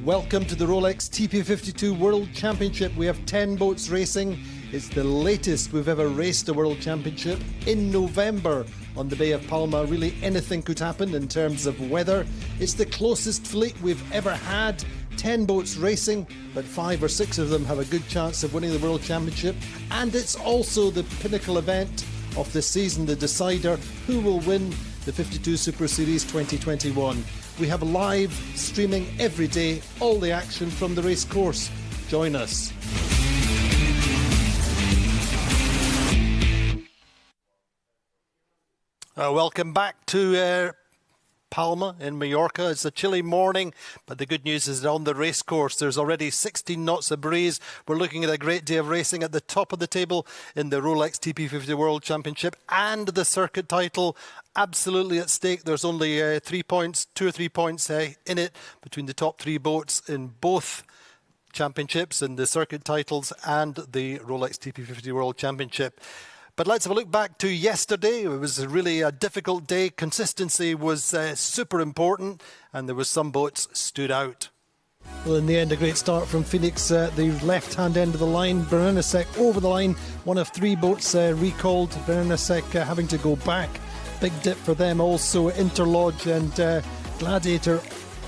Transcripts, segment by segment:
Welcome to the Rolex TP52 World Championship. We have 10 boats racing. It's the latest we've ever raced a World Championship in November on the Bay of Palma. Really anything could happen in terms of weather. It's the closest fleet we've ever had. 10 boats racing, but 5 or 6 of them have a good chance of winning the World Championship. And it's also the pinnacle event of the season, the decider who will win the 52 Super Series 2021. We have live streaming every day, all the action from the race course. Join us. Welcome back to Palma in Mallorca. It's a chilly morning, but the good news is that on the race course there's already 16 knots of breeze. We're looking at a great day of racing at the top of the table in the Rolex TP50 World Championship and the circuit title absolutely at stake. There's only 2 or 3 points in it between the top 3 boats in both championships, in the circuit titles and the Rolex TP50 World Championship. But let's have a look back to yesterday. It was really a difficult day. Consistency was super important, and there was some boats stood out. Well, in the end, a great start from Phoenix, the left-hand end of the line. Bernasek over the line, one of 3 boats recalled. Bernasek having to go back. Big dip for them. Also, Interlodge and Gladiator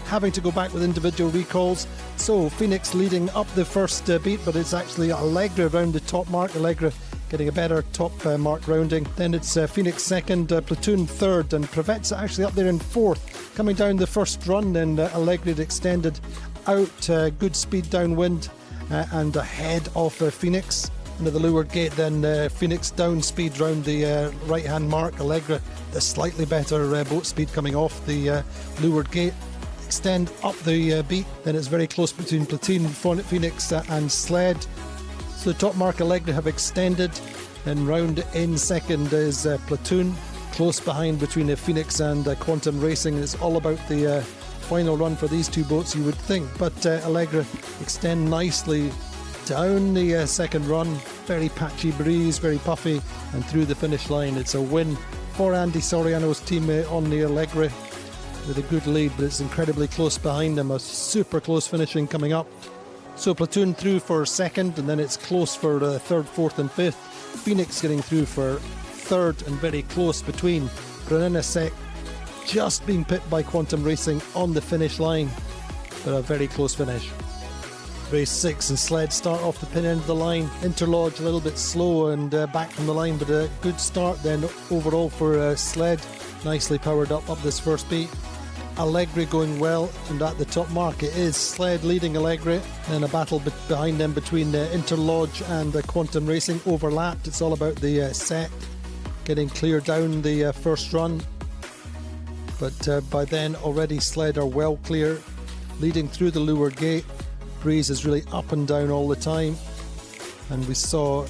having to go back with individual recalls. So Phoenix leading up the first beat, but it's actually Allegra around the top mark. Allegra getting a better top mark rounding. Then it's Phoenix second, Platoon third, and Pravetsa actually up there in fourth. Coming down the first run, then Allegra extended out, good speed downwind and ahead of Phoenix. Into the leeward gate, then Phoenix down speed round the right-hand mark. Allegra, the slightly better boat speed coming off the leeward gate. Extend up the beat, then it's very close between Platoon, Phoenix and Sled. So the top mark Allegra have extended, then round in second is Platoon, close behind between Phoenix and Quantum Racing. It's all about the final run for these 2 boats, you would think, but Allegra extend nicely down the second run. Very patchy breeze, very puffy, and through the finish line. It's a win for Andy Soriano's team on the Allegra with a good lead, but it's incredibly close behind them. A super close finishing coming up. So Platoon through for second, and then it's close for third, fourth and fifth. Phoenix getting through for third, and very close between Brenenasek just been pipped by Quantum Racing on the finish line, but a very close finish. Race 6 and Sled start off the pin end of the line. Interlodge a little bit slow and back from the line, but a good start then overall for Sled. Nicely powered up this first beat. Allegri going well, and at the top mark it is Sled leading Allegri. Then a battle behind them between Interlodge and Quantum Racing overlapped. It's all about the set getting clear down the first run. But by then already Sled are well clear, leading through the Leeward Gate. Breeze is really up and down all the time, and we saw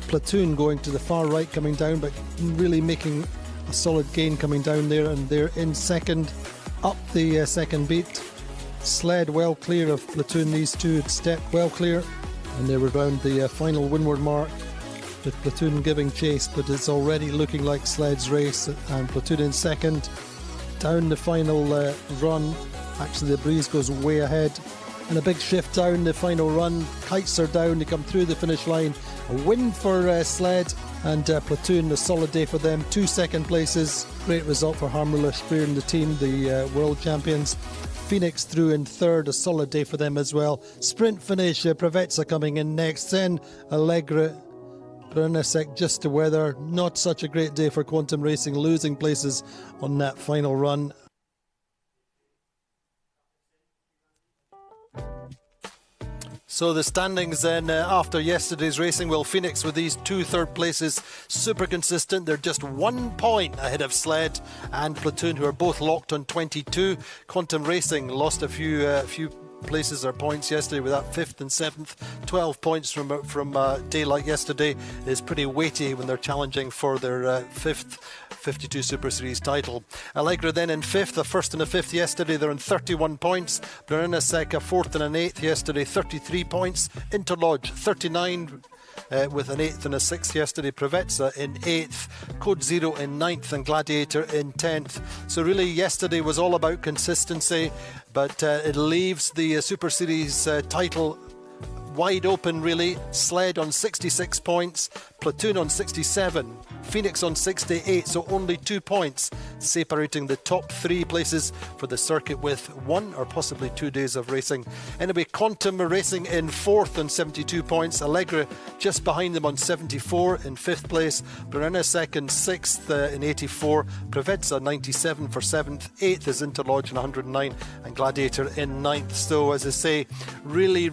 Platoon going to the far right coming down, but really making a solid gain coming down there, and they're in second up the second beat. Sled well clear of Platoon. These two had stepped well clear, and they were round the final windward mark with Platoon giving chase, but it's already looking like Sled's race, and Platoon in second. Down the final run, actually the Breeze goes way ahead. And a big shift down the final run. Kites are down, they come through the finish line. A win for Sled, and Platoon, a solid day for them. 2 second places. Great result for Harmula Spear and the team, the world champions. Phoenix through in third, a solid day for them as well. Sprint finish, Prevezza coming in next. Then Allegri, Brunasek just to weather. Not such a great day for Quantum Racing, losing places on that final run. So the standings then after yesterday's racing, well, Phoenix with these 2 third places, super consistent. They're just 1 point ahead of Sled and Platoon, who are both locked on 22. Quantum Racing lost a few places or points yesterday with that 5th and 7th. 12 points from a day like yesterday is pretty weighty when they're challenging for their 5th 52 Super Series title. Allegra then in 5th, a 1st and a 5th yesterday. They're on 31 points. Brunasek a 4th and an 8th yesterday, 33 points. Interlodge 39 with an 8th and a 6th yesterday. Prevezza in 8th, Code Zero in 9th, and Gladiator in 10th. So really yesterday was all about consistency, but it leaves the Super Series title wide open really. Sled on 66 points, Platoon on 67, Phoenix on 68, so only 2 points separating the top 3 places for the circuit with 1 or possibly 2 days of racing. Anyway, Quantum Racing in 4th on 72 points, Allegra just behind them on 74 in 5th place, Brunasek in 6th in 84, Prevezza 97 for 7th, 8th is Interlodge in 109, and Gladiator in 9th. So as I say, really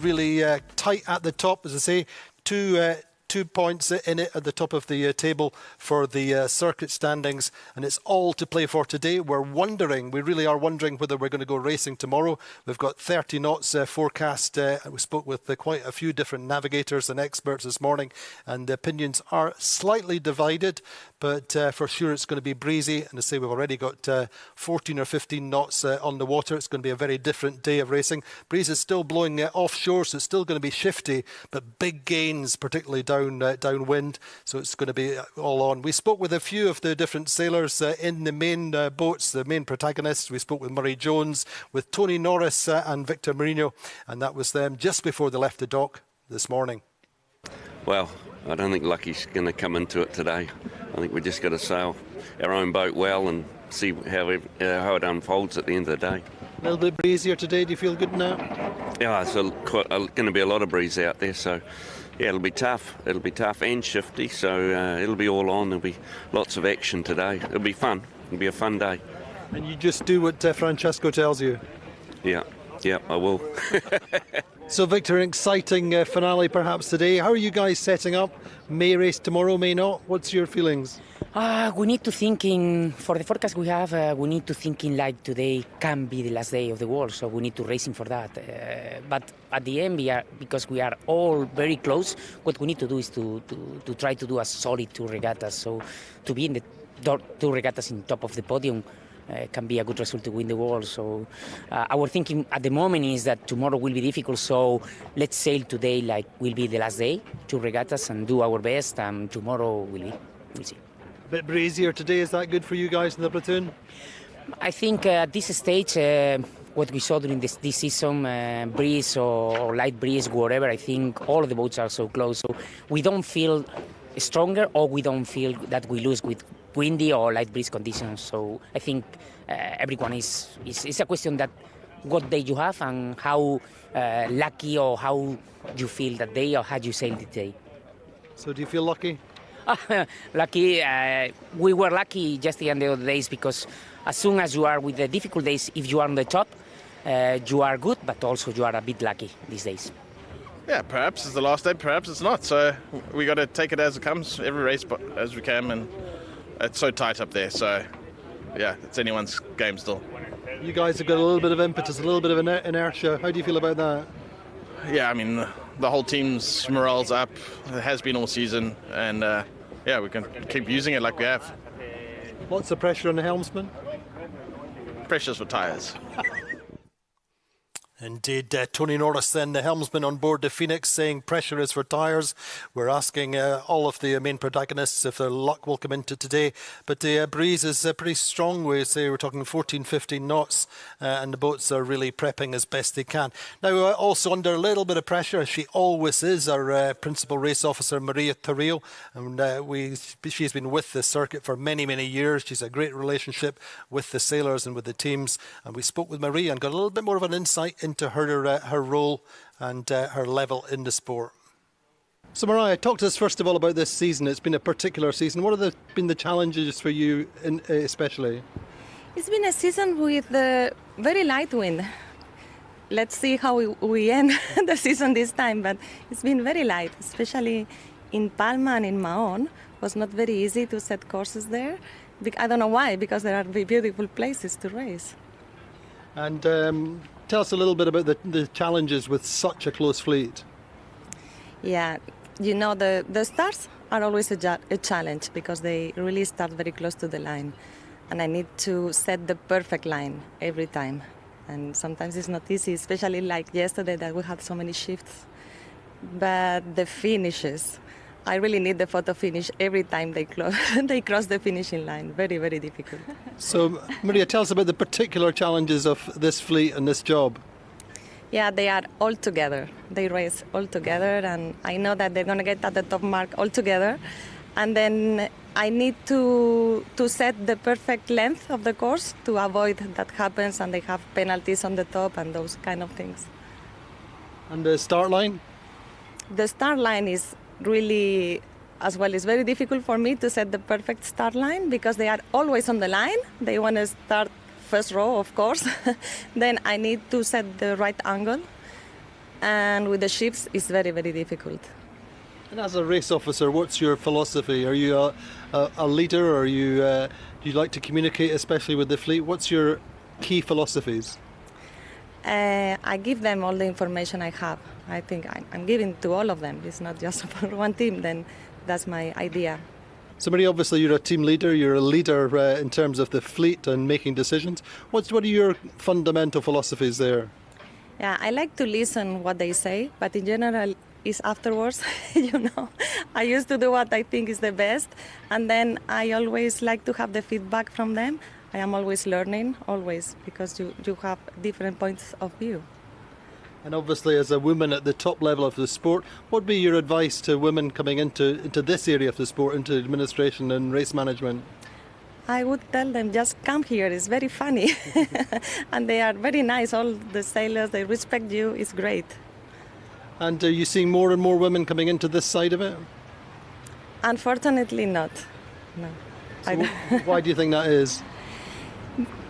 tight at the top, as I say, 2 points in it at the top of the table for the circuit standings, and it's all to play for today. We really are wondering whether we're going to go racing tomorrow. We've got 30 knots forecast. We spoke with quite a few different navigators and experts this morning, and the opinions are slightly divided, but for sure it's going to be breezy. And I say we've already got 14 or 15 knots on the water. It's going to be a very different day of racing. Breeze is still blowing offshore, so it's still going to be shifty, but big gains, particularly downwind, so it's going to be all on. We spoke with a few of the different sailors in the main boats, the main protagonists. We spoke with Murray Jones, with Tony Norris and Victor Marino, and that was them just before they left the dock this morning. Well, I don't think Lucky's going to come into it today. I think we just got to sail our own boat well and see how it unfolds at the end of the day. A little bit breezier today. Do you feel good now? Yeah, it's going to be a lot of breeze out there, so yeah, it'll be tough. It'll be tough and shifty, so it'll be all on. There'll be lots of action today. It'll be fun. It'll be a fun day. And you just do what Francesco tells you? Yeah, I will. So, Victor, an exciting finale perhaps today. How are you guys setting up? May race tomorrow, may not. What's your feelings? We need to think for the forecast we have, we need to think like today can be the last day of the world, so we need to racing for that. But at the end, because we are all very close, what we need to do is to try to do a solid 2 regattas. So to be in the 2 regattas in top of the podium can be a good result to win the world. So our thinking at the moment is that tomorrow will be difficult, so let's sail today like will be the last day, 2 regattas, and do our best, and tomorrow we'll see. A bit breezier today, is that good for you guys in the platoon? I think at this stage, what we saw during this season, breeze or light breeze, whatever, I think all of the boats are so close, so we don't feel stronger or we don't feel that we lose with windy or light breeze conditions. So I think everyone is a question that what day you have and how lucky or how you feel that day or how you sail the day. So do you feel lucky? Lucky, we were lucky just the other days because as soon as you are with the difficult days, if you are on the top, you are good, but also you are a bit lucky these days. Yeah, perhaps it's the last day, perhaps it's not. So we got to take it as it comes, every race as we can, and it's so tight up there. So yeah, it's anyone's game still. You guys have got a little bit of impetus, a little bit of inertia. How do you feel about that? Yeah, I mean, the whole team's morale's up. It has been all season, and yeah, we can keep using it like we have. Lots of pressure on the helmsman? Pressures for tyres. Indeed, Tony Norris then, the helmsman on board the Phoenix, saying pressure is for tyres. We're asking all of the main protagonists if their luck will come into today. But the breeze is pretty strong. We say we're talking 14, 15 knots and the boats are really prepping as best they can. Now, also under a little bit of pressure, as she always is, our principal race officer, Maria Torrio. And she's been with the circuit for many, many years. She's a great relationship with the sailors and with the teams. And we spoke with Maria and got a little bit more of an insight into her role and her level in the sport. So Mariah, talk to us first of all about this season. It's been a particular season. What have been the challenges for you especially? It's been a season with very light wind. Let's see how we end the season this time, but it's been very light, especially in Palma and in Mahon. It was not very easy to set courses there. I don't know why, because there are beautiful places to race. And tell us a little bit about the challenges with such a close fleet. Yeah, you know, the starts are always a challenge because they really start very close to the line. And I need to set the perfect line every time. And sometimes it's not easy, especially like yesterday that we had so many shifts. But the finishes, I really need the photo finish every time they cross the finishing line. Very, very difficult. So, Maria, tell us about the particular challenges of this fleet and this job. Yeah, they are all together. They race all together, and I know that they're going to get at the top mark all together. And then I need to set the perfect length of the course to avoid that happens, and they have penalties on the top and those kind of things. And the start line? The start line is really, as well, it's very difficult for me to set the perfect start line because they are always on the line. They want to start first row, of course. Then I need to set the right angle. And with the ships, it's very, very difficult. And as a race officer, what's your philosophy? Are you a leader, or do you like to communicate, especially with the fleet? What's your key philosophies? I give them all the information I have. I think I'm giving to all of them. It's not just for one team, then that's my idea. So, Maria, obviously you're a team leader. You're a leader in terms of the fleet and making decisions. What are your fundamental philosophies there? Yeah, I like to listen what they say, but in general, it's afterwards, you know. I used to do what I think is the best, and then I always like to have the feedback from them. I am always learning, always, because you have different points of view. And obviously, as a woman at the top level of the sport, what would be your advice to women coming into this area of the sport, into administration and race management? I would tell them, just come here, it's very funny. And they are very nice, all the sailors, they respect you, it's great. And are you seeing more and more women coming into this side of it? Unfortunately not, no. So why do you think that is?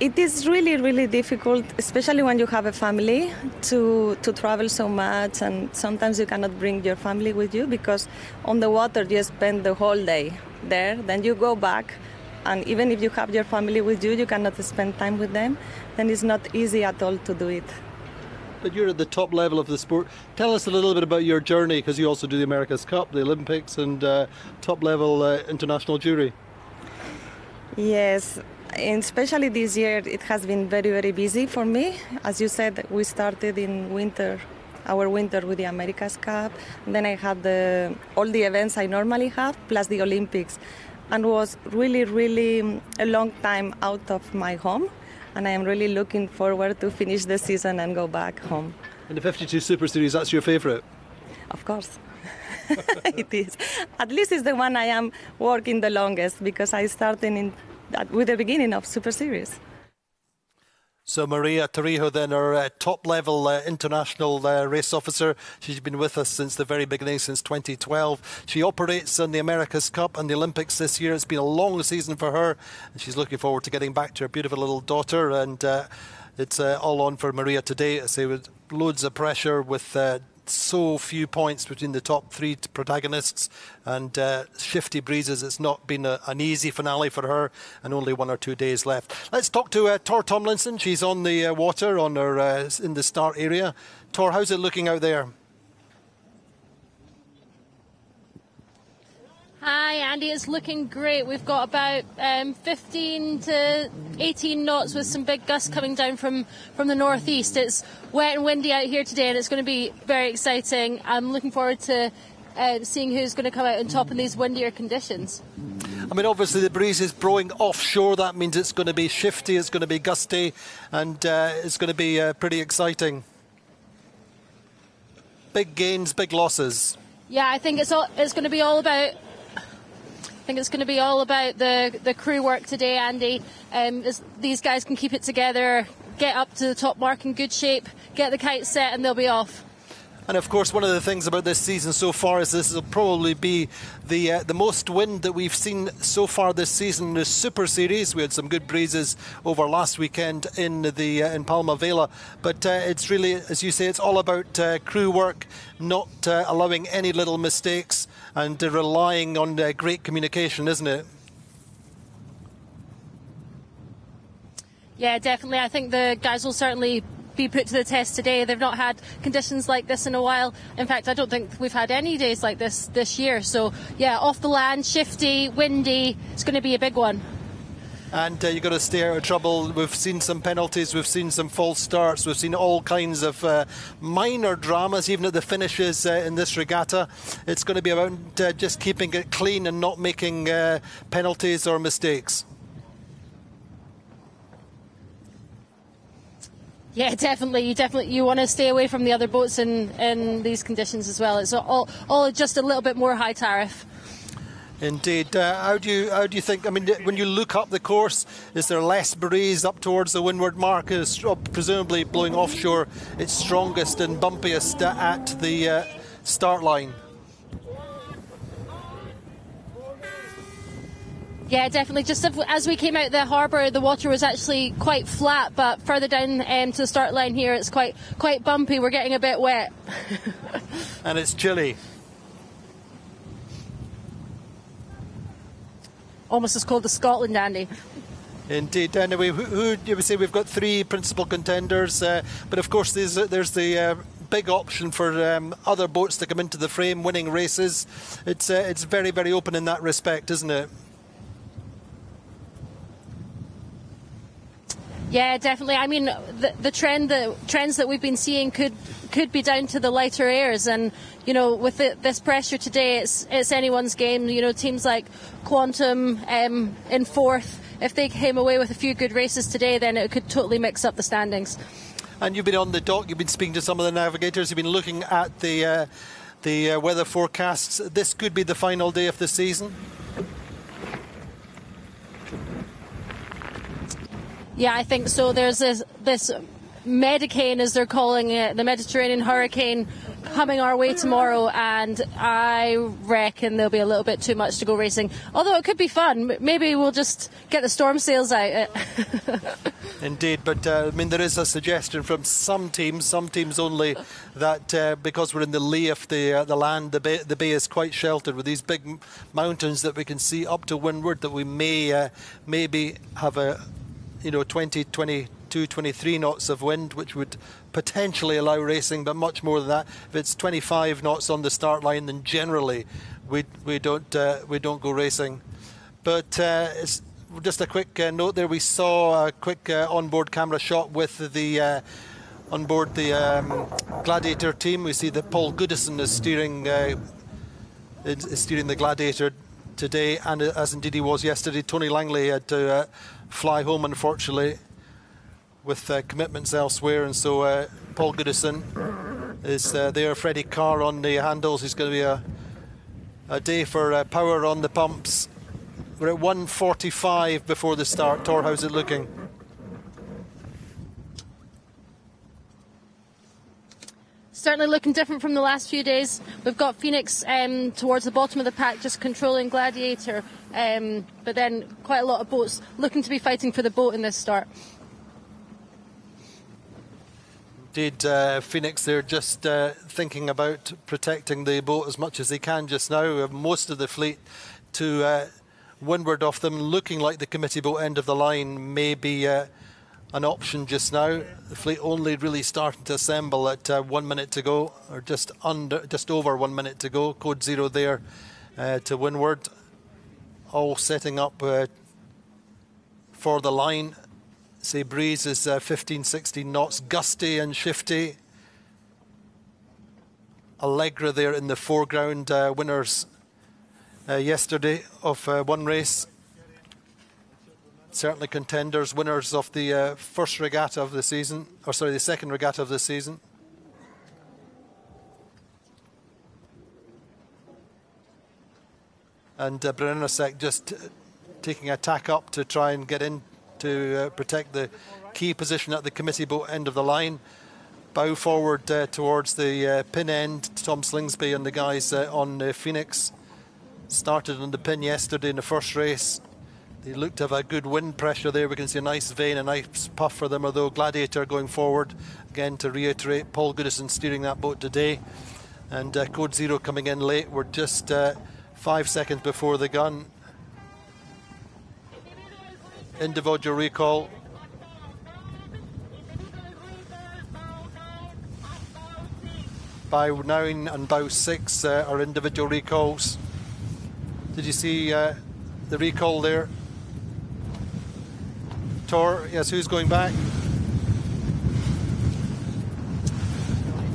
It is really, really difficult, especially when you have a family, to travel so much, and sometimes you cannot bring your family with you because on the water you spend the whole day there, then you go back, and even if you have your family with you, you cannot spend time with them, then it's not easy at all to do it. But you're at the top level of the sport. Tell us a little bit about your journey, because you also do the America's Cup, the Olympics, and top level international jury. Yes. And especially this year, it has been very, very busy for me. As you said, we started in our winter with the America's Cup. And then I had all the events I normally have, plus the Olympics. And was really, really a long time out of my home. And I am really looking forward to finish the season and go back home. And the 52 Super Series, that's your favourite? Of course. It is. At least it's the one I am working the longest because I started with the beginning of Super Series. So Maria Torrijos, then, our top-level international race officer. She's been with us since the very beginning, since 2012. She operates in the America's Cup and the Olympics this year. It's been a long season for her, and she's looking forward to getting back to her beautiful little daughter. And it's all on for Maria today, I say, with loads of pressure, with so few points between the top three protagonists and shifty breezes. It's not been an easy finale for her, and only 1 or 2 days left. Let's talk to Tor Tomlinson. She's on the water on her in the start area. Tor, how's it looking out there? Hi Andy, it's looking great. We've got about 15 to 18 knots with some big gusts coming down from the northeast. It's wet and windy out here today, and it's going to be very exciting. I'm looking forward to seeing who's going to come out on top in these windier conditions. I mean, obviously the breeze is blowing offshore. That means it's going to be shifty, it's going to be gusty, and it's going to be pretty exciting. Big gains, big losses. Yeah, I think it's going to be all about. I think it's going to be all about the crew work today, Andy. These guys can keep it together, get up to the top mark in good shape, get the kite set, and they'll be off. And of course, one of the things about this season so far is this will probably be the most wind that we've seen so far this season in the Super Series. We had some good breezes over last weekend in Palma Vela, but it's really, as you say, it's all about crew work, not allowing any little mistakes, and relying on great communication, isn't it? Yeah, definitely. I think the guys will certainly be put to the test today. They've not had conditions like this in a while. In fact, I don't think we've had any days like this year. So yeah, off the land, shifty, windy. It's going to be a big one. And you've got to stay out of trouble. We've seen some penalties, we've seen some false starts, we've seen all kinds of minor dramas, even at the finishes in this regatta. It's going to be about just keeping it clean and not making penalties or mistakes. Yeah, definitely. You want to stay away from the other boats in these conditions as well. It's all just a little bit more high tariff. Indeed. How do you think? I mean, when you look up the course, is there less breeze up towards the windward mark? Is presumably blowing offshore its strongest and bumpiest at the start line? Yeah, definitely. Just as we came out the harbour, the water was actually quite flat, but further down to the start line here, it's quite bumpy. We're getting a bit wet. And it's chilly. Almost as cold as Scotland, Andy. Indeed. Anyway, who do you say? We've got three principal contenders, but of course there's the big option for other boats to come into the frame, winning races. It's very, very open in that respect, isn't it? Yeah, definitely. I mean, the trends that we've been seeing could be down to the lighter airs, and you know, with this pressure today, it's anyone's game. You know, teams like Quantum in fourth, if they came away with a few good races today, then it could totally mix up the standings. And you've been on the dock. You've been speaking to some of the navigators. You've been looking at the weather forecasts. This could be the final day of the season. Yeah, I think so. There's this Medicane, as they're calling it, the Mediterranean hurricane, coming our way tomorrow, and I reckon there'll be a little bit too much to go racing. Although it could be fun. Maybe we'll just get the storm sails out. Indeed, but I mean, there is a suggestion from some teams only, that because we're in the lee of the land, the bay is quite sheltered with these big mountains that we can see up to windward, that we may maybe have a 20, 22, 23 knots of wind, which would potentially allow racing, but much more than that. If it's 25 knots on the start line, then generally we don't go racing. But it's just a quick note there. We saw a quick onboard camera shot with the onboard the Gladiator team. We see that Paul Goodison is steering the Gladiator today, and as indeed he was yesterday. Tony Langley had to fly home, unfortunately, with commitments elsewhere, and so Paul Goodison is there. Freddie Carr on the handles. He's going to be a day for power on the pumps. We're at 1:45 before the start. Tor, how's it looking? Certainly looking different from the last few days. We've got Phoenix towards the bottom of the pack, just controlling Gladiator, but then quite a lot of boats looking to be fighting for the boat in this start. Indeed, Phoenix, they're just thinking about protecting the boat as much as they can just now. Most of the fleet to windward of them, looking like the committee boat end of the line may be an option just now. The fleet only really starting to assemble at 1 minute to go, or just over 1 minute to go. Code 0 there to windward, all setting up for the line. Say breeze is 15-16 knots, gusty and shifty. Allegra there in the foreground, winners yesterday of one race. Certainly contenders, winners of the first regatta of the season, or sorry, the second regatta of the season. And Brennusek just taking a tack up to try and get in to protect the key position at the committee boat end of the line. Bow forward towards the pin end. Tom Slingsby and the guys on Phoenix started on the pin yesterday in the first race. They look to have a good wind pressure there. We can see a nice vein, a nice puff for them, although Gladiator going forward. Again, to reiterate, Paul Goodison steering that boat today. And Code 0 coming in late. We're just 5 seconds before the gun. Individual recall. Bow 9 and bow 6 are individual recalls. Did you see the recall there? Tor, yes, who's going back?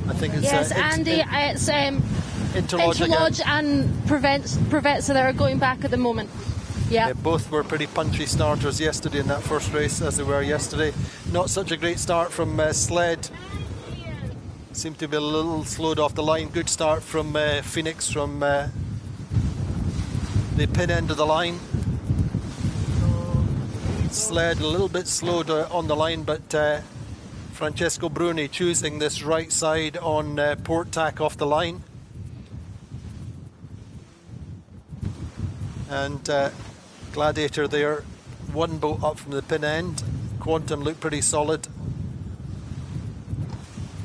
I think it's yes, Andy. It's Interlodge and Prevets that are going back at the moment. Yeah. Both were pretty punchy starters yesterday in that first race, as they were yesterday. Not such a great start from Sled. Seemed to be a little slowed off the line. Good start from Phoenix from the pin end of the line. Sled a little bit slowed on the line, but Francesco Bruni choosing this right side on port tack off the line. And Gladiator there, one boat up from the pin end. Quantum looked pretty solid.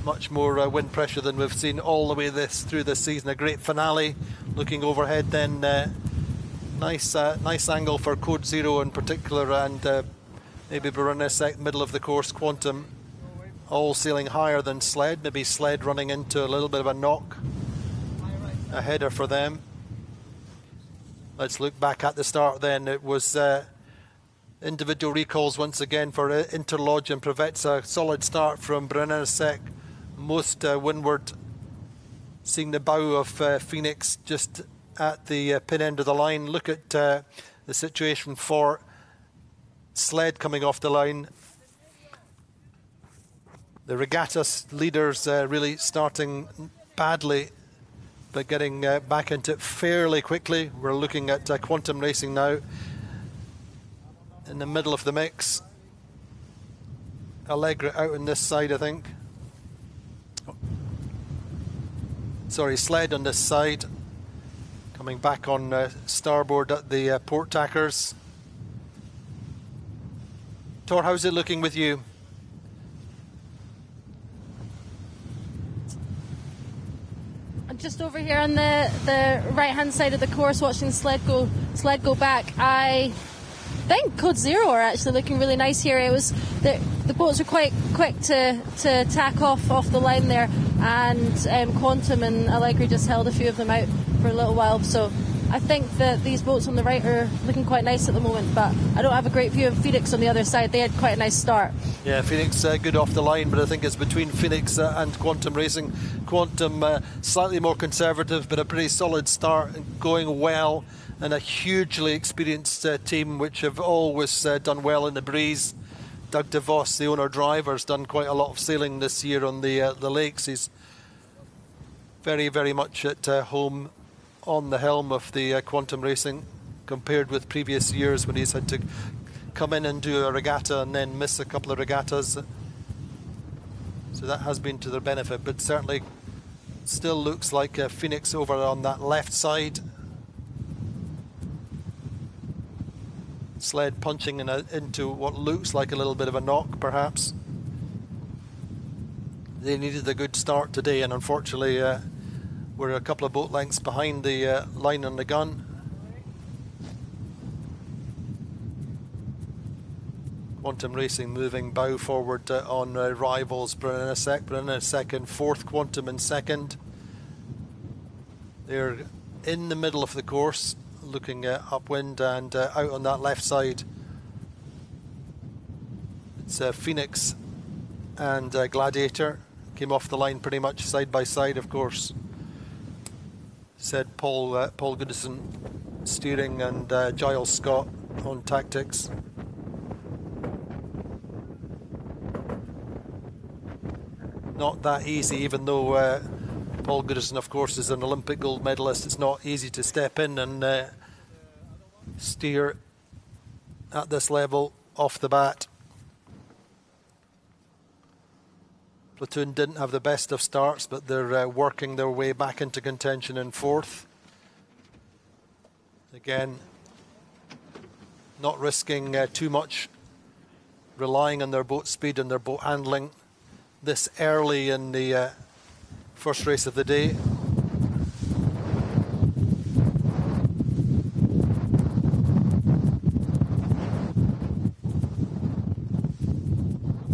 Much more wind pressure than we've seen all the way through this season. A great finale. Looking overhead then, nice angle for Code 0 in particular, and maybe Berenice middle of the course. Quantum all sailing higher than Sled. Maybe Sled running into a little bit of a knock. A header for them. Let's look back at the start then. It was individual recalls once again for Interlodge and Prevets. Solid start from Brennusek, most windward. Seeing the bow of Phoenix just at the pin end of the line. Look at the situation for Sled coming off the line. The regatta leaders really starting badly, but getting back into it fairly quickly. We're looking at Quantum Racing now in the middle of the mix. Allegra out on this side, I think. Sorry, Sled on this side. Coming back on starboard at the port tackers. Tor, how's it looking with you? Just over here on the right hand side of the course, watching Sled go back. I think Code 0 are actually looking really nice here. It was the boats are quite quick to tack off the line there, and Quantum and Allegra just held a few of them out for a little while. So I think that these boats on the right are looking quite nice at the moment, but I don't have a great view of Phoenix on the other side. They had quite a nice start. Yeah, Phoenix good off the line, but I think it's between Phoenix and Quantum Racing. Quantum slightly more conservative, but a pretty solid start, going well, and a hugely experienced team which have always done well in the breeze. Doug DeVos, the owner-driver, has done quite a lot of sailing this year on the lakes. He's very, very much at home on the helm of the Quantum Racing compared with previous years when he's had to come in and do a regatta and then miss a couple of regattas. So that has been to their benefit, but certainly still looks like Phoenix over on that left side. Sled punching into what looks like a little bit of a knock, perhaps. They needed a good start today, and unfortunately we're a couple of boat lengths behind the line on the gun. Quantum Racing moving bow forward on rivals Brunnesec in fourth, Quantum in second. They're in the middle of the course, looking upwind and out on that left side. It's Phoenix and Gladiator. Came off the line pretty much side by side, of course. Said Paul Goodison steering and Giles Scott on tactics. Not that easy, even though Paul Goodison, of course, is an Olympic gold medalist. It's not easy to step in and steer at this level off the bat. Platoon didn't have the best of starts, but they're working their way back into contention in fourth. Again, not risking too much, relying on their boat speed and their boat handling this early in the first race of the day.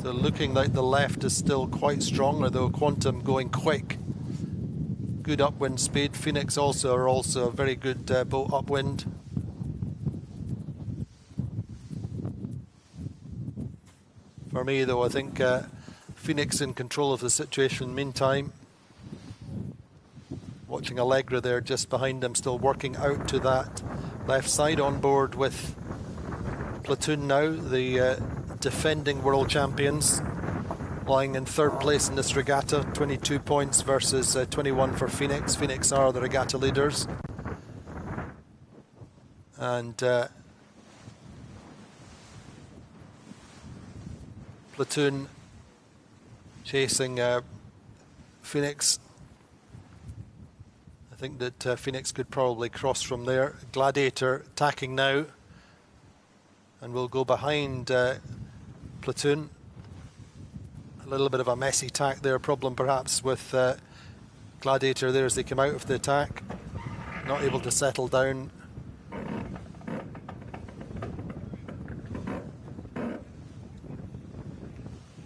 So looking like the left is still quite strong, although Quantum going quick. Good upwind speed. Phoenix also are a very good boat upwind. For me though, I think Phoenix in control of the situation meantime. Watching Allegra there just behind him, still working out to that left side, on board with Platoon now, the defending world champions, lying in third place in this regatta, 22 points versus 21 for Phoenix. Phoenix are the regatta leaders. And Platoon chasing Phoenix. I think that Phoenix could probably cross from there. Gladiator attacking now, and will go behind Platoon. A little bit of a messy tack there, problem perhaps with Gladiator there as they come out of the attack. Not able to settle down.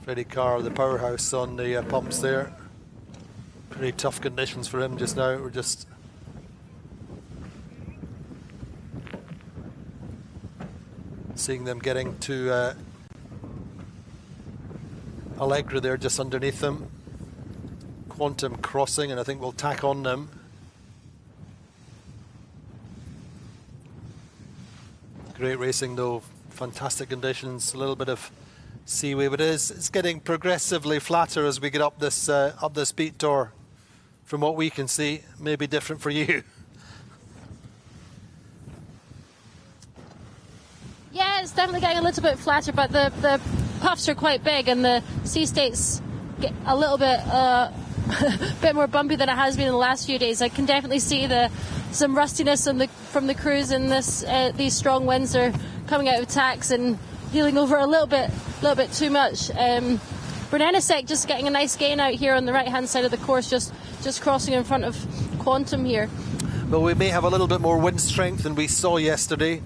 Freddie Carr, the powerhouse on the pumps there. Pretty tough conditions for him just now. We're just seeing them getting to Allegra there just underneath them. Quantum crossing, and I think we'll tack on them. Great racing though, fantastic conditions, a little bit of sea wave. It's getting progressively flatter as we get up this beat tour. From what we can see, maybe different for you. Yeah, it's definitely getting a little bit flatter, but the puffs are quite big and the sea state's get a little bit bit more bumpy than it has been in the last few days. I can definitely see some rustiness from the crews in these strong winds are coming out of tacks and heeling over a little bit too much. Brunnesec just getting a nice gain out here on the right hand side of the course, just crossing in front of Quantum here. Well, we may have a little bit more wind strength than we saw yesterday,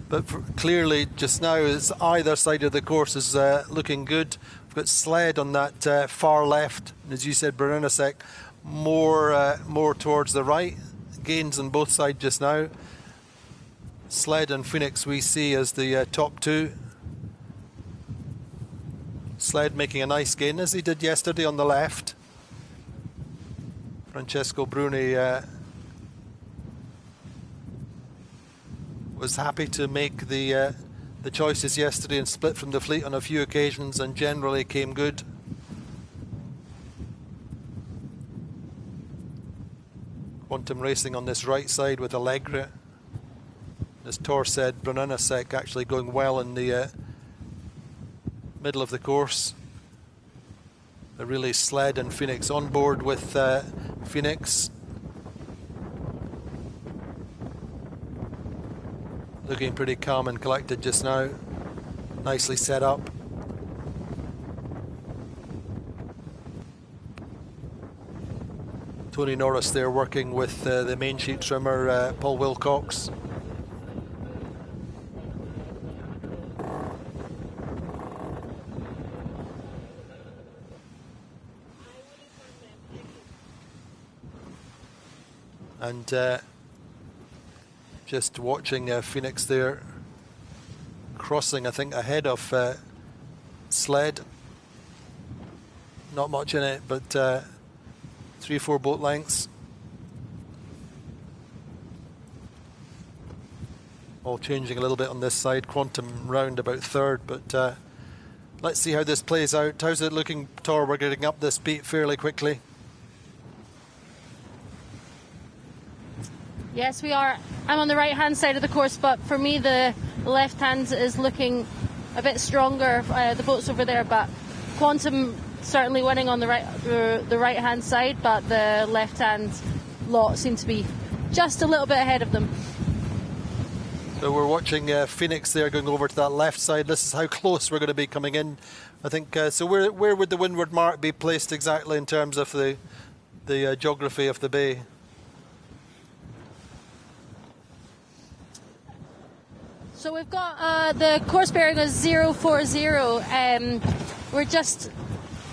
but clearly just now it's either side of the course is looking good. We've got Sled on that far left, and as you said, Brunnesec more towards the right. Gains on both sides just now. Sled and Phoenix we see as the top two. Sled making a nice gain as he did yesterday on the left. Francesco Bruni was happy to make the choices yesterday and split from the fleet on a few occasions, and generally came good. Quantum racing on this right side with Allegra. As Tor said, Brunanasek actually going well in the middle of the course. The really Sled and Phoenix on board with Phoenix. Looking pretty calm and collected just now. Nicely set up. Tony Norris there working with the main sheet trimmer, Paul Wilcox. And just watching Phoenix there crossing, I think, ahead of Sled. Not much in it, but 3-4 boat lengths. All changing a little bit on this side. Quantum round about third, but let's see how this plays out. How's it looking, Tor? We're getting up this beat fairly quickly. Yes, we are. I'm on the right-hand side of the course, but for me, the left hand is looking a bit stronger. The boat's over there, but Quantum certainly winning on the right-hand side, but the left-hand lot seem to be just a little bit ahead of them. So we're watching Phoenix there going over to that left side. This is how close we're going to be coming in. I think so. Where would the windward mark be placed exactly in terms of the geography of the bay? So we've got the course bearing is 040. We're just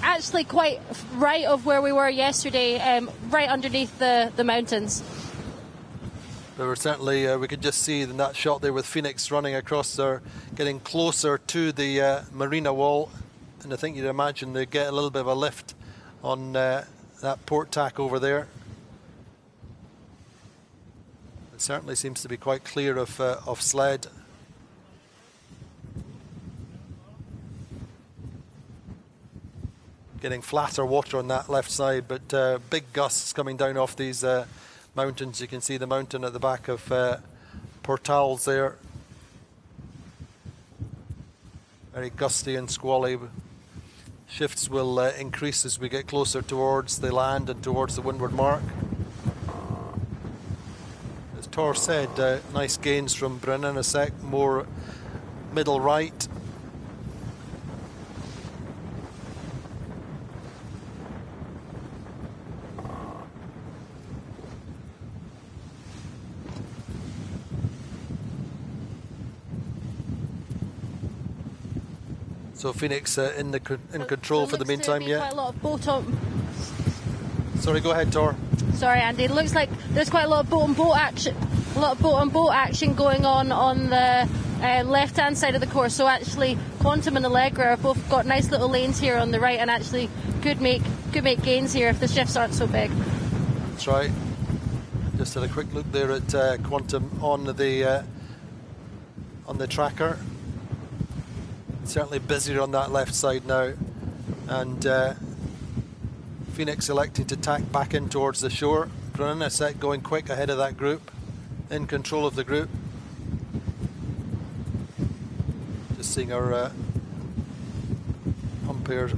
actually quite right of where we were yesterday, right underneath the mountains. But we're certainly, we could just see in that shot there with Phoenix running across there, getting closer to the marina wall. And I think you'd imagine they get a little bit of a lift on that port tack over there. It certainly seems to be quite clear of Sled. Getting flatter water on that left side, but big gusts coming down off these mountains. You can see the mountain at the back of Portals there. Very gusty and squally. Shifts will increase as we get closer towards the land and towards the windward mark. As Tor said, nice gains from Brunanasek, more middle right. So Phoenix in control for the meantime, yeah. Quite a lot of boat on. Sorry, go ahead, Tor. Sorry, Andy. It looks like there's quite a lot of boat on boat action. A lot of boat on boat action going on the left-hand side of the course. So actually, Quantum and Allegra have both got nice little lanes here on the right, and actually could make gains here if the shifts aren't so big. That's right. Just had a quick look there at Quantum on the tracker. Certainly busier on that left side now, and Phoenix electing to tack back in towards the shore. Brunanasek going quick ahead of that group, in control of the group. Just seeing our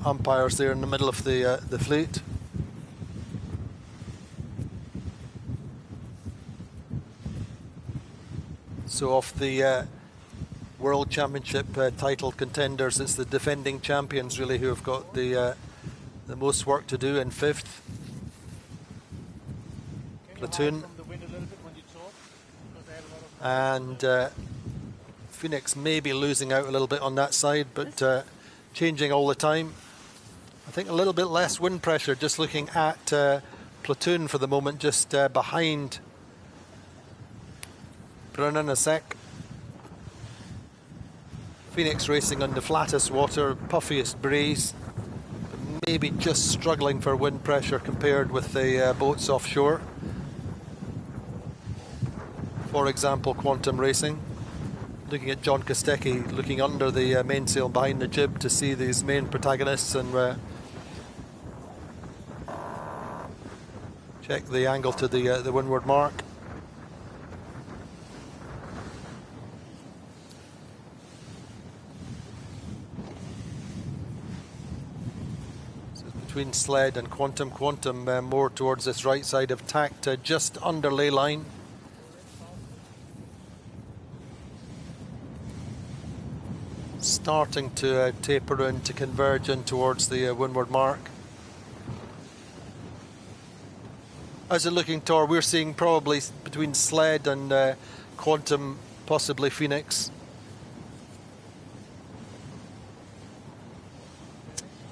umpires there in the middle of the fleet. So off the World Championship title contenders, it's the defending champions really who have got the most work to do in fifth. Platoon. And Phoenix may be losing out a little bit on that side, but changing all the time. I think a little bit less wind pressure, just looking at Platoon for the moment, just behind Brunanasek. Phoenix racing on the flattest water, puffiest breeze, maybe just struggling for wind pressure compared with the boats offshore. For example, Quantum racing. Looking at John Kostecki, looking under the mainsail behind the jib to see these main protagonists, and Check the angle to the windward mark. So it's between Sled and Quantum. Quantum more towards this right side of tack, just under ley line. Starting to taper in, to converge in towards the windward mark. How's it looking, Tor? We're seeing probably between Sled and Quantum, possibly Phoenix.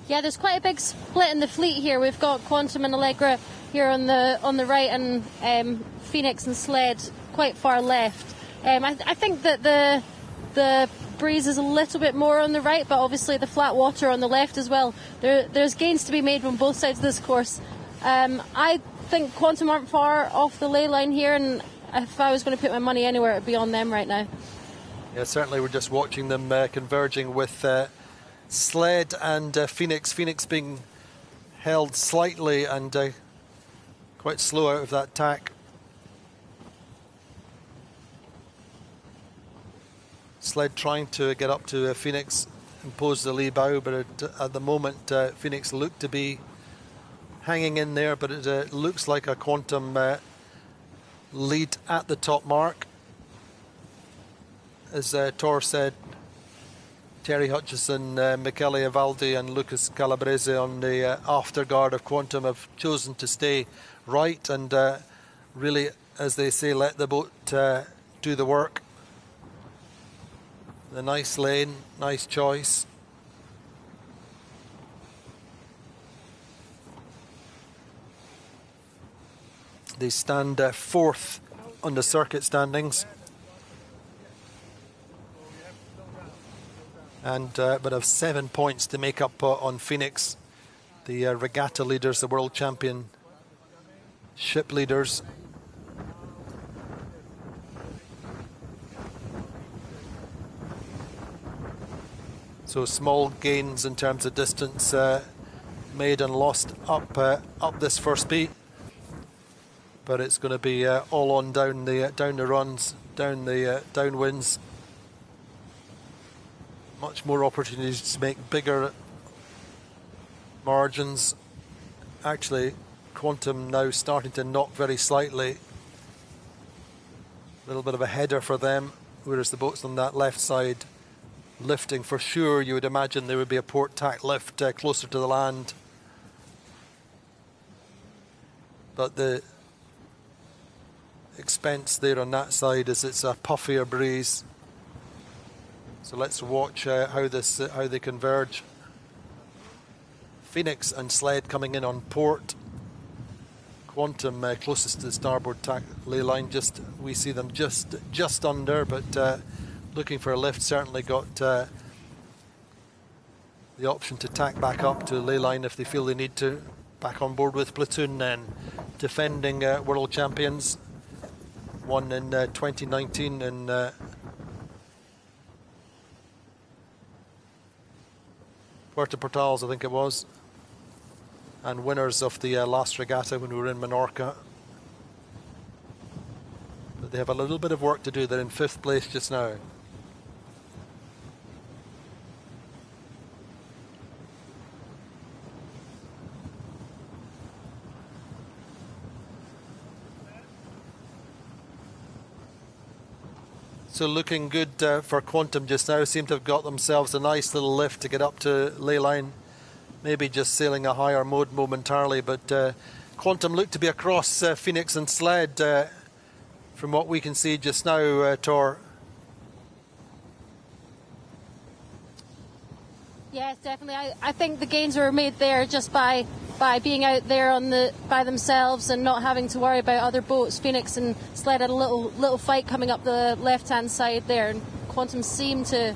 Yeah, there's quite a big split in the fleet here. We've got Quantum and Allegra here on the right, and Phoenix and Sled quite far left. I think that the breeze is a little bit more on the right, but obviously the flat water on the left as well. There's gains to be made on both sides of this course. I think Quantum aren't far off the ley line here, and if I was going to put my money anywhere, it'd be on them right now. Yeah, certainly we're just watching them converging with Sled and Phoenix. Phoenix being held slightly and quite slow out of that tack. Sled trying to get up to Phoenix, impose the lee bow, but at the moment Phoenix looked to be hanging in there, but it looks like a Quantum lead at the top mark. As Tor said, Terry Hutchison, Michele Evaldi and Lucas Calabrese on the afterguard of Quantum have chosen to stay right and really, as they say, let the boat do the work. The nice lane, nice choice. They stand fourth on the circuit standings, and but have 7 points to make up on Phoenix, the regatta leaders, the world champion ship leaders. So small gains in terms of distance made and lost up this first beat, but it's going to be all on down the runs, down the downwinds. Much more opportunities to make bigger margins. Actually, Quantum now starting to knock very slightly. A little bit of a header for them, whereas the boats on that left side lifting for sure. You would imagine there would be a port tack lift closer to the land, but the expense there on that side is it's a puffier breeze. So let's watch how they converge. Phoenix and Sled coming in on port. Quantum closest to the starboard tack ley line. We see them just under, but looking for a lift. Certainly got the option to tack back up to ley line if they feel they need to. Back on board with Platoon then, defending world champions. Won in 2019 in Puerto Portales, I think it was, and winners of the last regatta when we were in Menorca. But they have a little bit of work to do. They're in 5th place just now. So looking good for Quantum just now. Seem to have got themselves a nice little lift to get up to ley line. Maybe just sailing a higher mode momentarily, but Quantum looked to be across Phoenix and Sled from what we can see just now, Tor. Yes, definitely. I think the gains were made there just by being out there by themselves and not having to worry about other boats. Phoenix and Sled had a little fight coming up the left-hand side there, and Quantum seemed to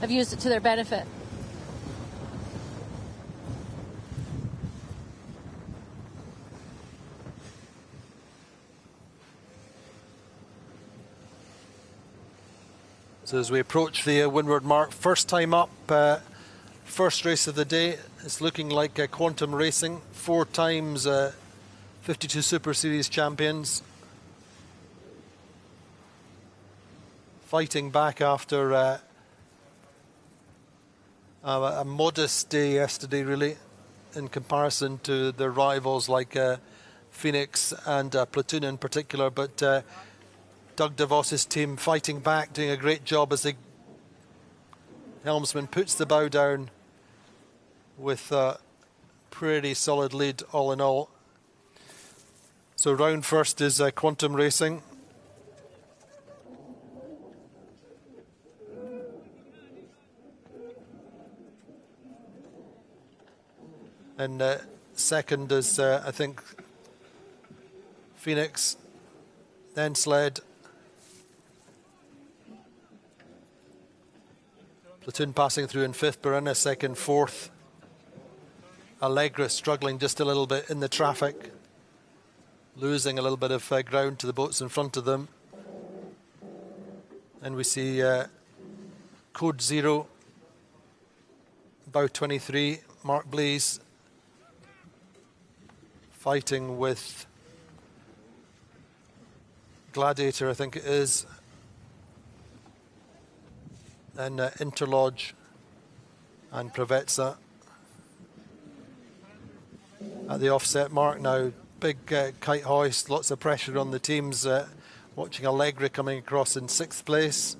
have used it to their benefit. So as we approach the windward mark, first time up, first race of the day, it's looking like Quantum racing. 4 times 52 Super Series champions. Fighting back after a modest day yesterday, really, in comparison to their rivals like Phoenix and Platoon in particular. But Doug DeVos's team fighting back, doing a great job as the helmsman puts the bow down with a pretty solid lead all in all. So round first is Quantum Racing. And second is, I think, Phoenix, then Sled. Platoon passing through in fifth, Berena second, fourth. Allegra struggling just a little bit in the traffic, losing a little bit of ground to the boats in front of them. And we see Code Zero, about 23, Mark Blees, fighting with Gladiator, I think it is, and Interlodge and Pravetsa. At the offset mark now, big kite hoist, lots of pressure on the teams. Watching Allegra coming across in sixth place.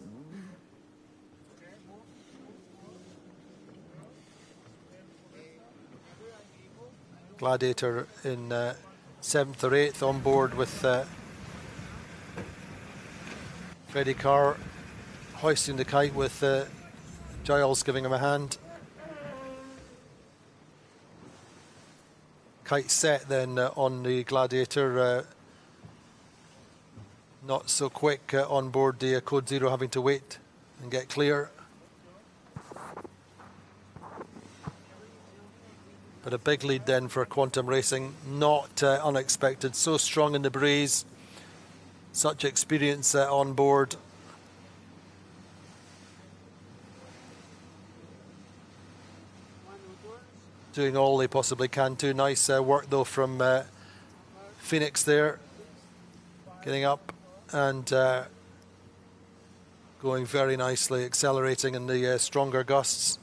Gladiator in seventh or eighth, on board with Freddie Carr hoisting the kite with Giles giving him a hand. Kite set then on the Gladiator, not so quick on board the Code Zero, having to wait and get clear. But a big lead then for Quantum Racing, not unexpected, so strong in the breeze, such experience on board. Doing all they possibly can to. Nice work though from Phoenix there, getting up and going very nicely, accelerating in the stronger gusts.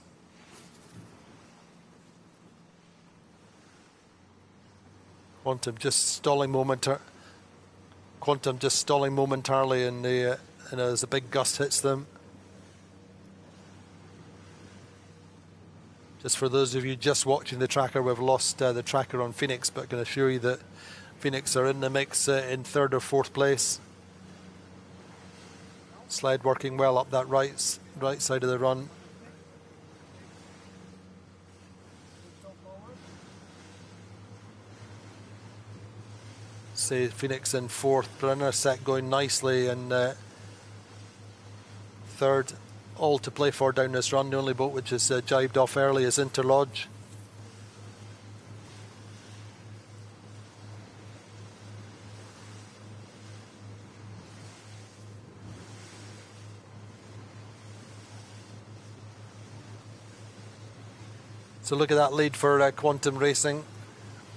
Quantum just stalling momentarily in the as a big gust hits them. Just for those of you just watching the tracker, we've lost the tracker on Phoenix, but I can assure you that Phoenix are in the mix in third or fourth place. Sled working well up that right side of the run. Say Phoenix in fourth, Brenner set going nicely in third. All to play for down this run. The only boat which is jibed off early is Interlodge. So look at that lead for Quantum Racing,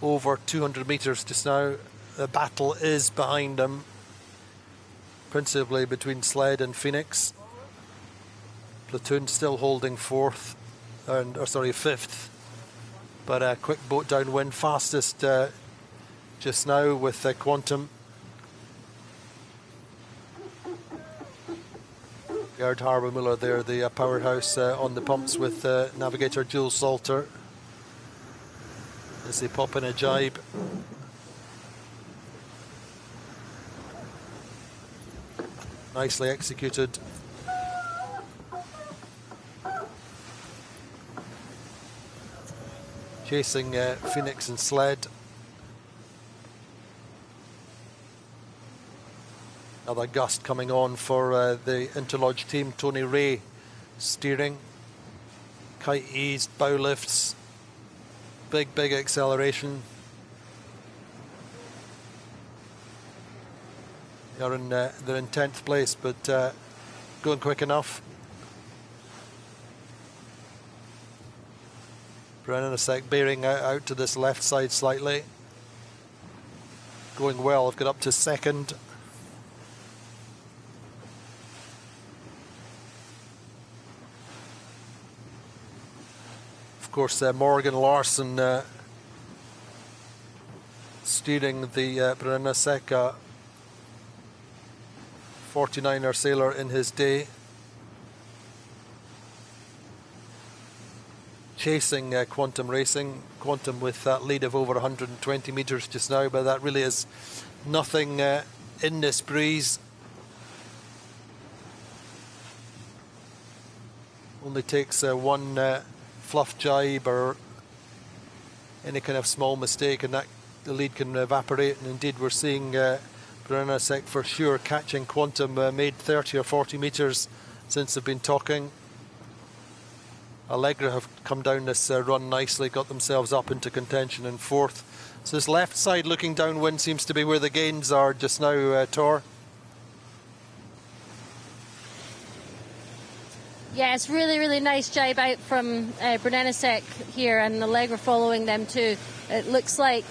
over 200 metres just now. The battle is behind them, principally between Sled and Phoenix. Platoon still holding fifth, but a quick boat downwind, fastest just now with Quantum. Gerd Harbour-Muller there, the powerhouse on the pumps with navigator Jules Salter as they pop in a jibe. Nicely executed. Chasing Phoenix and Sled. Another gust coming on for the Interlodge team. Tony Ray steering. Kite eased, bow lifts. Big acceleration. They're in 10th place, but going quick enough. Brennan bearing out to this left side slightly. going well. I've got up to second. Of course, Morgan Larson steering the Brunner Seca 49er sailor in his day. Chasing Quantum Racing. Quantum with that lead of over 120 metres just now, but that really is nothing in this breeze. Only takes one fluff jibe or any kind of small mistake and that the lead can evaporate, and indeed we're seeing Brunasek for sure catching Quantum, made 30 or 40 metres since they've been talking. Allegra have come down this run nicely, got themselves up into contention in fourth. So this left side looking downwind seems to be where the gains are just now, Tor. Yeah, it's really, really nice jibe out from Brunellasek here, and Allegra following them too. It looks like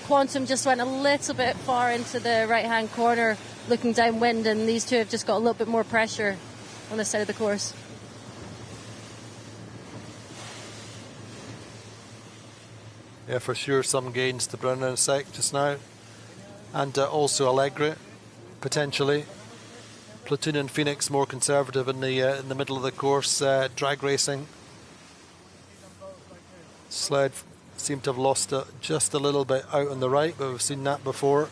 Quantum just went a little bit far into the right-hand corner looking downwind, and these two have just got a little bit more pressure on this side of the course. Yeah, for sure, some gains to Brunellasek just now. And also Allegra, potentially. Platoon and Phoenix more conservative in the middle of the course, drag racing. Sled seemed to have lost just a little bit out on the right, but we've seen that before.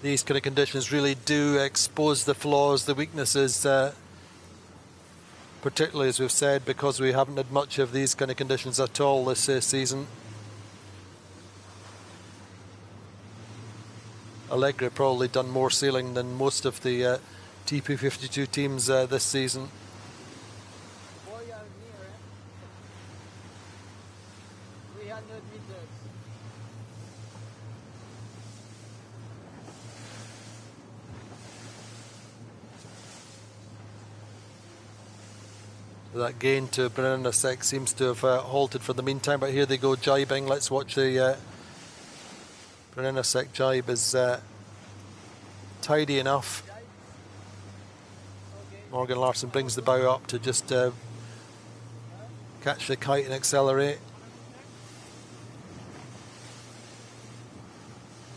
These kind of conditions really do expose the flaws, the weaknesses, particularly as we've said, because we haven't had much of these kind of conditions at all this season. Allegra probably done more sailing than most of the TP52 teams this season. That gain to Brunellasek seems to have halted for the meantime, but here they go jibing. Let's watch the Brunellasek jibe is tidy enough. Morgan Larson brings the bow up to just catch the kite and accelerate.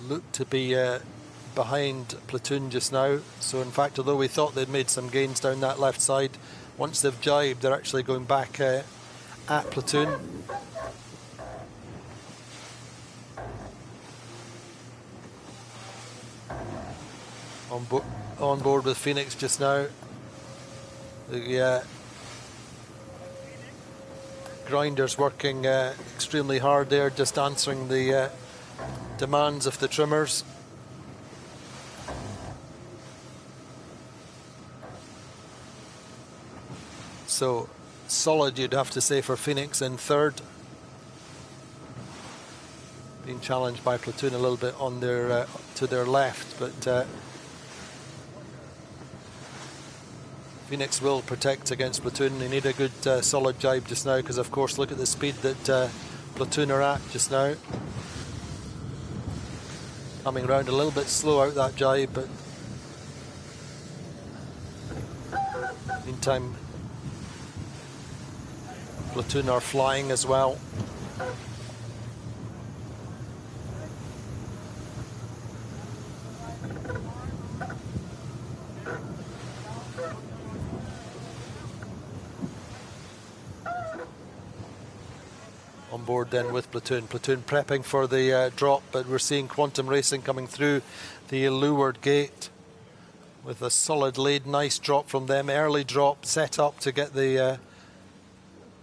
Look to be behind Platoon just now. So in fact, although we thought they'd made some gains down that left side, once they've jibed, they're actually going back at Platoon. On board with Phoenix just now. The grinders working extremely hard there, just answering the demands of the trimmers. So solid, you'd have to say, for Phoenix in third. Being challenged by Platoon a little bit on their to their left, but Phoenix will protect against Platoon. They need a good solid jibe just now, because of course look at the speed that Platoon are at just now. Coming around a little bit slow out that jibe, but meantime Platoon are flying as well. On board then with Platoon. Platoon prepping for the drop, but we're seeing Quantum Racing coming through the leeward gate with a solid lead. Nice drop from them, early drop, set up to get the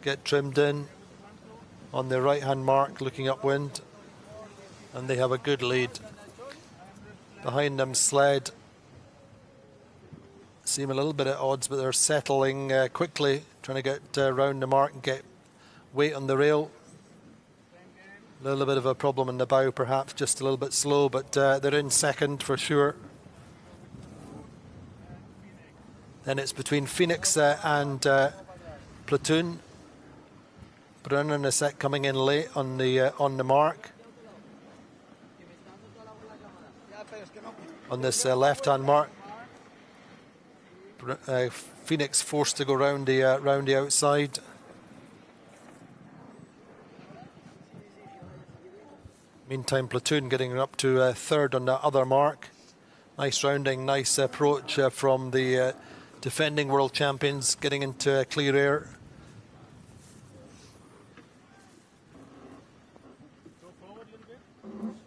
get trimmed in on the right hand mark looking upwind, and they have a good lead. Behind them Sled seem a little bit at odds, but they're settling quickly, trying to get round the mark and get weight on the rail. A little bit of a problem in the bow perhaps, just a little bit slow, but they're in second for sure. Then it's between Phoenix and Platoon. Brunner and a set coming in late on the mark. On this left-hand mark. Phoenix forced to go round the outside. Meantime, Platoon getting up to third on the other mark. Nice rounding, nice approach from the defending world champions, getting into clear air.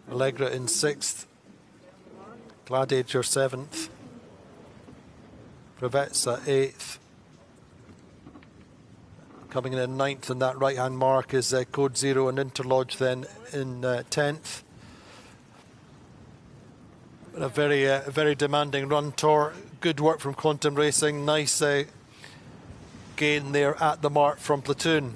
Allegra in 6th. Gladiator 7th. Regatta 8th. Coming in 9th on that right-hand mark is Code Zero and Interlodge then in 10th. A very demanding run tour. Good work from Quantum Racing. Nice gain there at the mark from Platoon.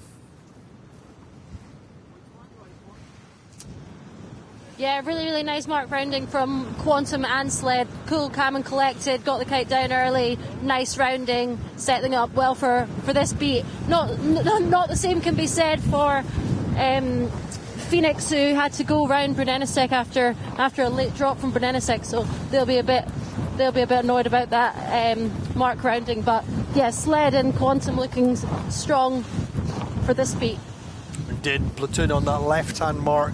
Yeah, really nice mark rounding from Quantum and Sled. Cool, calm and collected, got the kite down early, nice rounding, setting up well for this beat. Not the same can be said for Phoenix, who had to go round Brunellisek after a late drop from Brunellisek, so they'll be a bit annoyed about that mark rounding. But yeah, Sled and Quantum looking strong for this beat. Indeed, Platoon on that left-hand mark,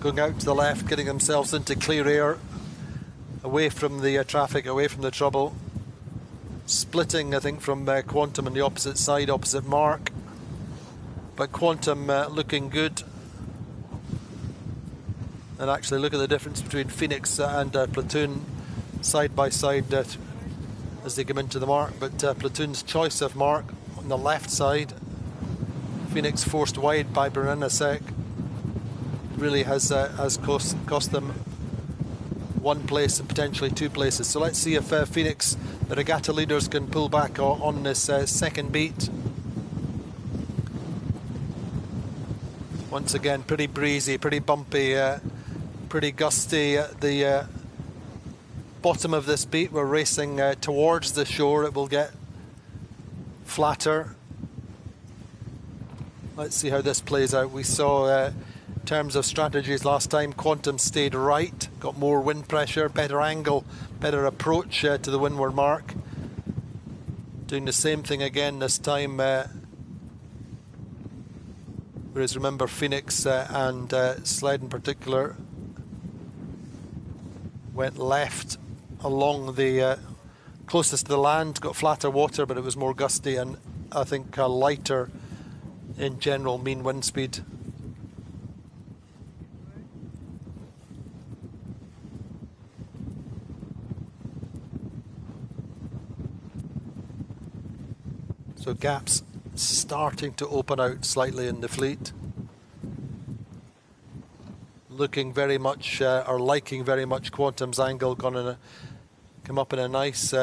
going out to the left, getting themselves into clear air, away from the traffic, away from the trouble. Splitting, I think, from Quantum on the opposite side, opposite mark. But Quantum looking good. And actually look at the difference between Phoenix and Platoon side by side as they come into the mark. But Platoon's choice of mark on the left side. Phoenix forced wide by Brunellisek. Really has cost them one place and potentially two places. So let's see if Phoenix, the regatta leaders, can pull back on this second beat. Once again, pretty breezy, pretty bumpy, pretty gusty. At the bottom of this beat, we're racing towards the shore. It will get flatter. Let's see how this plays out. We saw in terms of strategies last time, Quantum stayed right, got more wind pressure, better angle, better approach to the windward mark. Doing the same thing again this time. Whereas remember, Phoenix and Sled in particular went left along the closest to the land, got flatter water, but it was more gusty and I think lighter in general mean wind speed. So gaps starting to open out slightly in the fleet. Looking very much, or liking very much Quantum's angle, going to come up in a nice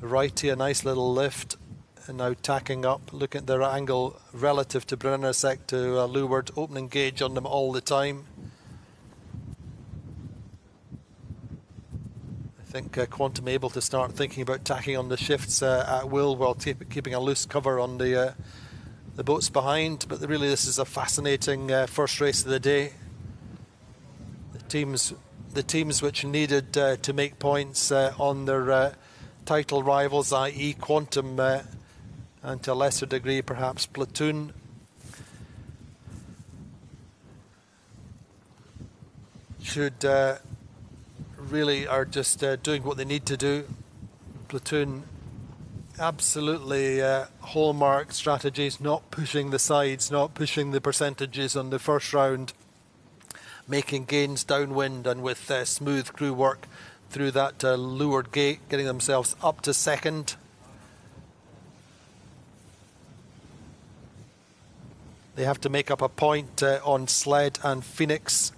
righty, a nice little lift, and now tacking up. Look at their angle relative to Brunellisek to leeward, opening gauge on them all the time. I think Quantum able to start thinking about tacking on the shifts at will while keeping a loose cover on the boats behind. But really, this is a fascinating first race of the day. The teams which needed to make points on their title rivals, i.e. Quantum, and to a lesser degree perhaps Platoon, should really are just doing what they need to do. Platoon, absolutely hallmark strategies, not pushing the sides, not pushing the percentages on the first round, making gains downwind and with smooth crew work through that leeward gate, getting themselves up to second. They have to make up a point on Sled and Phoenix.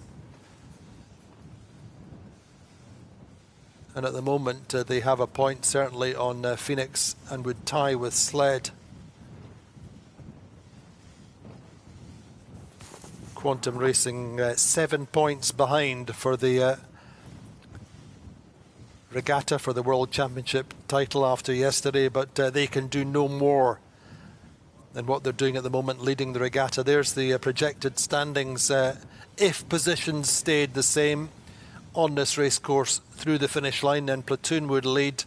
And at the moment, they have a point certainly on Phoenix and would tie with Sled. Quantum Racing 7 points behind for the Regatta for the World Championship title after yesterday, but they can do no more than what they're doing at the moment, leading the regatta. There's the projected standings. If positions stayed the same on this racecourse through the finish line, then Platoon would lead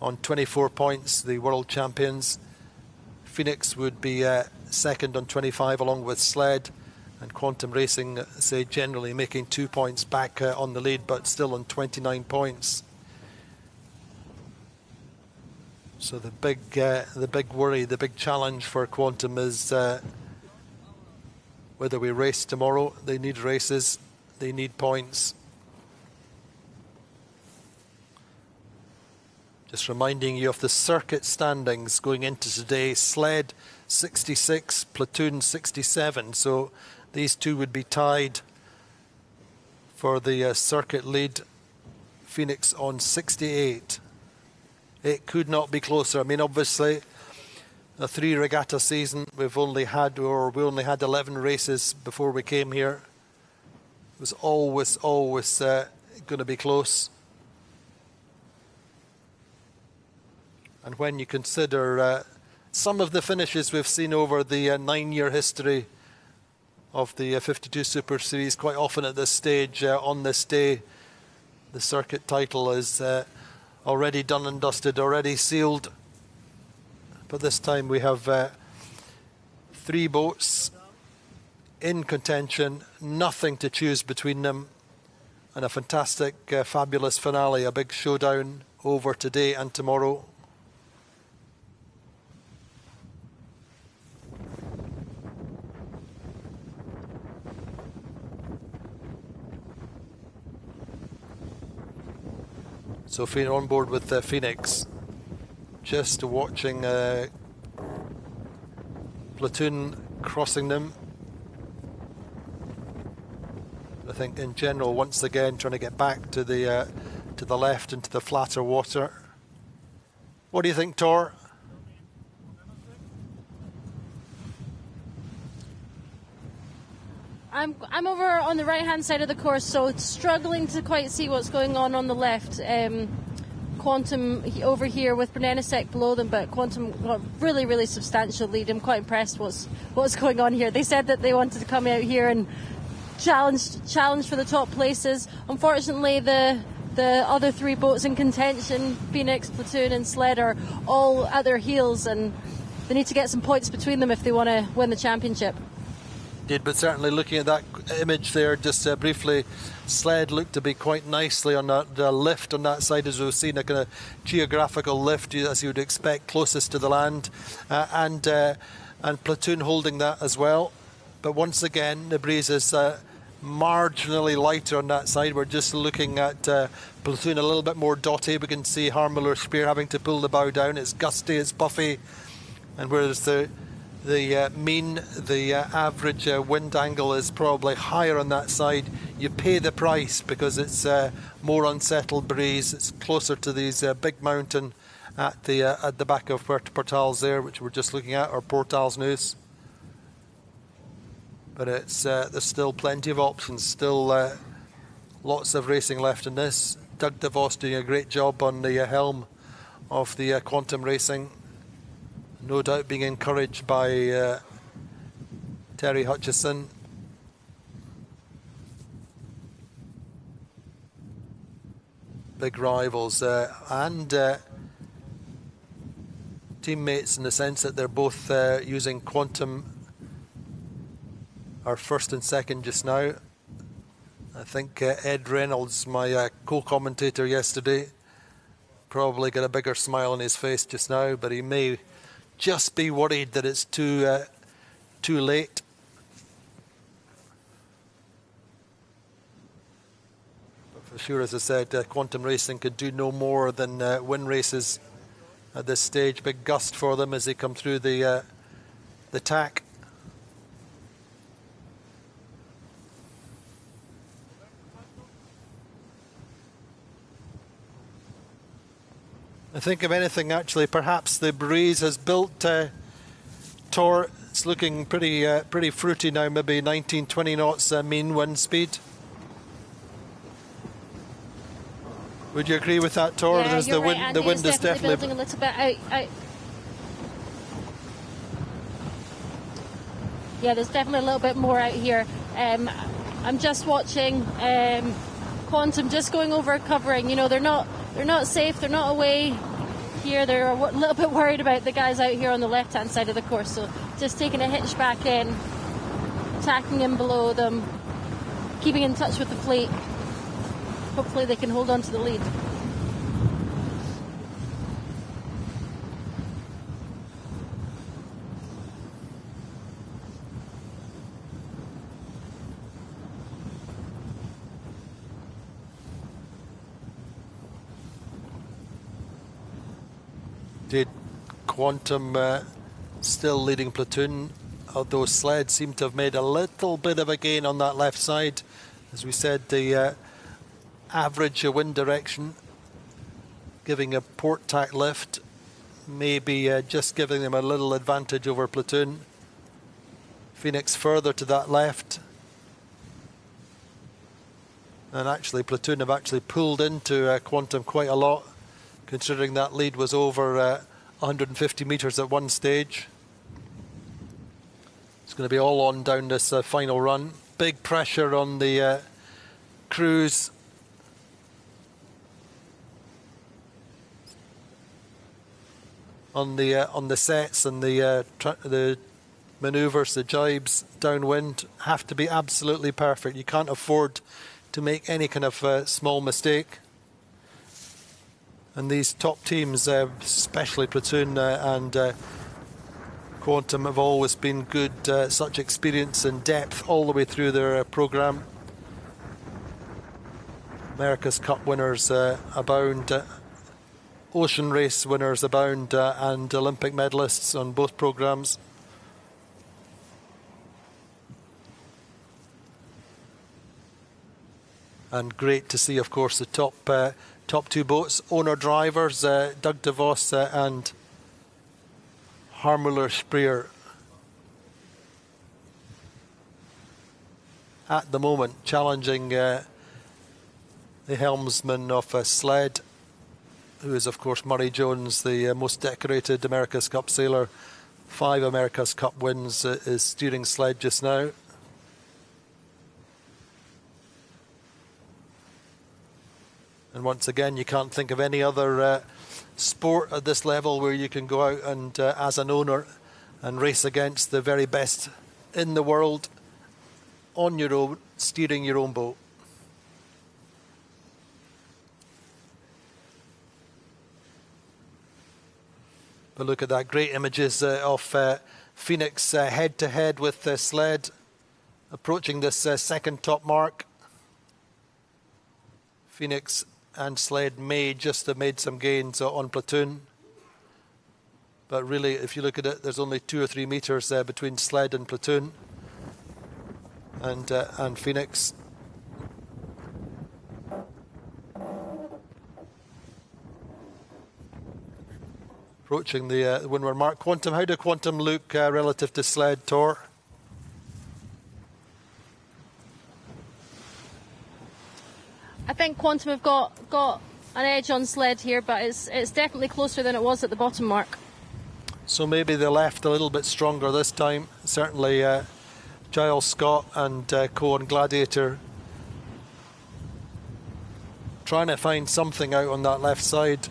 on 24 points, the world champions. Phoenix would be second on 25 along with Sled, and Quantum Racing, say, generally making 2 points back on the lead, but still on 29 points. So the big worry, the big challenge for Quantum is whether we race tomorrow. They need races, they need points. Just reminding you of the circuit standings going into today. Sled 66, Platoon 67. So these two would be tied for the circuit lead. Phoenix on 68. It could not be closer. I mean, obviously, a 3 regatta season, we only had 11 races before we came here. It was always going to be close. And when you consider some of the finishes we've seen over the 9-year history of the 52 Super Series, quite often at this stage, on this day, the circuit title is already done and dusted, already sealed. But this time we have 3 boats in contention, nothing to choose between them, and a fantastic, fabulous finale, a big showdown over today and tomorrow. So on board with Phoenix, just watching Platoon crossing them. I think in general, once again, trying to get back to the left into the flatter water. What do you think, Tor? I'm over on the right-hand side of the course, so it's struggling to quite see what's going on the left. Quantum over here with Brennesek below them, but Quantum got really, really substantial lead. I'm quite impressed what's going on here. They said that they wanted to come out here and challenge for the top places. Unfortunately, the other 3 boats in contention, Phoenix, Platoon and Sled, are all at their heels, and they need to get some points between them if they want to win the championship. But certainly looking at that image there, just briefly, Sled looked to be quite nicely on that lift on that side, as we've seen, a kind of geographical lift, as you would expect, closest to the land, and Platoon holding that as well. But once again, the breeze is marginally lighter on that side. We're just looking at Platoon a little bit more dotty. We can see Harmler Spear having to pull the bow down. It's gusty, it's puffy, and whereas the average wind angle is probably higher on that side. You pay the price because it's more unsettled breeze. It's closer to these big mountain at the back of Puerto Portals there, which we're just looking at, or Portals News. But it's there's still plenty of options, still lots of racing left in this. Doug DeVos doing a great job on the helm of the Quantum Racing. No doubt being encouraged by Terry Hutchison. Big rivals and teammates, in the sense that they're both using Quantum, are first and second just now. I think Ed Reynolds, my co-commentator yesterday, probably got a bigger smile on his face just now, but he may just be worried that it's too late. But for sure, as I said, Quantum Racing could do no more than win races at this stage. Big gust for them as they come through the tack. I think, if anything, actually, perhaps the breeze has built Tor. It's looking pretty fruity now, maybe 19-20 knots mean wind speed. Would you agree with that, Tor? Yeah, There's you're the wind. right, Andy. The wind It's is definitely definitely building a little bit out. Yeah, there's definitely a little bit more out here. I'm just watching Quantum just going over covering. You know, they're not safe. They're not away here. They're a little bit worried about the guys out here on the left-hand side of the course. So just taking a hitch back in, tacking in below them, keeping in touch with the fleet. Hopefully they can hold on to the lead. Did Quantum still leading platoon, although Sled seemed to have made a little bit of a gain on that left side. As we said, the average wind direction giving a port tack lift, maybe just giving them a little advantage over platoon. Phoenix further to that left. And actually platoon have actually pulled into Quantum quite a lot, considering that lead was over 150 metres at one stage. It's going to be all on down this final run. Big pressure on the crews. On the sets and the manoeuvres, the jibes downwind have to be absolutely perfect. You can't afford to make any kind of small mistake. And these top teams, especially Platoon and Quantum, have always been good, such experience and depth all the way through their programme. America's Cup winners abound, ocean race winners abound, and Olympic medalists on both programmes. And great to see, of course, the top two boats, owner-drivers, Doug DeVos and Harmuller Spreer. At the moment, challenging the helmsman of Sled, who is, of course, Murray Jones, the most decorated America's Cup sailor. 5 America's Cup wins, is steering Sled just now. And once again, you can't think of any other sport at this level where you can go out and, as an owner, and race against the very best in the world on your own, steering your own boat. But look at that, great images of Phoenix head-to-head with Sled, approaching this second top mark. Phoenix and Sled may just have made some gains on Platoon. But really, if you look at it, there's only 2 or 3 metres between Sled and Platoon and Phoenix. Approaching the windward mark. Quantum, how do Quantum look relative to Sled, Tor? I think Quantum have got an edge on Sled here, but it's definitely closer than it was at the bottom mark. So maybe they left a little bit stronger this time. Certainly Giles Scott and Cohen Gladiator trying to find something out on that left side.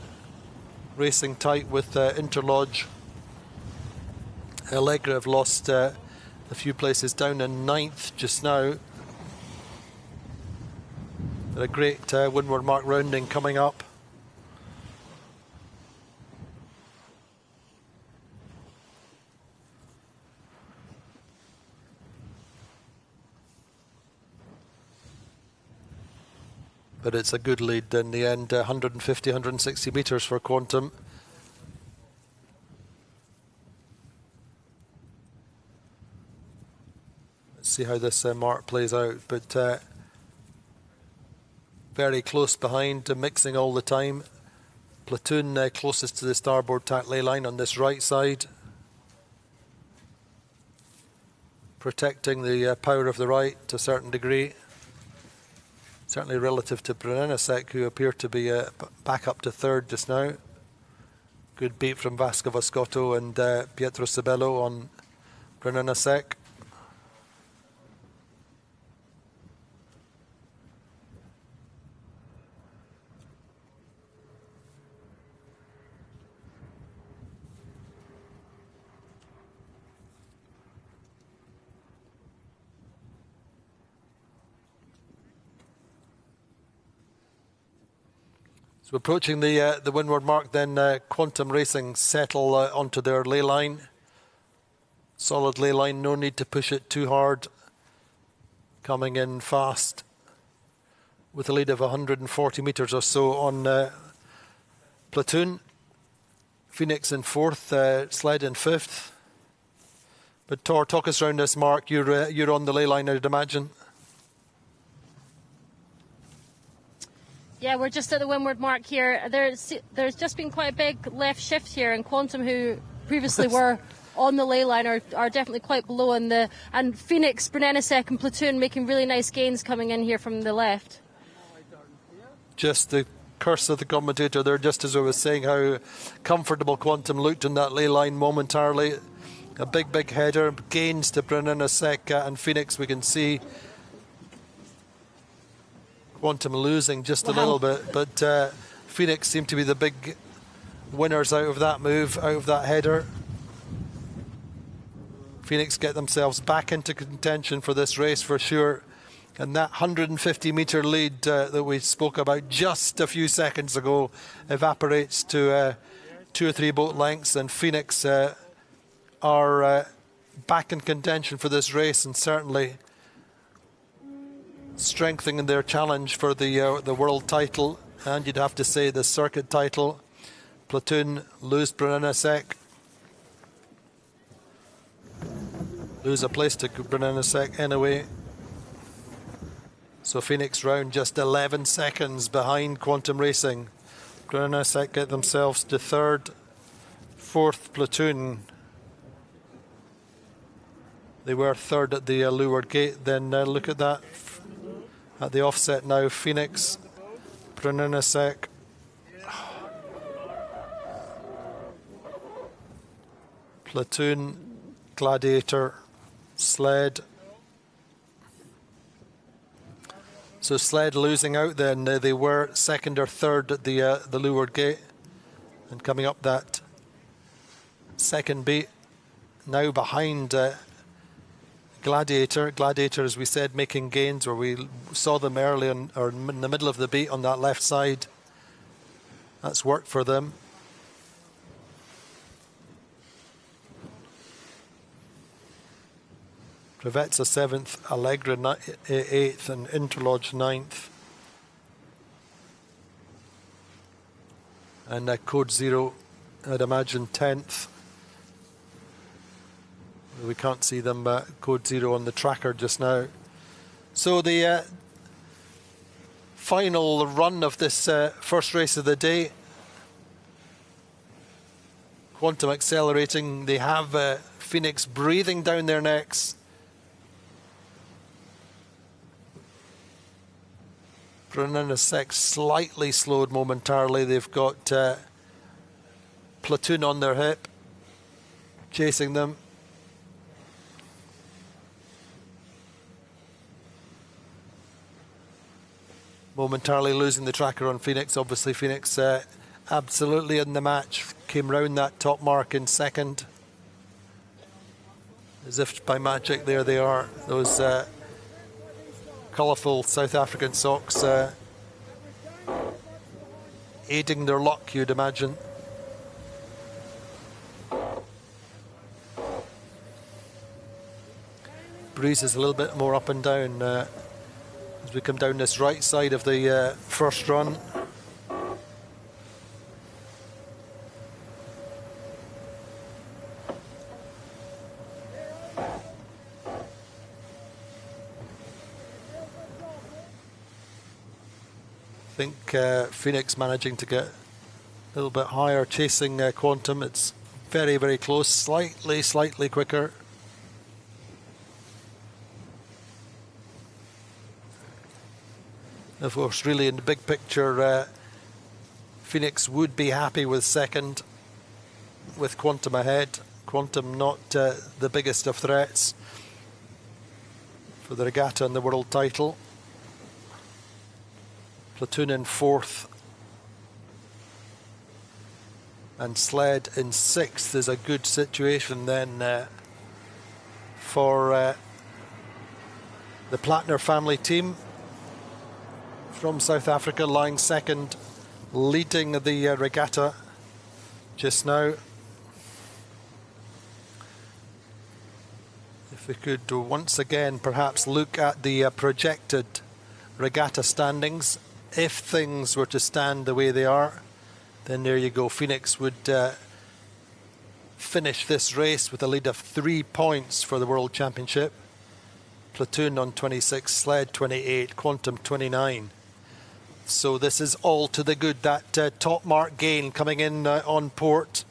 Racing tight with Interlodge. Allegra have lost a few places, down in 9th just now. A great windward mark rounding coming up. But it's a good lead in the end, 150, 160 metres for Quantum. Let's see how this mark plays out. But very close behind, mixing all the time. Platoon closest to the starboard tack ley line on this right side. Protecting the power of the right to a certain degree. certainly relative to Brunellasek, who appear to be back up to third just now. Good beat from Vasco Voscotto and Pietro Sabello on Brunellasek. So approaching the windward mark, then Quantum Racing settle onto their ley line. Solid ley line, no need to push it too hard. Coming in fast with a lead of 140 metres or so on Platoon. Phoenix in fourth, Sled in fifth. But Tor, talk us around this, Mark. You're on the ley line, I'd imagine. Yeah, we're just at the windward mark here. There's just been quite a big left shift here, and Quantum, who previously were on the ley line, are definitely quite below. And Phoenix, Brunellasek and Platoon making really nice gains coming in here from the left. Just the curse of the commentator there, just as I was saying how comfortable Quantum looked in that ley line momentarily. A big header, gains to Brunellasek and Phoenix, we can see. Quantum losing just a little bit, but Phoenix seemed to be the big winners out of that move, out of that header. Phoenix get themselves back into contention for this race for sure. And that 150-metre lead that we spoke about just a few seconds ago evaporates to 2 or 3 boat lengths, and Phoenix are back in contention for this race, and certainly strengthening their challenge for the world title, and you'd have to say the circuit title. Platoon lose Brunellasek, lose a place to Brunellasek anyway. So Phoenix round just 11 seconds behind Quantum Racing. Brunellasek get themselves to third, fourth Platoon. They were third at the leeward gate. Then look at that. At the offset now, Phoenix, Brunellasek, Platoon, Gladiator, Sled. So Sled losing out then. They were second or third at the leeward gate. And coming up that second beat, now behind Gladiator. Gladiator, as we said, making gains, where we saw them early or in the middle of the beat on that left side. That's worked for them. Regatta 7th, Allegra 8th, and Interlodge 9th. And Code Zero, I'd imagine 10th. We can't see them, Code Zero on the tracker just now. So the final run of this first race of the day. Quantum accelerating. They have Phoenix breathing down their necks. Brunellasek slightly slowed momentarily. They've got Platoon on their hip, chasing them. Momentarily losing the tracker on Phoenix. Obviously Phoenix absolutely in the match. Came round that top mark in second. As if by magic, there they are. Those colourful South African socks aiding their luck, you'd imagine. Breeze is a little bit more up and down as we come down this right side of the first run. I think Phoenix managing to get a little bit higher, chasing Quantum. It's very, very close, slightly quicker. Of course, really in the big picture, Phoenix would be happy with second, with Quantum ahead. Quantum not the biggest of threats for the Regatta and the world title. Platoon in fourth. And Sled in sixth is a good situation then for the Plattner family team from South Africa, lying second, leading the regatta just now. If we could once again perhaps look at the projected regatta standings. If things were to stand the way they are, then there you go. Phoenix would finish this race with a lead of 3 points for the World Championship. Platoon on 26, Sled 28, Quantum 29. So this is all to the good. That top mark gain coming in on port,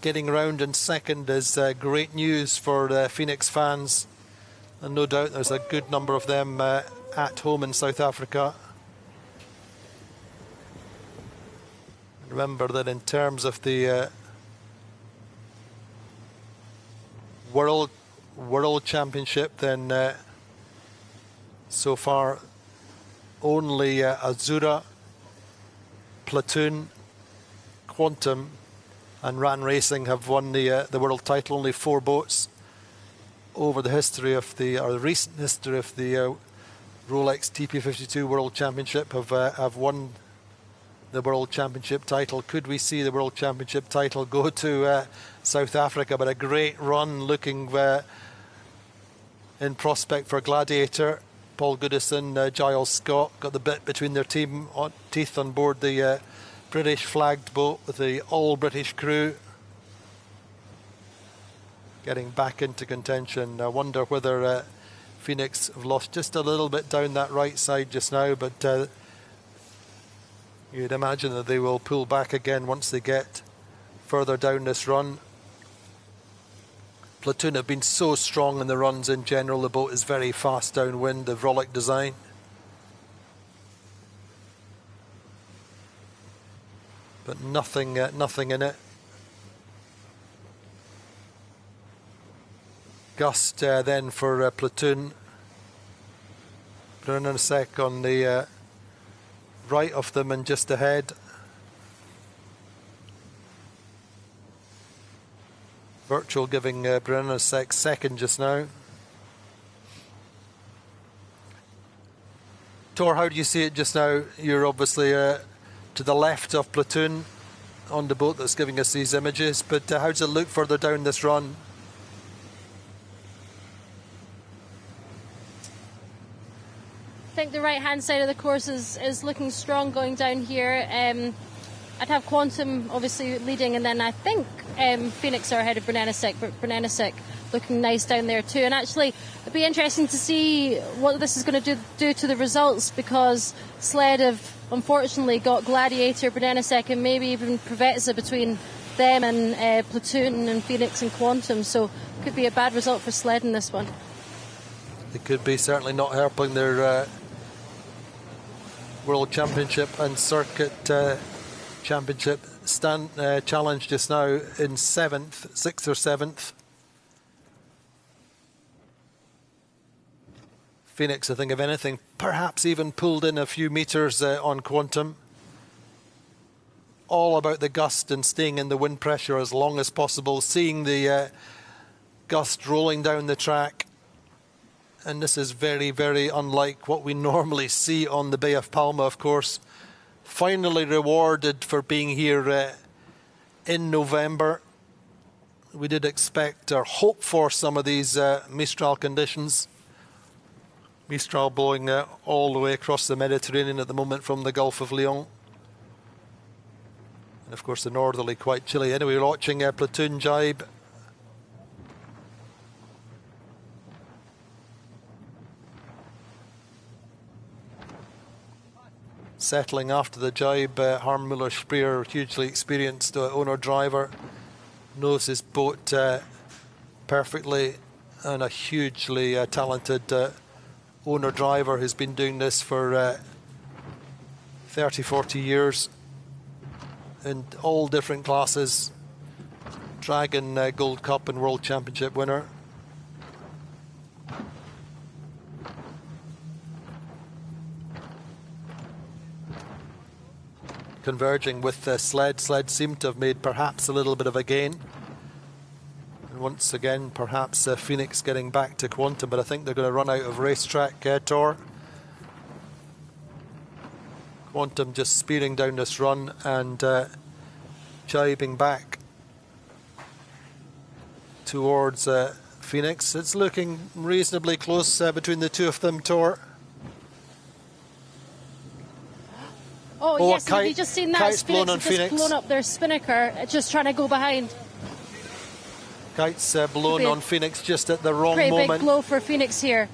getting round in second is great news for the Phoenix fans. And no doubt there's a good number of them at home in South Africa. Remember that in terms of the World Championship, then so far only Azura, Platoon, Quantum and Ran Racing have won the world title. Only 4 boats over the history of the recent history of the ROLEX TP52 World Championship have won the World Championship title. Could we see the World Championship title go to South Africa? But a great run looking in prospect for Gladiator. Paul Goodison, Giles Scott got the bit between their teeth on board the British flagged boat with the all-British crew. Getting back into contention. I wonder whether Phoenix have lost just a little bit down that right side just now, but you'd imagine that they will pull back again once they get further down this run. Platoon have been so strong in the runs in general. The boat is very fast downwind, the ROLEX design. But nothing in it. Gust then for Platoon. Brunasek on the right of them and just ahead. Virtual giving Brunasek second just now. Tor, how do you see it just now? You're obviously to the left of Platoon on the boat that's giving us these images, but how does it look further down this run? I think the right-hand side of the course is looking strong going down here. I'd have Quantum obviously leading, and then I think Phoenix are ahead of Brunasek, but Brunasek looking nice down there too. And actually, it'd be interesting to see what this is going to do to the results, because Sled have unfortunately got Gladiator, Brunasek, and maybe even Provetza between them and Platoon and Phoenix and Quantum. So it could be a bad result for Sled in this one. It could be, certainly not helping their World Championship and Circuit Championship challenge just now in 7th, 6th or 7th. Phoenix, I think, if anything, perhaps even pulled in a few metres on Quantum. All about the gust and staying in the wind pressure as long as possible, seeing the gust rolling down the track. And this is very, very unlike what we normally see on the Bay of Palma, of course. Finally rewarded for being here in November. We did expect or hope for some of these Mistral conditions. Mistral blowing all the way across the Mediterranean at the moment from the Gulf of Lyon. And of course the northerly quite chilly. Anyway, we're watching Platoon jibe. Settling after the jibe, Harm Muller-Spreer, hugely experienced owner-driver, knows his boat perfectly, and a hugely talented owner-driver who's been doing this for 30, 40 years in all different classes. Dragon Gold Cup and World Championship winner. Converging with Sled. Sled seemed to have made perhaps a little bit of a gain. And once again, perhaps Phoenix getting back to Quantum, but I think they're going to run out of racetrack tour. Quantum just speeding down this run and jibing back towards Phoenix. It's looking reasonably close between the two of them, Tor. Oh yes, have you just seen that? Kite's blown on just Phoenix. Blown up their spinnaker, just trying to go behind. Kite's blown on Phoenix just at the wrong Pretty moment. big blow for Phoenix here.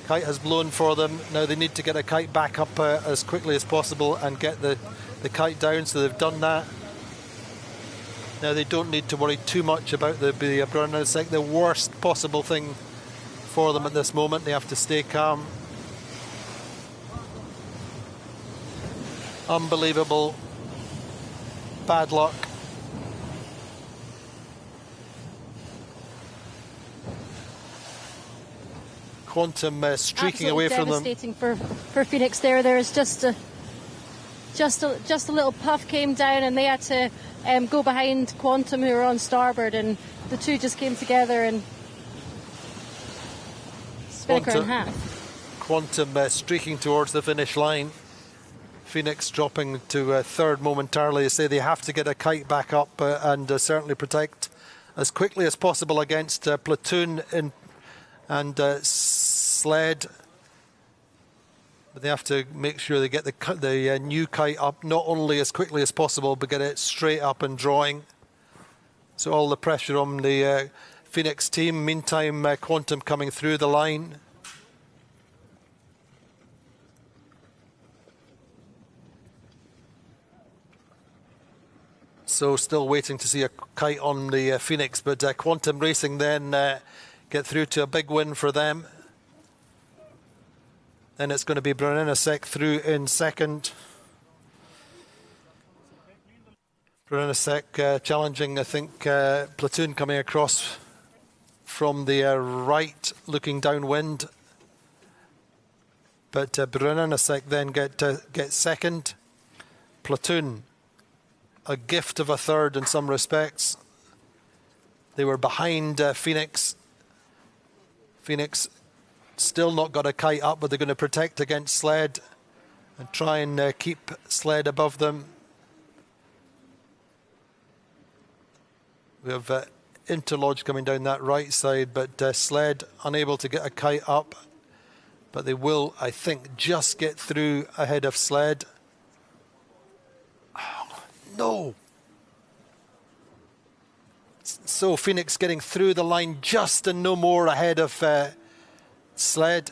Kite has blown for them. Now they need to get a kite back up as quickly as possible and get the kite down, so they've done that. Now they don't need to worry too much about the burn. It's like the worst possible thing for them at this moment. They have to stay calm. Unbelievable. Bad luck. Quantum streaking away from them. Devastating for Phoenix there. There is just a little puff came down and they had to go behind Quantum, who were on starboard, and the two just came together and spinnaker in half. Quantum streaking towards the finish line. Phoenix dropping to third momentarily. They say they have to get a kite back up and certainly protect as quickly as possible against Platoon and Sled. But they have to make sure they get the new kite up not only as quickly as possible, but get it straight up and drawing. So all the pressure on the Phoenix team. Meantime, Quantum coming through the line. So still waiting to see a kite on the Phoenix, but Quantum Racing then get through to a big win for them. Then it's going to be Brunelesek through in second. Brunelesek challenging, I think, Platoon coming across from the right, looking downwind. But Brunelesek then get second. Platoon, a gift of a third in some respects. They were behind Phoenix. Phoenix still not got a kite up, but they're going to protect against Sled and try and keep Sled above them. We have Interlodge coming down that right side, but Sled unable to get a kite up. But they will, I think, just get through ahead of Sled. No. So Phoenix getting through the line just and no more ahead of Sled.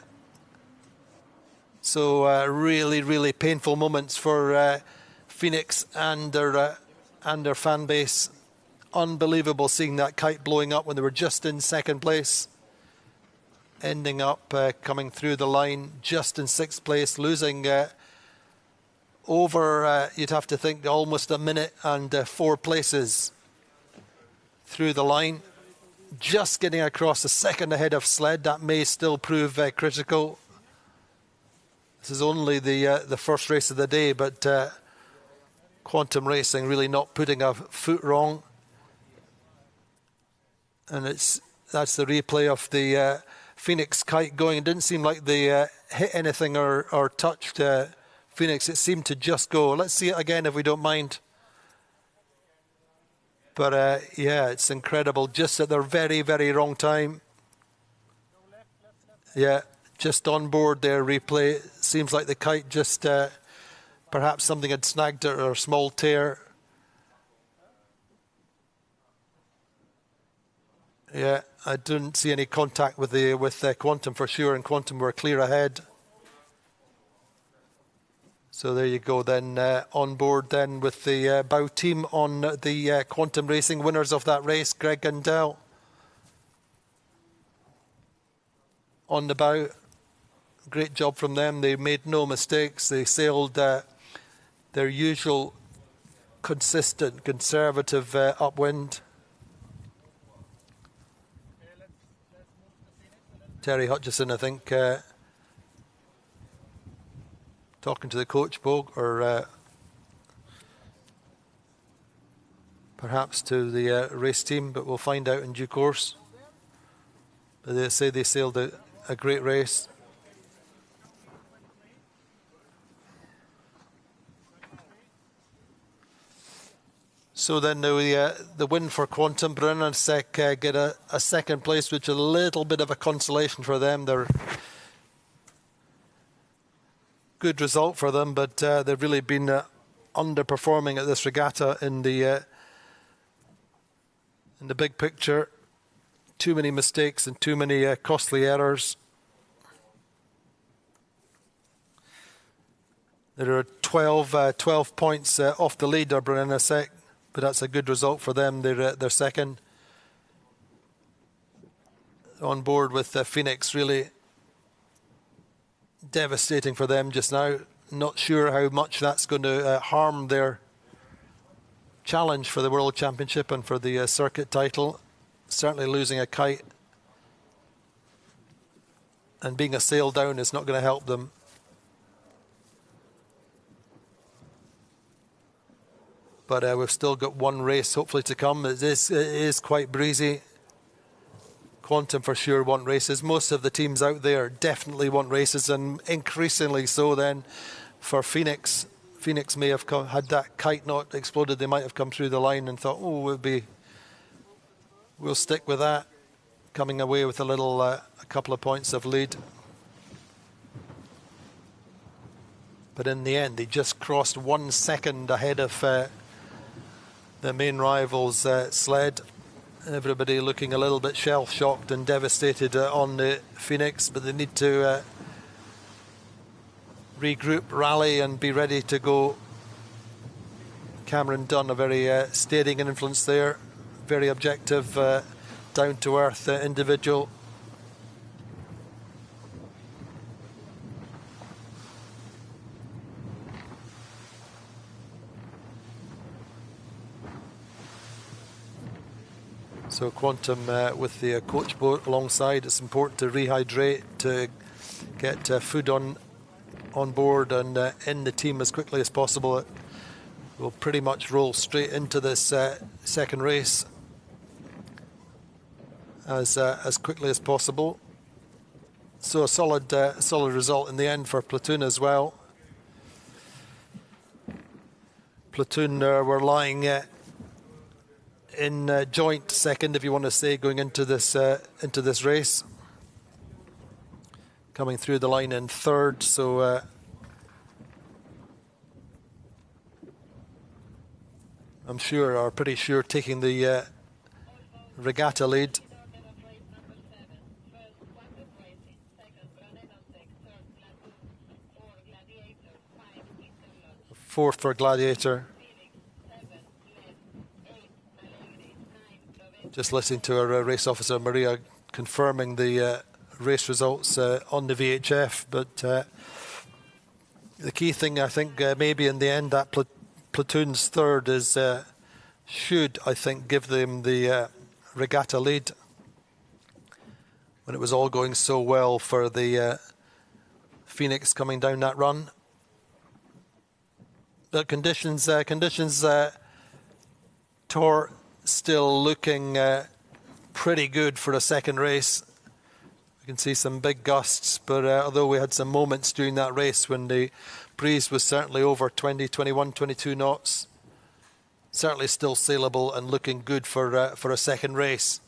So really, really painful moments for Phoenix and their fan base. Unbelievable seeing that kite blowing up when they were just in second place. Ending up coming through the line just in sixth place, losing over, you'd have to think, almost a minute and 4 places through the line. Just getting across a second ahead of Sled. That may still prove critical. This is only the first race of the day, but Quantum Racing really not putting a foot wrong. And that's the replay of the Phoenix kite going. It didn't seem like they hit anything or touched Phoenix. It seemed to just go. Let's see it again if we don't mind. But yeah, it's incredible. Just at their very, very wrong time. Yeah, just on board their replay. Seems like the kite just, perhaps something had snagged it or a small tear. Yeah, I didn't see any contact with Quantum for sure, and Quantum were clear ahead. So there you go then, on board then with the bow team on the Quantum Racing. Winners of that race, Greg Gundell on the bow. Great job from them. They made no mistakes. They sailed their usual consistent, conservative upwind. Terry Hutchison, I think, talking to the coach, Bogue, or perhaps to the race team, but we'll find out in due course. But they say they sailed a great race. So then the win for Quantum. Brunner and Sec get a second place, which is a little bit of a consolation for them. They're good result for them, but they've really been underperforming at this regatta in the big picture. Too many mistakes and too many costly errors. There are 12 points off the leader, Brunner Sec. But that's a good result for them. They're second. On board with Phoenix, really devastating for them just now. Not sure how much that's going to harm their challenge for the World Championship and for the circuit title. Certainly losing a kite and being a sail down is not going to help them. But we've still got one race hopefully to come. It is quite breezy. Quantum for sure want races. Most of the teams out there definitely want races, and increasingly so then for Phoenix. Phoenix may have had that kite not exploded. They might have come through the line and thought, oh, we'll stick with that. Coming away with a couple of points of lead. But in the end, they just crossed 1 second ahead of the main rival's sled. Everybody looking a little bit shell-shocked and devastated on the Phoenix, but they need to regroup, rally and be ready to go. Cameron Dunn, a very steadying influence there, very objective, down-to-earth individual. So Quantum with the coach boat alongside. It's important to rehydrate, to get food on board and in the team as quickly as possible. It will pretty much roll straight into this second race as quickly as possible. So a solid result in the end for Platoon as well. Platoon were lying in joint second, if you want to say, going into this race. Coming through the line in third, so I'm sure, or pretty sure, taking the regatta lead. Fourth for Gladiator. Just listening to our race officer Maria confirming the race results on the VHF, but the key thing I think maybe in the end that Platoon's third is should I think give them the regatta lead when it was all going so well for the Phoenix coming down that run. But conditions Tor still looking pretty good for a second race. You can see some big gusts, but although we had some moments during that race when the breeze was certainly over 20, 21, 22 knots, certainly still sailable and looking good for a second race.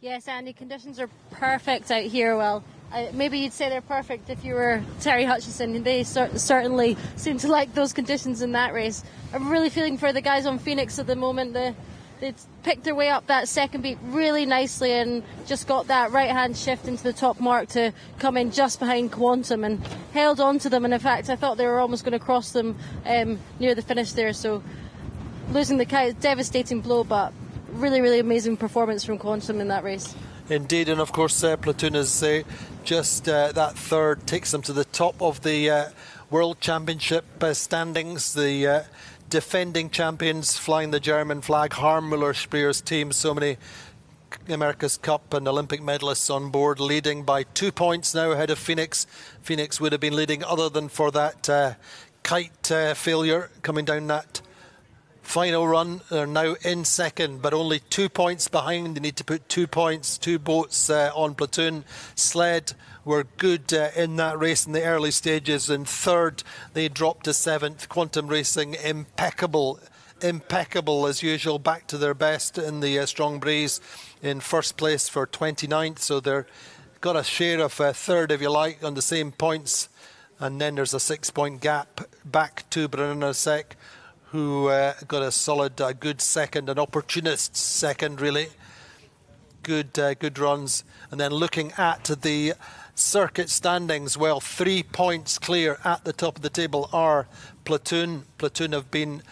Yes, Andy, conditions are perfect out here. Well, maybe you'd say they're perfect if you were Terry Hutchison. They certainly seem to like those conditions in that race. I'm really feeling for the guys on Phoenix at the moment. They picked their way up that second beat really nicely and just got that right-hand shift into the top mark to come in just behind Quantum and held on to them. And in fact, I thought they were almost going to cross them near the finish there. So losing the kite, devastating blow, but really, really amazing performance from Quantum in that race. Indeed, and of course Platoon is just that third takes them to the top of the World Championship standings. The defending champions flying the German flag, Harmüller Speer's team, so many America's Cup and Olympic medalists on board, leading by 2 points now ahead of Phoenix. Phoenix would have been leading other than for that kite failure coming down that final run. They're now in second, but only 2 points behind. They need to put 2 points, 2 boats on Platoon. Sled were good in that race in the early stages. In third, they dropped to seventh. Quantum Racing, impeccable as usual, back to their best in the Strong Breeze, in first place for 29th. So they're got a share of third, if you like, on the same points. And then there's a 6 point gap back to Brunner-Sec, who got a solid, good second, an opportunist second, really. Good runs. And then looking at the circuit standings, well, 3 points clear at the top of the table are Platoon. Platoon have been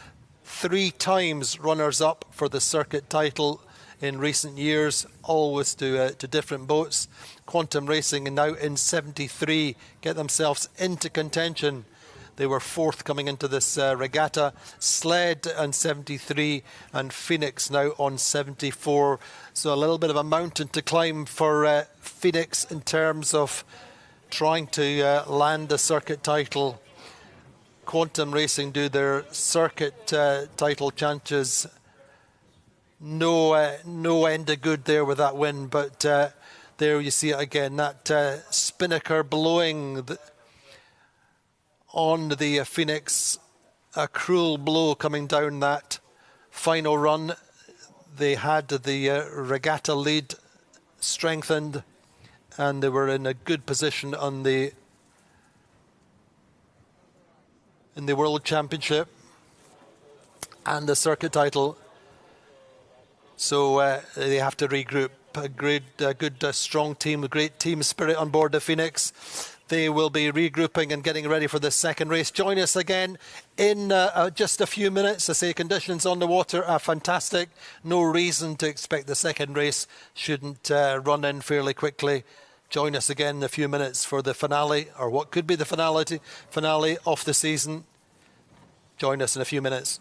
3 times runners-up for the circuit title in recent years, always to different boats. Quantum Racing and now in 73, get themselves into contention. They were fourth coming into this regatta. Sled on 73 and Phoenix now on 74. So a little bit of a mountain to climb for Phoenix in terms of trying to land a circuit title. Quantum Racing do their circuit title chances. No end of good there with that win, but there you see it again, that spinnaker blowing on the Phoenix, a cruel blow coming down that final run. They had the regatta lead strengthened, and they were in a good position on in the World Championship and the circuit title. So they have to regroup. A good, strong team with great team spirit on board the Phoenix. They will be regrouping and getting ready for the second race. Join us again in just a few minutes. I say conditions on the water are fantastic. No reason to expect the second race shouldn't run in fairly quickly. Join us again in a few minutes for the finale, or what could be the finale of the season. Join us in a few minutes.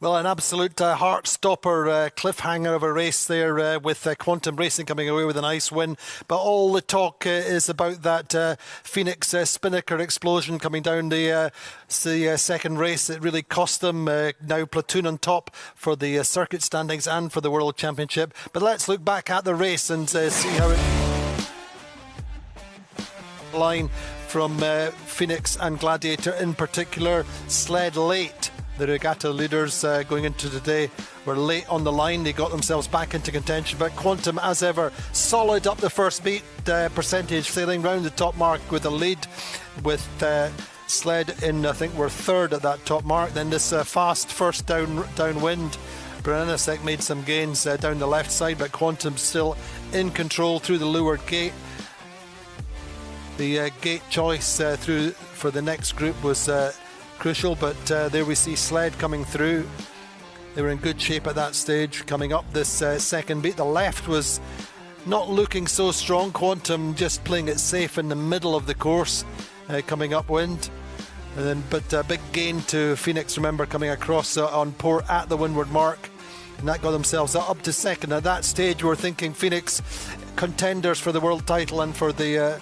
Well, an absolute heart-stopper, cliffhanger of a race there with Quantum Racing coming away with a nice win. But all the talk is about that Phoenix Spinnaker explosion coming down the second race. It really cost them. Now Platoon on top for the circuit standings and for the World Championship. But let's look back at the race and see how it... line from Phoenix and Gladiator in particular. Sled late. The Regatta leaders going into today were late on the line. They got themselves back into contention, but Quantum, as ever, solid up the first beat, percentage sailing round the top mark with a lead, with Sled in, I think we're third at that top mark. Then this fast first downwind. Brennisek made some gains down the left side, but Quantum still in control through the leeward gate. The gate choice through for the next group was crucial, but there we see Sled coming through. They were in good shape at that stage. Coming up this second beat, the left was not looking so strong. Quantum just playing it safe in the middle of the course, coming upwind. And then, but a big gain to Phoenix, remember, coming across on port at the windward mark, and that got themselves up to second. At that stage, we're thinking Phoenix contenders for the world title and for the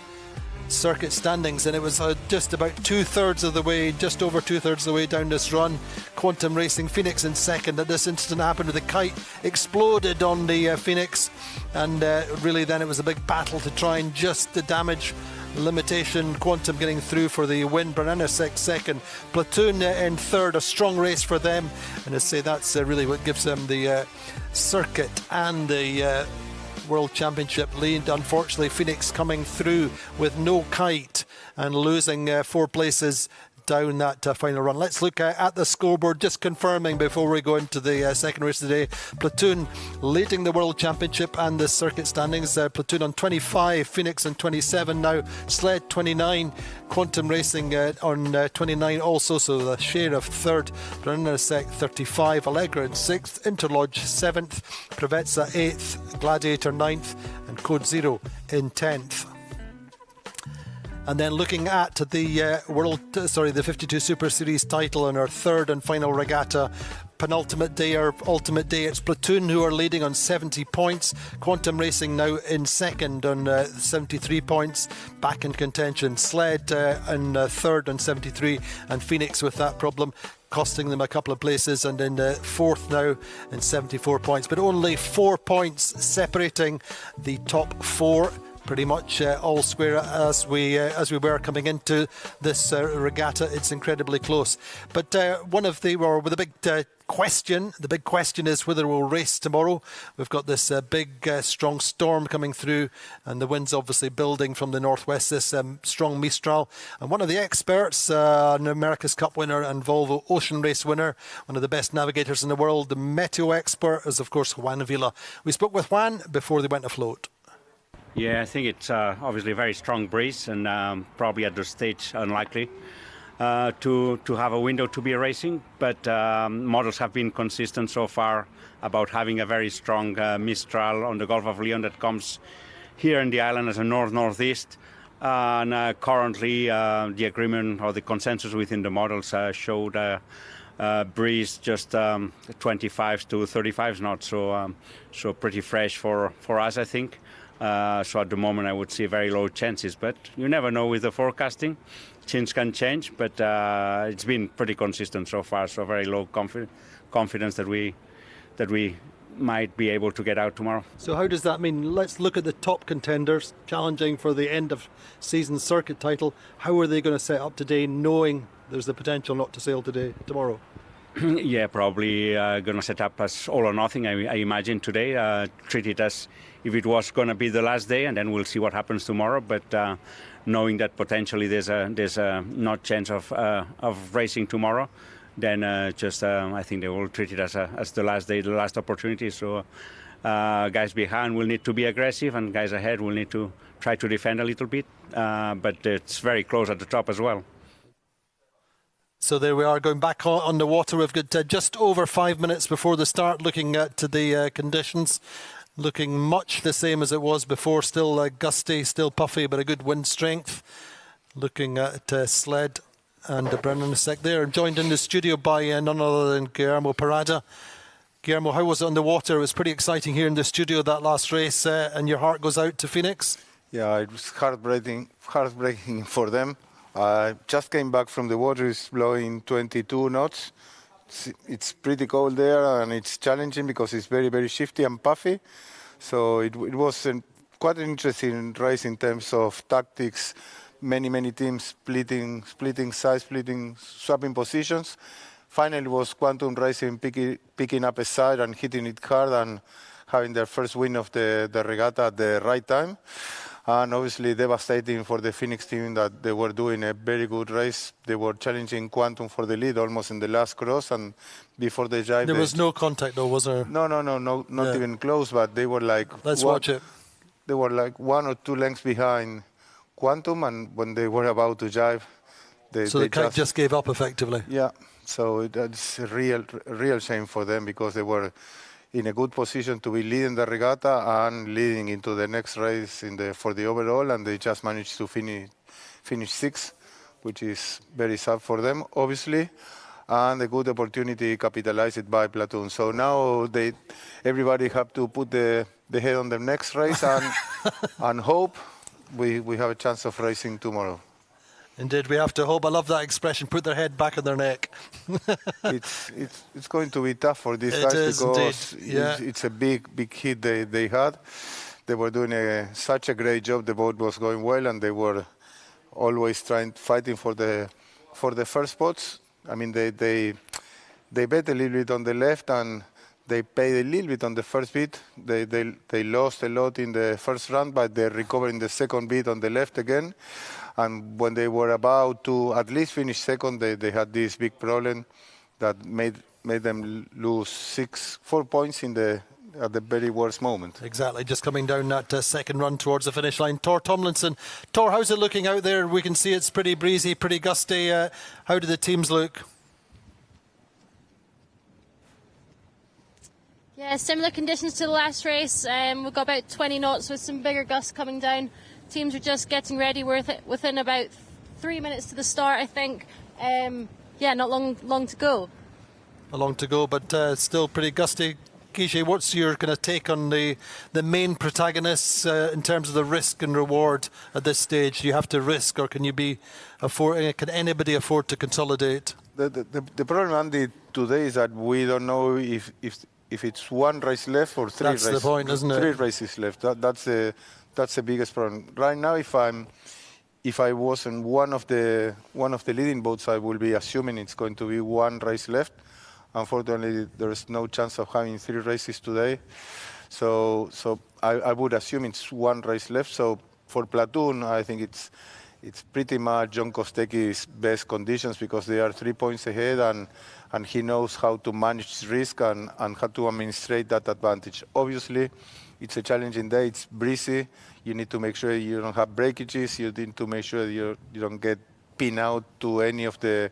circuit standings, and it was just about two-thirds of the way, just over two-thirds of the way down this run. Quantum Racing, Phoenix in second. At this incident happened with the kite exploded on the Phoenix, and really then it was a big battle to try and just the damage limitation. Quantum getting through for the win. Brennisek second, Platoon in third. A strong race for them, and I say that's really what gives them the circuit and the World Championship lead. Unfortunately, Phoenix coming through with no kite and losing 4 places down that final run. Let's look at the scoreboard, just confirming before we go into the second race today. Platoon leading the World Championship and the circuit standings. Platoon on 25, Phoenix on 27 now, Sled 29, Quantum Racing on 29 also, so the share of third. Brennisek 35, Allegra in 6th, Interlodge 7th, Preveza 8th, Gladiator 9th, and Code Zero in 10th. And then looking at the the 52 Super Series title in our third and final regatta, penultimate day or ultimate day, it's Platoon who are leading on 70 points. Quantum Racing now in second on 73 points, back in contention. Sled in third on 73, and Phoenix with that problem costing them a couple of places, and in fourth now in 74 points. But only 4 points separating the top 4. Pretty much all square as we were coming into this regatta. It's incredibly close. But the big question is whether we'll race tomorrow. We've got this big strong storm coming through, and the wind's obviously building from the northwest. This strong Mistral, and one of the experts, an America's Cup winner and Volvo Ocean Race winner, one of the best navigators in the world, the meteo expert, is of course Juan Vila. We spoke with Juan before they went afloat. Yeah, I think it's obviously a very strong breeze, and probably at this stage unlikely to have a window to be racing. But models have been consistent so far about having a very strong Mistral on the Gulf of Leon that comes here in the island as a north-northeast. And currently the agreement or the consensus within the models showed breeze just 25 to 35 knots, so pretty fresh for us, I think. So at the moment I would see very low chances, but you never know with the forecasting. Things can change, but it's been pretty consistent so far, so very low confidence that we might be able to get out tomorrow. So how does that mean? Let's look at the top contenders challenging for the end of season circuit title. How are they going to set up today, knowing there's the potential not to sail tomorrow? Yeah, probably going to set up as all or nothing, I imagine, today. Treat it as if it was going to be the last day, and then we'll see what happens tomorrow. But knowing that potentially there's a not chance of racing tomorrow, then I think they will treat it as the last day, the last opportunity. So guys behind will need to be aggressive, and guys ahead will need to try to defend a little bit. But it's very close at the top as well. So there we are, going back on the water. We've got just over 5 minutes before the start, looking at the conditions. Looking much the same as it was before, still gusty, still puffy, but a good wind strength. Looking at Sled And Brennan is there, joined in the studio by none other than Guillermo Parada. Guillermo, how was it on the water? It was pretty exciting here in the studio, that last race, and your heart goes out to Phoenix? Yeah, it was heartbreaking for them. I just came back from the water, it's blowing 22 knots. It's pretty cold there, and it's challenging because it's very, very shifty and puffy. So it was quite an interesting race in terms of tactics. Many teams splitting sides, swapping positions. Finally was Quantum Racing picking up a side and hitting it hard and having their first win of the regatta at the right time. And obviously devastating for the Phoenix team that they were doing a very good race. They were challenging Quantum for the lead almost in the last cross, and before they jive... There was no contact though, was there? No, not even close, but they were like... Let's watch it. They were like 1 or 2 lengths behind Quantum, and when they were about to jive... the kite just gave up effectively. Yeah, so that's a real shame for them because they were in a good position to be leading the regatta and leading into the next race for the overall, and they just managed to finish 6th, which is very sad for them, obviously, and a good opportunity capitalized by Platoon. So now everybody have to put the head on the next race and hope we have a chance of racing tomorrow. Indeed, we have to hope. I love that expression, put their head back on their neck. It's going to be tough for these guys because it's a big hit they had. They were doing such a great job. The boat was going well, and they were always fighting for the first spots. I mean, they bet a little bit on the left, and they paid a little bit on the first bit. They lost a lot in the first round, but they recovered in the second bit on the left again. And when they were about to at least finish second, they had this big problem that made them lose 4 points at the very worst moment. Exactly, just coming down that second run towards the finish line. Tor Tomlinson. Tor, how's it looking out there? We can see it's pretty breezy, pretty gusty. How do the teams look? Yeah, similar conditions to the last race. We've got about 20 knots with some bigger gusts coming down. Teams are just getting ready. We're within about 3 minutes to the start, I think. Not long to go. Long to go, but still pretty gusty. Guiche, what's your kind of take on the main protagonists in terms of the risk and reward at this stage? Do you have to risk, or can anybody afford to consolidate? The problem, Andy, today is that we don't know if it's 1 race left or 3 races. That's the point, isn't it? 3 races left. That's the biggest problem. Right now, if I was in one of the leading boats, I will be assuming it's going to be 1 race left. Unfortunately, there's no chance of having 3 races today. So I would assume it's 1 race left. So for Platoon, I think it's pretty much John Kosteki's best conditions because they are 3 points ahead, and he knows how to manage risk and how to administrate that advantage. Obviously, it's a challenging day. It's breezy. You need to make sure you don't have breakages. You need to make sure you don't get pinned out to any of the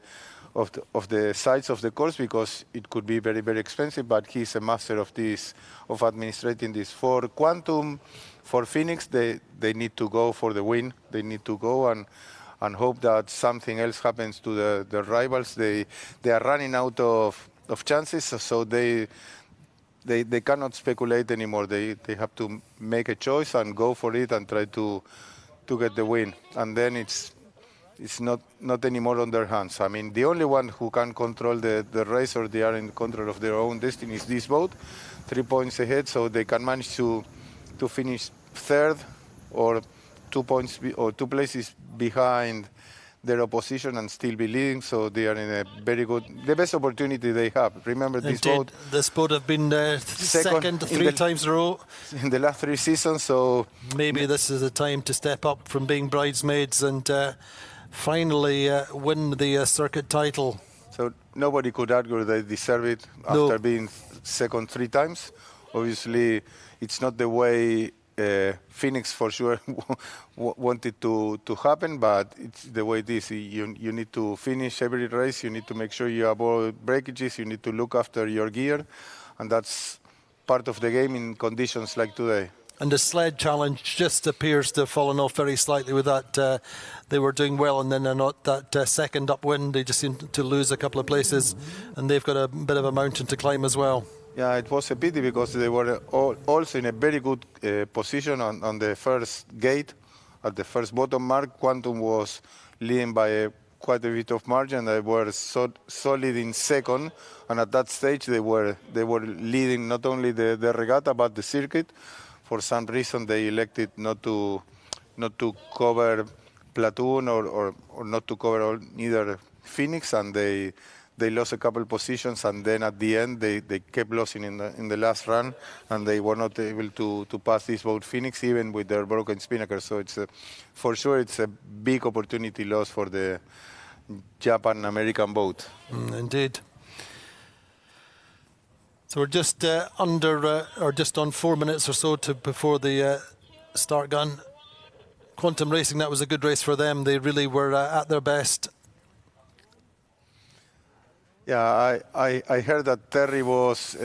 sides of the course because it could be very, very expensive. But he's a master of administrating this. For Quantum, for Phoenix, they need to go for the win. They need to go and hope that something else happens to the rivals. They are running out of chances, so they cannot speculate anymore. They have to make a choice and go for it and try to get the win. And then it's not anymore on their hands. I mean, the only one who can control the race, or they are in control of their own destiny, is this boat, 3 points ahead, so they can manage to finish third or 2 points or 2 places behind their opposition and still be leading, so they are in a very good, the best opportunity they have. Remember, this boat have been second 3 times in a row in the last 3 seasons, so maybe this is the time to step up from being bridesmaids and finally win the circuit title. So nobody could argue they deserve it after being second 3 times. Obviously, it's not the way Phoenix for sure wanted to happen, but it's the way it is. You need to finish every race. You need to make sure you avoid breakages. You need to look after your gear, and that's part of the game in conditions like today. And the sled challenge just appears to have fallen off very slightly with that. They were doing well, and then they're not that second upwind. They just seem to lose a couple of places, and they've got a bit of a mountain to climb as well. Yeah, it was a pity because they were also in a very good position on the first gate. At the first bottom mark, Quantum was leading by quite a bit of margin. They were solid in second, and at that stage they were leading not only the regatta but the circuit. For some reason, they elected not to cover Platoon or not to cover neither Phoenix, and they lost a couple positions. And then at the end, they kept losing in the last run, and they were not able to pass this boat Phoenix even with their broken spinnaker. So for sure it's a big opportunity loss for the Japan-American boat. Indeed. So we're just or just on 4 minutes or so before the start gun. Quantum Racing, that was a good race for them. They really were at their best. Yeah, I heard that Terry was,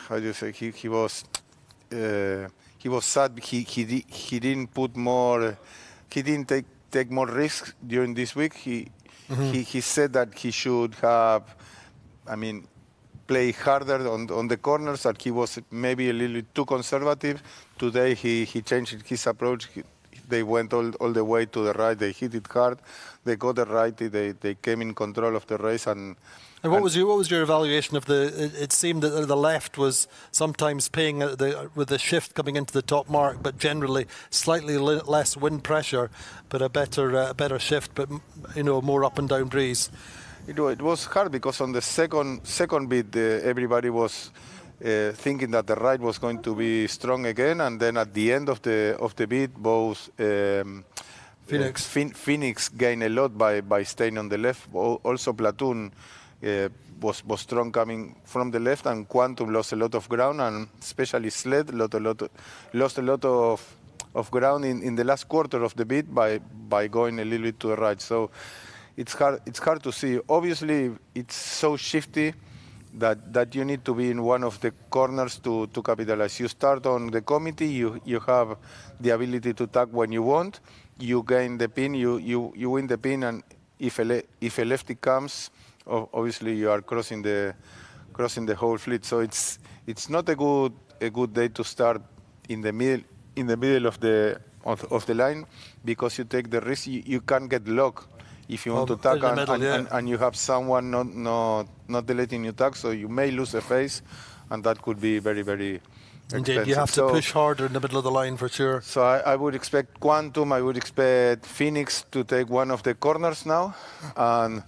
how do you say, he was sad. He didn't put more, he didn't take more risks during this week. He said that he should have, play harder on the corners, that he was maybe a little bit too conservative. Today he changed his approach. They went all the way to the right. They hit it hard. They got it right. They came in control of the race. And what was your evaluation of the? It seemed that the left was sometimes paying with the shift coming into the top mark, but generally slightly less wind pressure, but a better shift, but more up and down breeze. It was hard because on the second bit, everybody was thinking that the right was going to be strong again, and then at the end of the bit, both Phoenix gained a lot by staying on the left. Also, Platoon was strong coming from the left, and Quantum lost a lot of ground, and especially Sled lost a lot of ground in the last quarter of the bit by going a little bit to the right. So it's hard to see. Obviously, it's so shifty that you need to be in one of the corners to capitalize. You start on the committee, you have the ability to tag when you want. You gain the pin, you win the pin, and if a lefty comes, obviously you are crossing the whole fleet. So it's not a good day to start in the middle of the line, because you take the risk. You can't get locked if you want to tag and you have someone not letting you tag, so you may lose the face, and that could be very, very Indeed, expensive. you have to push harder in the middle of the line for sure. So I would expect Quantum, I would expect Phoenix to take one of the corners now, and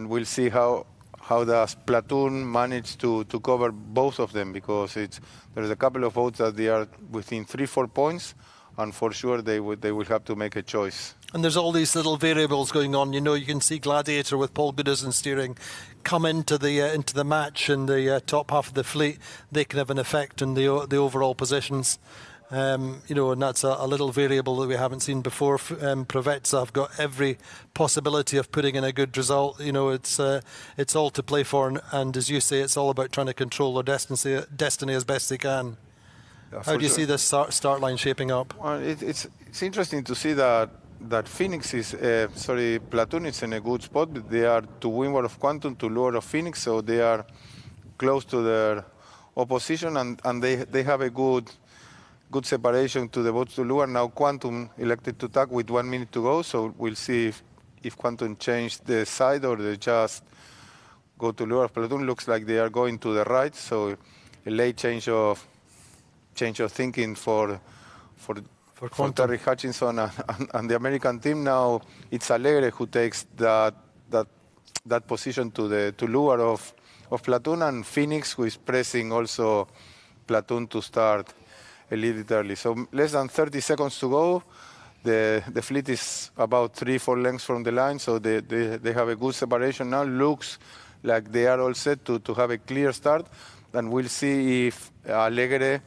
we'll see how does Platoon manage to cover both of them, because there's a couple of boats that they are within 3-4 points, and for sure they will have to make a choice. And there's all these little variables going on. You can see Gladiator with Paul Goodison steering come into the match in the top half of the fleet. They can have an effect on the overall positions. And that's a little variable that we haven't seen before. Provezza have got every possibility of putting in a good result. It's all to play for, and as you say, it's all about trying to control their destiny as best they can. Yeah, how do you see this start line shaping up? Well, it's interesting to see that Phoenix Platoon is in a good spot, but they are to windward of Quantum, to leeward of Phoenix, so they are close to their opposition, and they have a good separation to the boats to leeward. Now Quantum elected to tag with 1 minute to go, so we'll see if Quantum changed the side or they just go to leeward of Platoon. Looks like they are going to the right, so a late change of thinking for Terry Hutchinson and the American team. Now it's Alegre who takes that position to leeward of Platoon, and Phoenix who is pressing also Platoon to start a little bit early. So less than 30 seconds to go. The fleet is about 3-4 lengths from the line, so they have a good separation now. Looks like they are all set to have a clear start, and we'll see if Alegre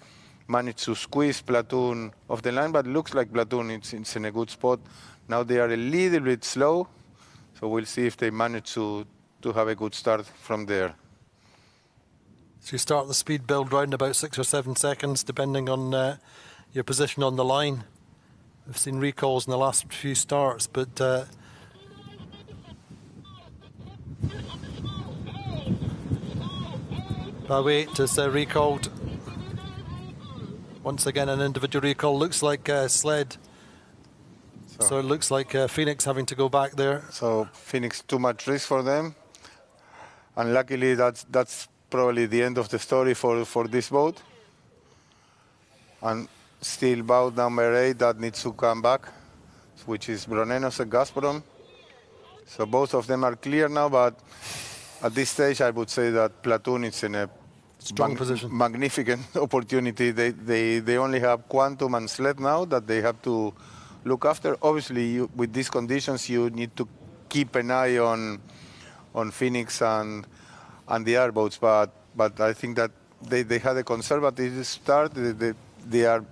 managed to squeeze Platoon off the line, but looks like Platoon it's in a good spot. Now they are a little bit slow, so we'll see if they manage to have a good start from there. So you start the speed build round about 6 or 7 seconds, depending on your position on the line. We've seen recalls in the last few starts, but Wait is recalled. Once again, an individual recall. Looks like Sled. So it looks like Phoenix having to go back there. So Phoenix, too much risk for them. And luckily, that's probably the end of the story for this boat. And still boat number 8 that needs to come back, which is Bronenos and Gazprom. So both of them are clear now, but at this stage, I would say that Platoon is in a strong position. Magnificent opportunity. They only have Quantum and Sled now that they have to look after. Obviously, with these conditions, you need to keep an eye on Phoenix and the airboats. But I think that they had a conservative start. They are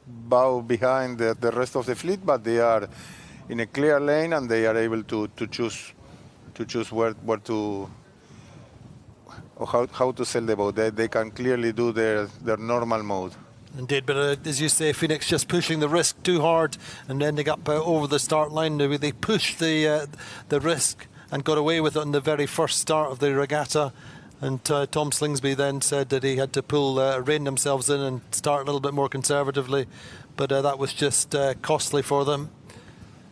bow behind the rest of the fleet, but they are in a clear lane and they are able to choose where to or how to sail the boat. They can clearly do their normal mode. Indeed, but as you say, Phoenix just pushing the risk too hard and ending up over the start line. They pushed the risk and got away with it on the very first start of the regatta. And Tom Slingsby then said that he had to rein themselves in and start a little bit more conservatively. But that was just costly for them.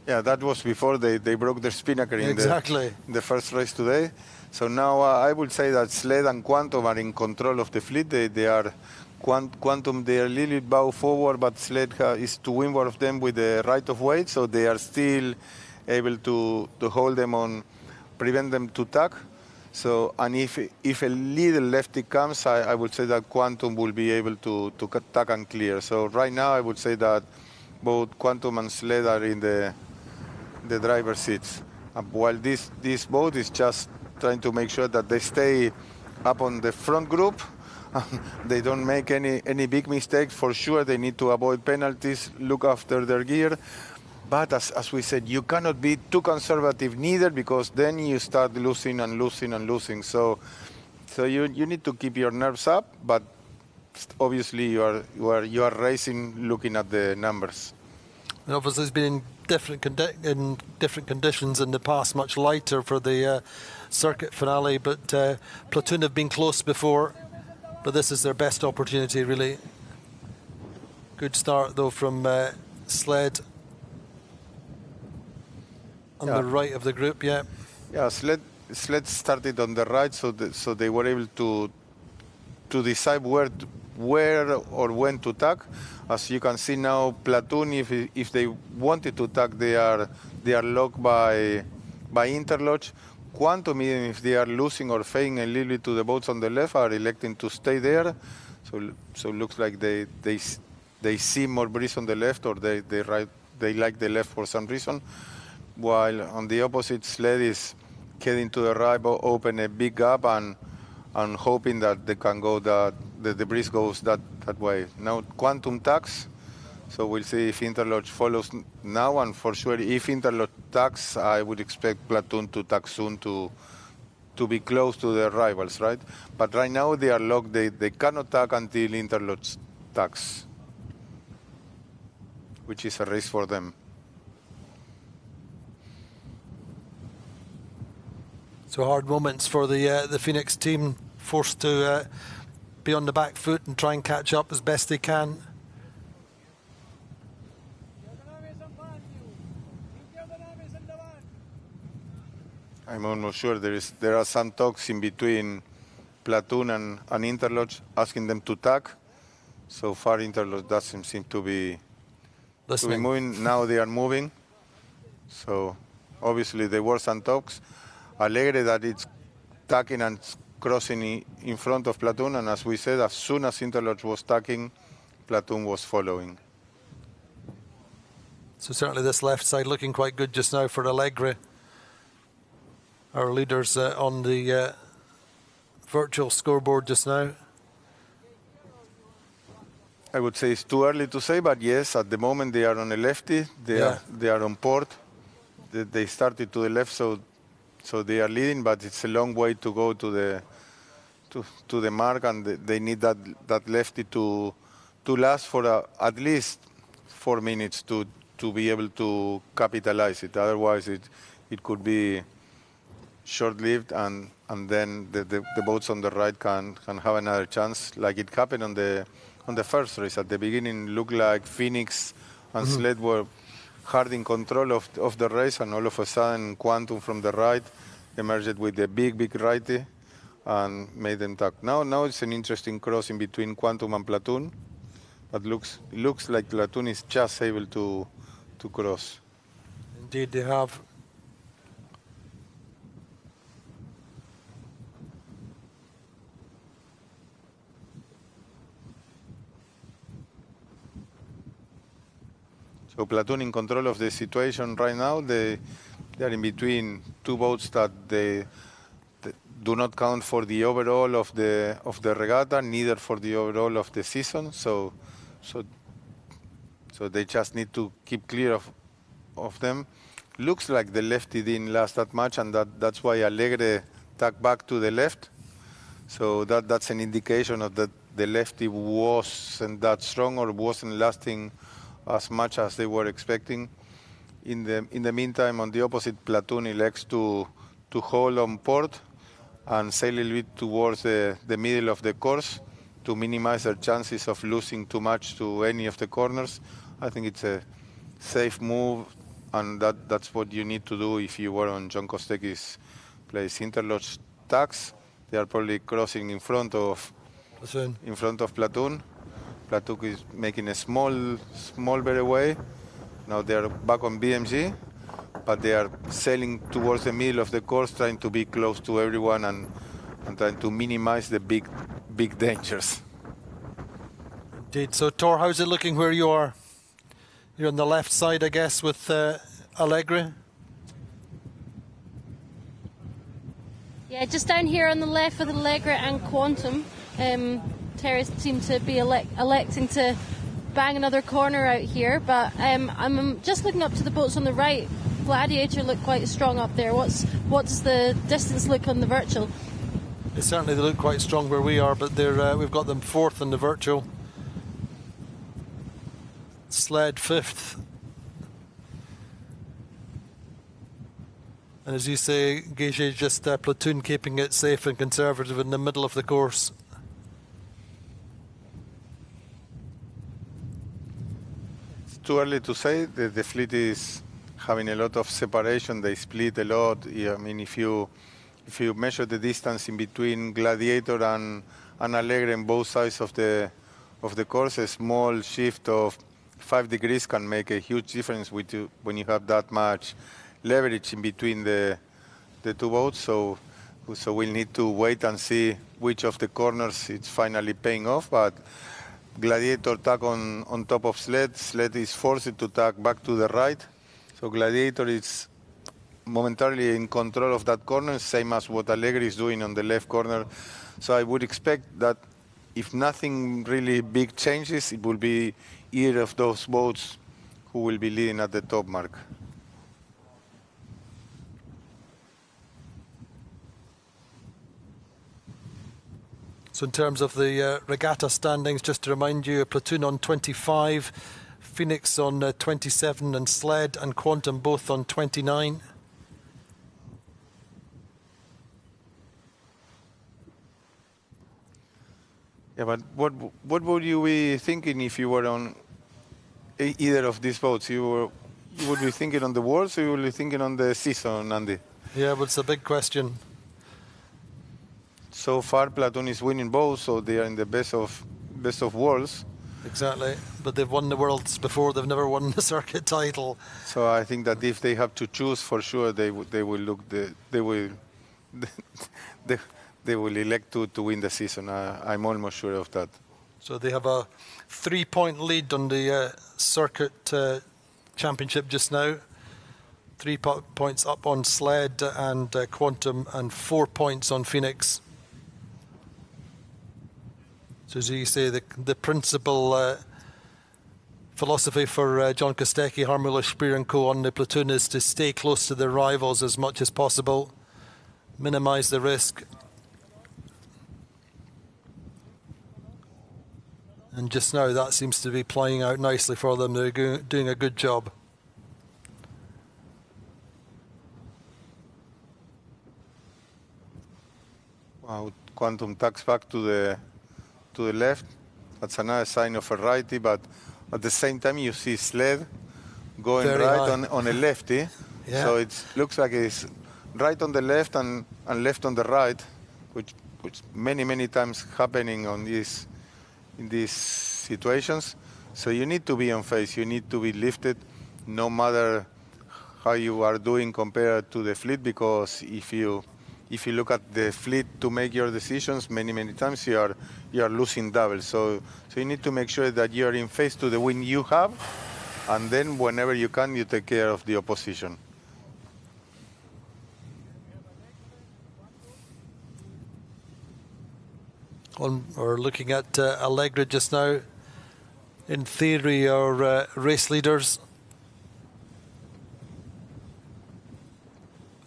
Yeah, that was before they broke their spinnaker in the first race today. So now I would say that Sled and Quantum are in control of the fleet. They are Quantum, they are a little bit bow forward, but Sled is to windward of them with the right of way. So they are still able to hold them on, prevent them to tack. So, and if a little lefty comes, I would say that Quantum will be able to tack and clear. So right now I would say that both Quantum and Sled are in the driver's seats. While this boat is just trying to make sure that they stay up on the front group. They don't make any big mistakes. For sure, they need to avoid penalties, look after their gear. But as we said, you cannot be too conservative neither, because then you start losing and losing and losing. So you need to keep your nerves up, but obviously you are racing looking at the numbers. And obviously, it's been in different conditions in the past, much lighter for the circuit finale. But Platoon have been close before, but this is their best opportunity, really. Good start though from Sled on the right of the group. Yeah. Sled started on the right, so they were able to decide where or when to tack. As you can see now, Platoon, if they wanted to tack, they are locked by interlodge. Quantum, even if they are losing or fading a little bit to the boats on the left, are electing to stay there. So it looks like they see more breeze on the left, or they like the left for some reason. While on the opposite, Sled is heading to the right, open a big gap and hoping that they can go the breeze goes that way. Now Quantum tacks, so we'll see if interlodge follows now, and for sure if interlodge tacks, I would expect Platoon to tack soon to be close to their rivals, right? But right now they are locked. They cannot tack until interlodge tacks, which is a race for them. So hard moments for the Phoenix team, forced to be on the back foot and try and catch up as best they can. I'm almost sure there are some talks in between Platoon and interlodge asking them to tack. So far interlodge doesn't seem to be moving. Now they are moving. So obviously there were some talks. Alegre that it's tacking and crossing in front of Platoon, and as we said, as soon as interlodge was tacking, Platoon was following. So certainly this left side looking quite good just now for Alegre, our leaders on the virtual scoreboard just now. I would say it's too early to say, but yes, at the moment they are on a lefty. They are on port. They started to the left, so they are leading, but it's a long way to go to to the mark, and they need that lefty to last for at least 4 minutes to be able to capitalize it. Otherwise, it could be short-lived, and then the boats on the right can have another chance, like it happened on the first race. At the beginning, looked like Phoenix and Sled were hard in control of the race, and all of a sudden, Quantum from the right emerged with a big righty and made them tuck. Now it's an interesting cross in between Quantum and Platoon, but looks like Platoon is just able to cross. Indeed, they have. So Platoon in control of the situation right now. They are in between two boats that they do not count for the overall of the regatta, neither for the overall of the season. So they just need to keep clear of them. Looks like the lefty didn't last that much, and that's why Alegre tucked back to the left. So that's an indication of that the lefty wasn't that strong or wasn't lasting as much as they were expecting. In the meantime, on the opposite, Platoon elects to hold on port and sail a little bit towards the middle of the course to minimize their chances of losing too much to any of the corners. I think it's a safe move, and that's what you need to do if you were on John Kostecki's place. Interlodge tacks. They are probably crossing in front of Platoon. Platoon is making a small breakaway. Now they are back on BMG, but they are sailing towards the middle of the course, trying to be close to everyone and trying to minimize the big dangers. Indeed. So, Tor, how's it looking where you are? You're on the left side, I guess, with Alegre. Yeah, just down here on the left with Alegre and Quantum. Terry seemed to be electing to bang another corner out here, but I'm just looking up to the boats on the right. Gladiator look quite strong up there. What's the distance look on the virtual? Certainly they look quite strong where we are, but we've got them fourth in the virtual. Sled fifth. And as you say, Gage, just Platoon keeping it safe and conservative in the middle of the course. Too early to say. The fleet is having a lot of separation. They split a lot. I mean, if you measure the distance in between Gladiator and Alegre on both sides of the course, a small shift of 5 degrees can make a huge difference when you have that much leverage in between the two boats. So we'll need to wait and see which of the corners it's finally paying off. But Gladiator tack on top of Sled. Sled is forced to tack back to the right. So Gladiator is momentarily in control of that corner, same as what Alegre is doing on the left corner. So I would expect that if nothing really big changes, it will be either of those boats who will be leading at the top mark. So in terms of the regatta standings, just to remind you, Platoon on 25, Phoenix on 27, and Sled and Quantum both on 29. Yeah, but what would you be thinking if you were on either of these boats? You would be thinking on the Worlds, or you would be thinking on the season, Andy? Yeah, but it's a big question. So far, Platoon is winning both, so they are in the best of worlds. Exactly, but they've won the Worlds before. They've never won the circuit title. So I think that if they have to choose, for sure they will elect to win the season. I'm almost sure of that. So they have a 3-point lead on the circuit championship just now. 3 points up on Sled and Quantum, and 4 points on Phoenix. So as you say, the principal philosophy for John Kostecki, Harmula Spear and Co on the Platoon is to stay close to their rivals as much as possible, minimise the risk. And just now that seems to be playing out nicely for them. They're doing a good job. Wow, Quantum tucks back to the left. That's another sign of a righty, but at the same time you see Sled going Very right high. on a lefty. Yeah. So it looks like it's right on the left and left on the right, which many times happening in these situations. So you need to be on face, you need to be lifted, no matter how you are doing compared to the fleet, because if you look at the fleet to make your decisions, many times you are losing double. So you need to make sure that you are in face to the wind you have, and then whenever you can, you take care of the opposition. We're looking at Allegra just now. In theory, our race leaders.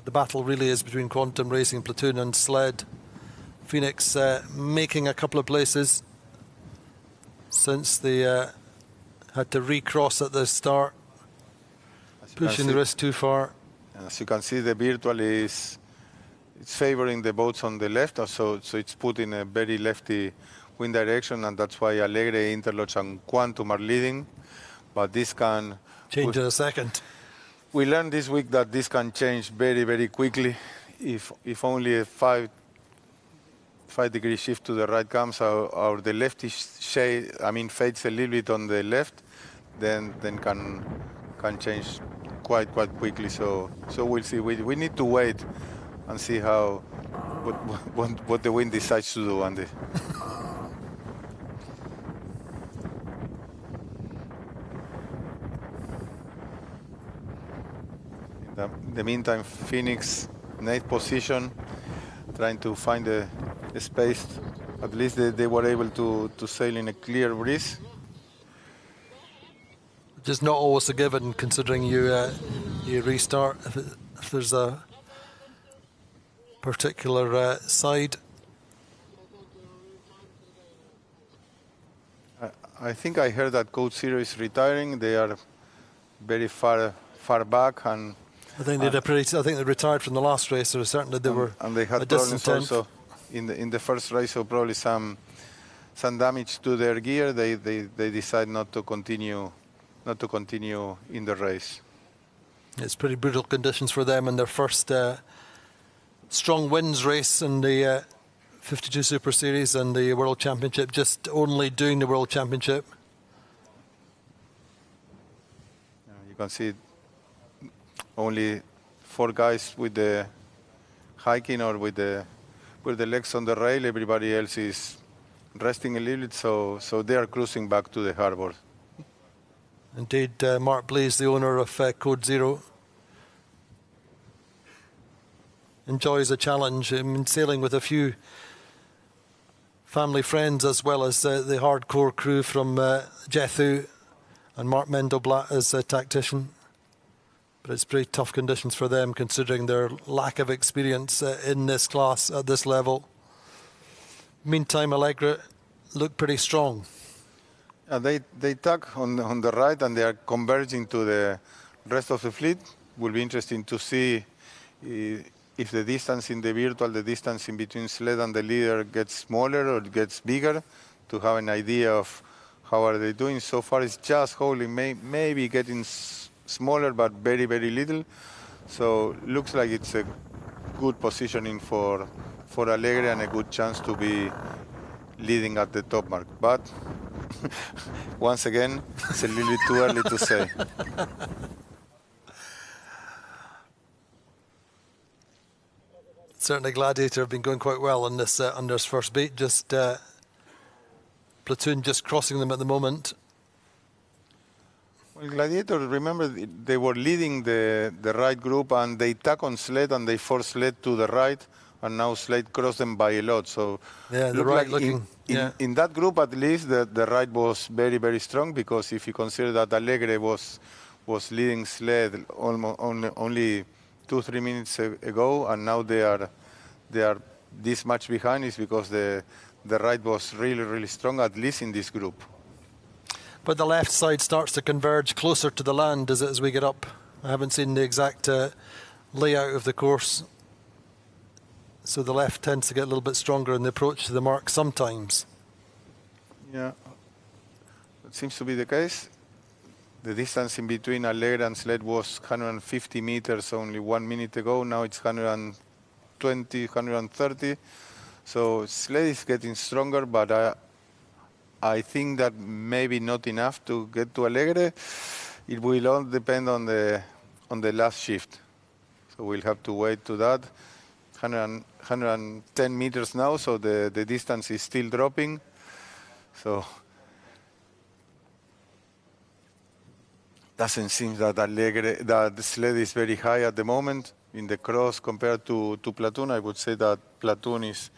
The battle really is between Quantum Racing, Platoon and Sled. Phoenix making a couple of places since they had to recross at the start, pushing the risk too far. As you can see, the virtual it's favoring the boats on the left, so it's put in a very lefty wind direction, and that's why Alegre, Interloch and Quantum are leading. But this can change in a second. We learned this week that this can change very quickly. If only a 5 degree shift to the right comes, or the lefty shade, fades a little bit on the left, then can change quite quickly. So we'll see. We need to wait and see what the wind decides to do, Andy. In the meantime, Phoenix in 8th position, trying to find a space. At least they were able to sail in a clear breeze. Just not always a given, considering you restart if there's a particular side. I think I heard that Code Zero is retiring. They are very far back, and I think they retired from the last race. So certainly they were. And they had a distant problems also in the first race. So probably some damage to their gear. They decide not to continue in the race. It's pretty brutal conditions for them in their first strong winds race in the 52 Super Series and the World Championship. Just only doing the World Championship. You can see only 4 guys with the hiking or with the legs on the rail. Everybody else is resting a little bit, so they are cruising back to the harbor. Indeed, Mark Blaze, the owner of Code Zero, enjoys a challenge. Sailing with a few family friends as well as the hardcore crew from Jethu and Mark Mendelblatt as a tactician. But it's pretty tough conditions for them considering their lack of experience in this class at this level. Meantime, Allegra look pretty strong. They tuck on the right and they are converging to the rest of the fleet. Will be interesting to see if the distance in the virtual, the distance in between Sled and the leader gets smaller or gets bigger, to have an idea of how are they doing. So far it's just holding, maybe getting smaller, but very little. So looks like it's a good positioning for Alegre and a good chance to be leading at the top mark. But once again, it's a little bit too early to say. Certainly Gladiator have been going quite well on this under his first beat. Just Platoon just crossing them at the moment. Well, Gladiator, remember, they were leading the right group and they tuck on Sled and they force Sled to the right, and now Sled crossed them by a lot. So yeah, the right looking. In that group, at least, the right was very strong, because if you consider that Alegre was leading Sled only 2-3 minutes ago, and now they are this much behind, is because the right was really strong, at least in this group. But the left side starts to converge closer to the land as we get up. I haven't seen the exact layout of the course. So the left tends to get a little bit stronger in the approach to the mark sometimes. Yeah, that seems to be the case. The distance in between Alegre and sled was 150 meters only 1 minute ago. Now it's 120, 130. So sled is getting stronger, but I think that maybe not enough to get to Alegre. It will all depend on the last shift. So we'll have to wait to that. 110 meters now, so the distance is still dropping. So doesn't seem that Alegre, that the sled is very high at the moment in the cross compared to Platoon. I would say that Platoon is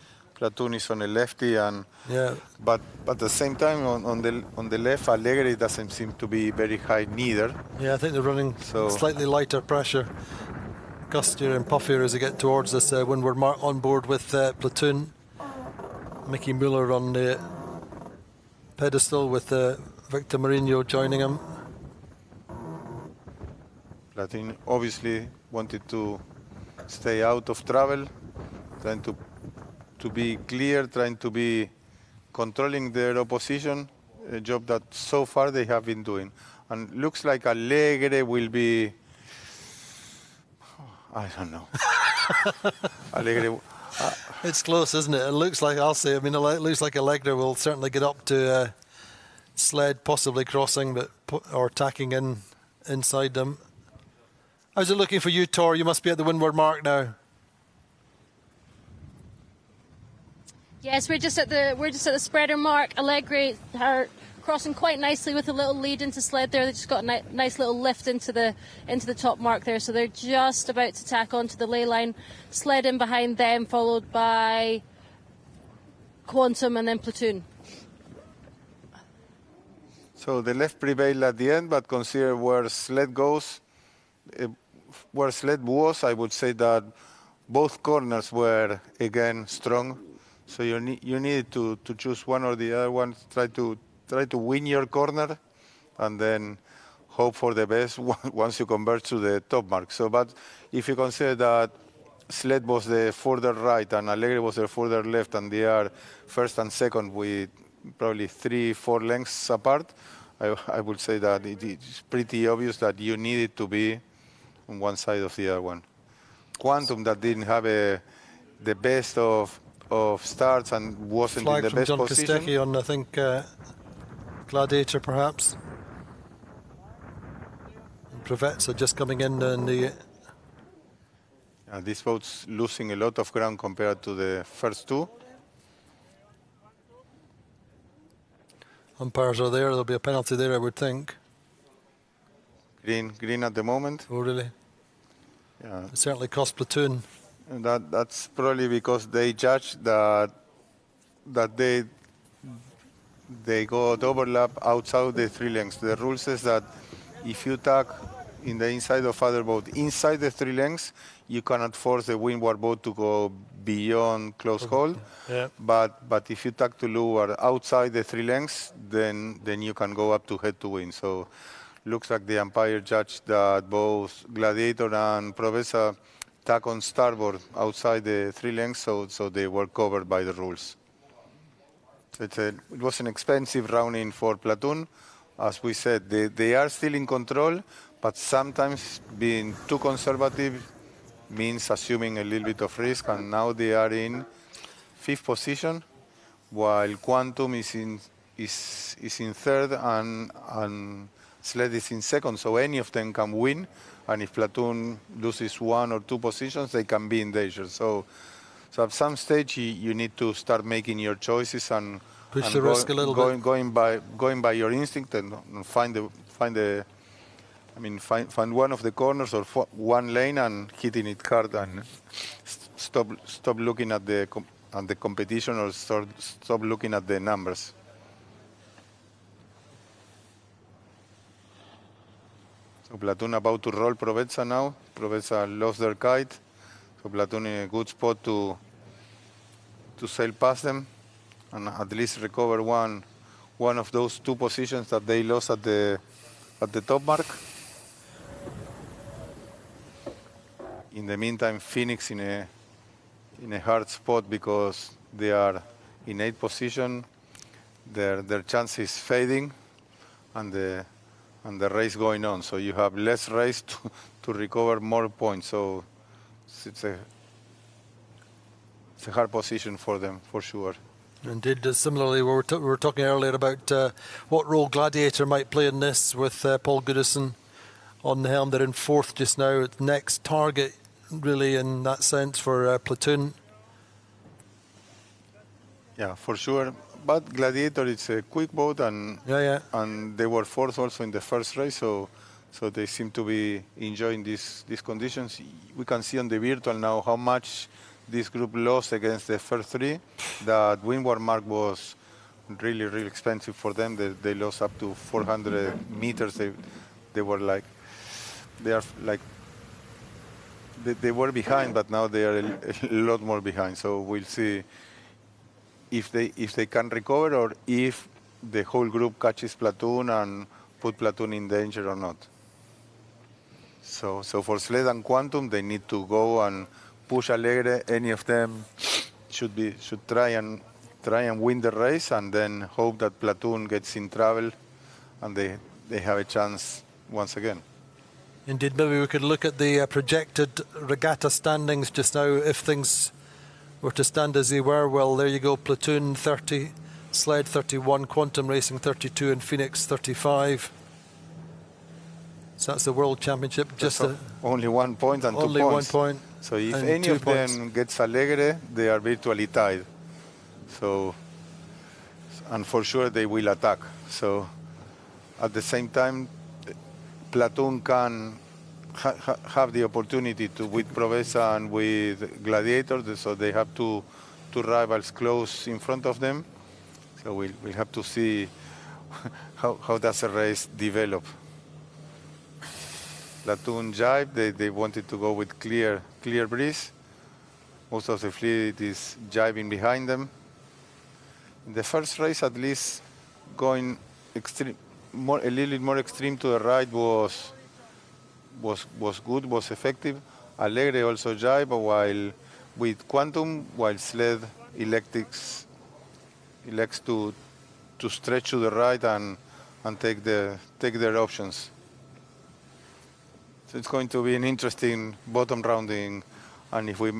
on a lefty, and yeah. But at the same time on the left, Alegre doesn't seem to be very high neither. Yeah, I think they're running slightly lighter pressure, gustier and puffier as they get towards this windward mark on board with Platoon. Mickey Muller on the pedestal with Victor Mourinho joining him. Platoon obviously wanted to stay out of trouble, trying to be clear, trying to be controlling their opposition, a job that so far they have been doing. And looks like Alegre will be, I don't know. Alegre. It's close, isn't it? It looks like, I'll say, I mean, it looks like Alegre will certainly get up to sled, possibly crossing, or tacking inside them. How's it looking for you, Tor? You must be at the windward mark now. Yes, we're just at the spreader mark. Alegre are crossing quite nicely with a little lead into sled there. They just got a nice little lift into the top mark there, so they're just about to tack onto the ley line. Sled in behind them, followed by Quantum and then Platoon. So the left prevailed at the end, but consider where sled goes. Where sled was, I would say that both corners were again strong. So you need to choose one or the other one. Try to win your corner, and then hope for the best once you converge to the top mark. So, but if you consider that sled was the further right and Alegre was the further left, and they are first and second with probably 3-4 lengths apart, I would say that it is pretty obvious that you needed to be on one side of the other one. Quantum, that didn't have the best of starts and wasn't Flag in the from best John position. Kostecki on, I think, Gladiator perhaps. And Provetza just coming in the... This boat's losing a lot of ground compared to the first two. Umpires are there. There'll be a penalty there, I would think. Green at the moment. Oh, really? Yeah. It certainly cost Platoon. And that's probably because they judged that they got overlap outside the 3 lengths. The rule says that if you tack in the inside of other boat inside the 3 lengths, you cannot force the windward boat to go beyond close hold. Yeah. But if you tack to leeward outside the 3 lengths, then you can go up to head to wind. So looks like the umpire judged that both Gladiator and Provetza tack on starboard outside the 3 lengths, so they were covered by the rules. It was an expensive round-in for Platoon. As we said, they are still in control, but sometimes being too conservative means assuming a little bit of risk, and now they are in 5th position, while Quantum is in 3rd and sled is in 2nd, so any of them can win. And if Platoon loses 1 or 2 positions, they can be in danger. So at some stage, you need to start making your choices and push the risk a little bit. Going by your instinct and find one of the corners or one lane and hitting it hard, and stop looking at the competition or stop looking at the numbers. So Platoon about to roll Provetza now. Provetza lost their kite. So Platoon in a good spot to sail past them and at least recover one one of those two positions that they lost at the top mark. In the meantime, Phoenix in a hard spot because they are in 8th position. Their chance is fading, and the race going on. So you have less race to recover more points. So it's a hard position for them, for sure. Indeed, similarly, we were talking earlier about what role Gladiator might play in this with Paul Goodison on the helm. They're in 4th just now. Next target, really, in that sense, for Platoon. Yeah, for sure. But Gladiator, it's a quick boat, and and they were 4th also in the first race, so they seem to be enjoying these conditions. We can see on the virtual now how much this group lost against the first 3. That windward mark was really, really expensive for them. They lost up to 400 meters. They were like, they were behind, but now they are a lot more behind. So we'll see if they can recover, or if the whole group catches Platoon and put Platoon in danger or not. So for Sled and Quantum, they need to go and push Alegre. Any of them should try and win the race, and then hope that Platoon gets in trouble and they have a chance once again. Indeed, maybe we could look at the projected regatta standings just now. If things were to stand as they were, well, there you go. Platoon 30, Sled 31, Quantum Racing 32, and Phoenix 35. So that's the World Championship. Just only 1 point and 2 points. Only 1 point. So if any of them gets Alegre, they are virtually tied. So, and for sure they will attack. So at the same time, Platoon can have the opportunity to with Provesa and with Gladiator. So they have two rivals close in front of them. So we'll have to see how does a race develop. Platoon jibe, they wanted to go with clear breeze. Most of the fleet is jibing behind them. In the first race, at least, going extreme, a little bit more extreme to the right was good, was effective. Alegre also jibe, while with Quantum, while Sled elects to stretch to the right and take their options. So it's going to be an interesting bottom rounding, and if we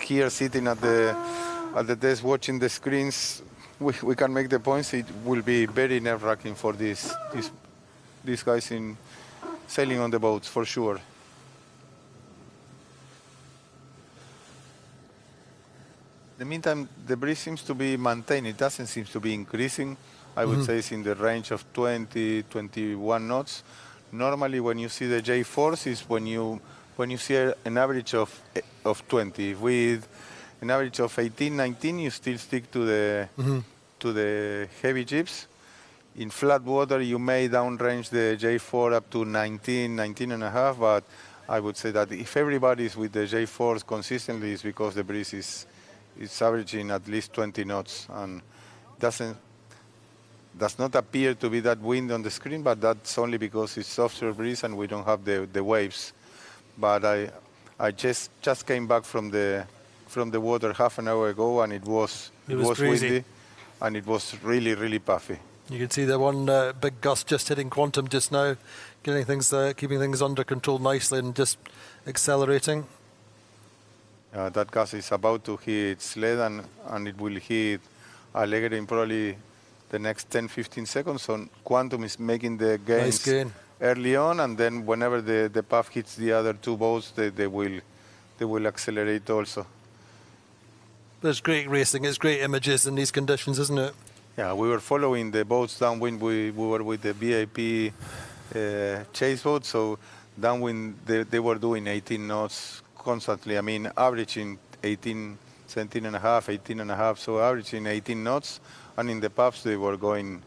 here sitting at the desk watching the screens, we can make the points. It will be very nerve-wracking for these guys in sailing on the boats, for sure. In the meantime, the breeze seems to be maintained. It doesn't seem to be increasing. I would say it's in the range of 20, 21 knots. Normally, when you see the J-force is when you see an average of 20. With an average of 18, 19, you still stick to the heavy jibs. In flat water, you may downrange the J4 up to 19, 19 and a half, but I would say that if everybody is with the J4s consistently, it's because the breeze is averaging at least 20 knots, and does not appear to be that wind on the screen, but that's only because it's offshore breeze and we don't have the waves. But I just came back from the water half an hour ago, and it was windy, and it was really, really puffy. You can see the one big gust just hitting Quantum just now, keeping things under control nicely and just accelerating. That gust is about to hit Sled, and it will hit Alegre in probably the next 10-15 seconds. So Quantum is making the gains early on, and then whenever the puff hits the other two boats, they will accelerate also. There's great racing. It's great images in these conditions, isn't it? Yeah, we were following the boats downwind. We were with the VIP chase boat, so downwind they were doing 18 knots constantly. I mean, averaging 18, 17 and a half, 18 and a half, so averaging 18 knots. And in the puffs, they were going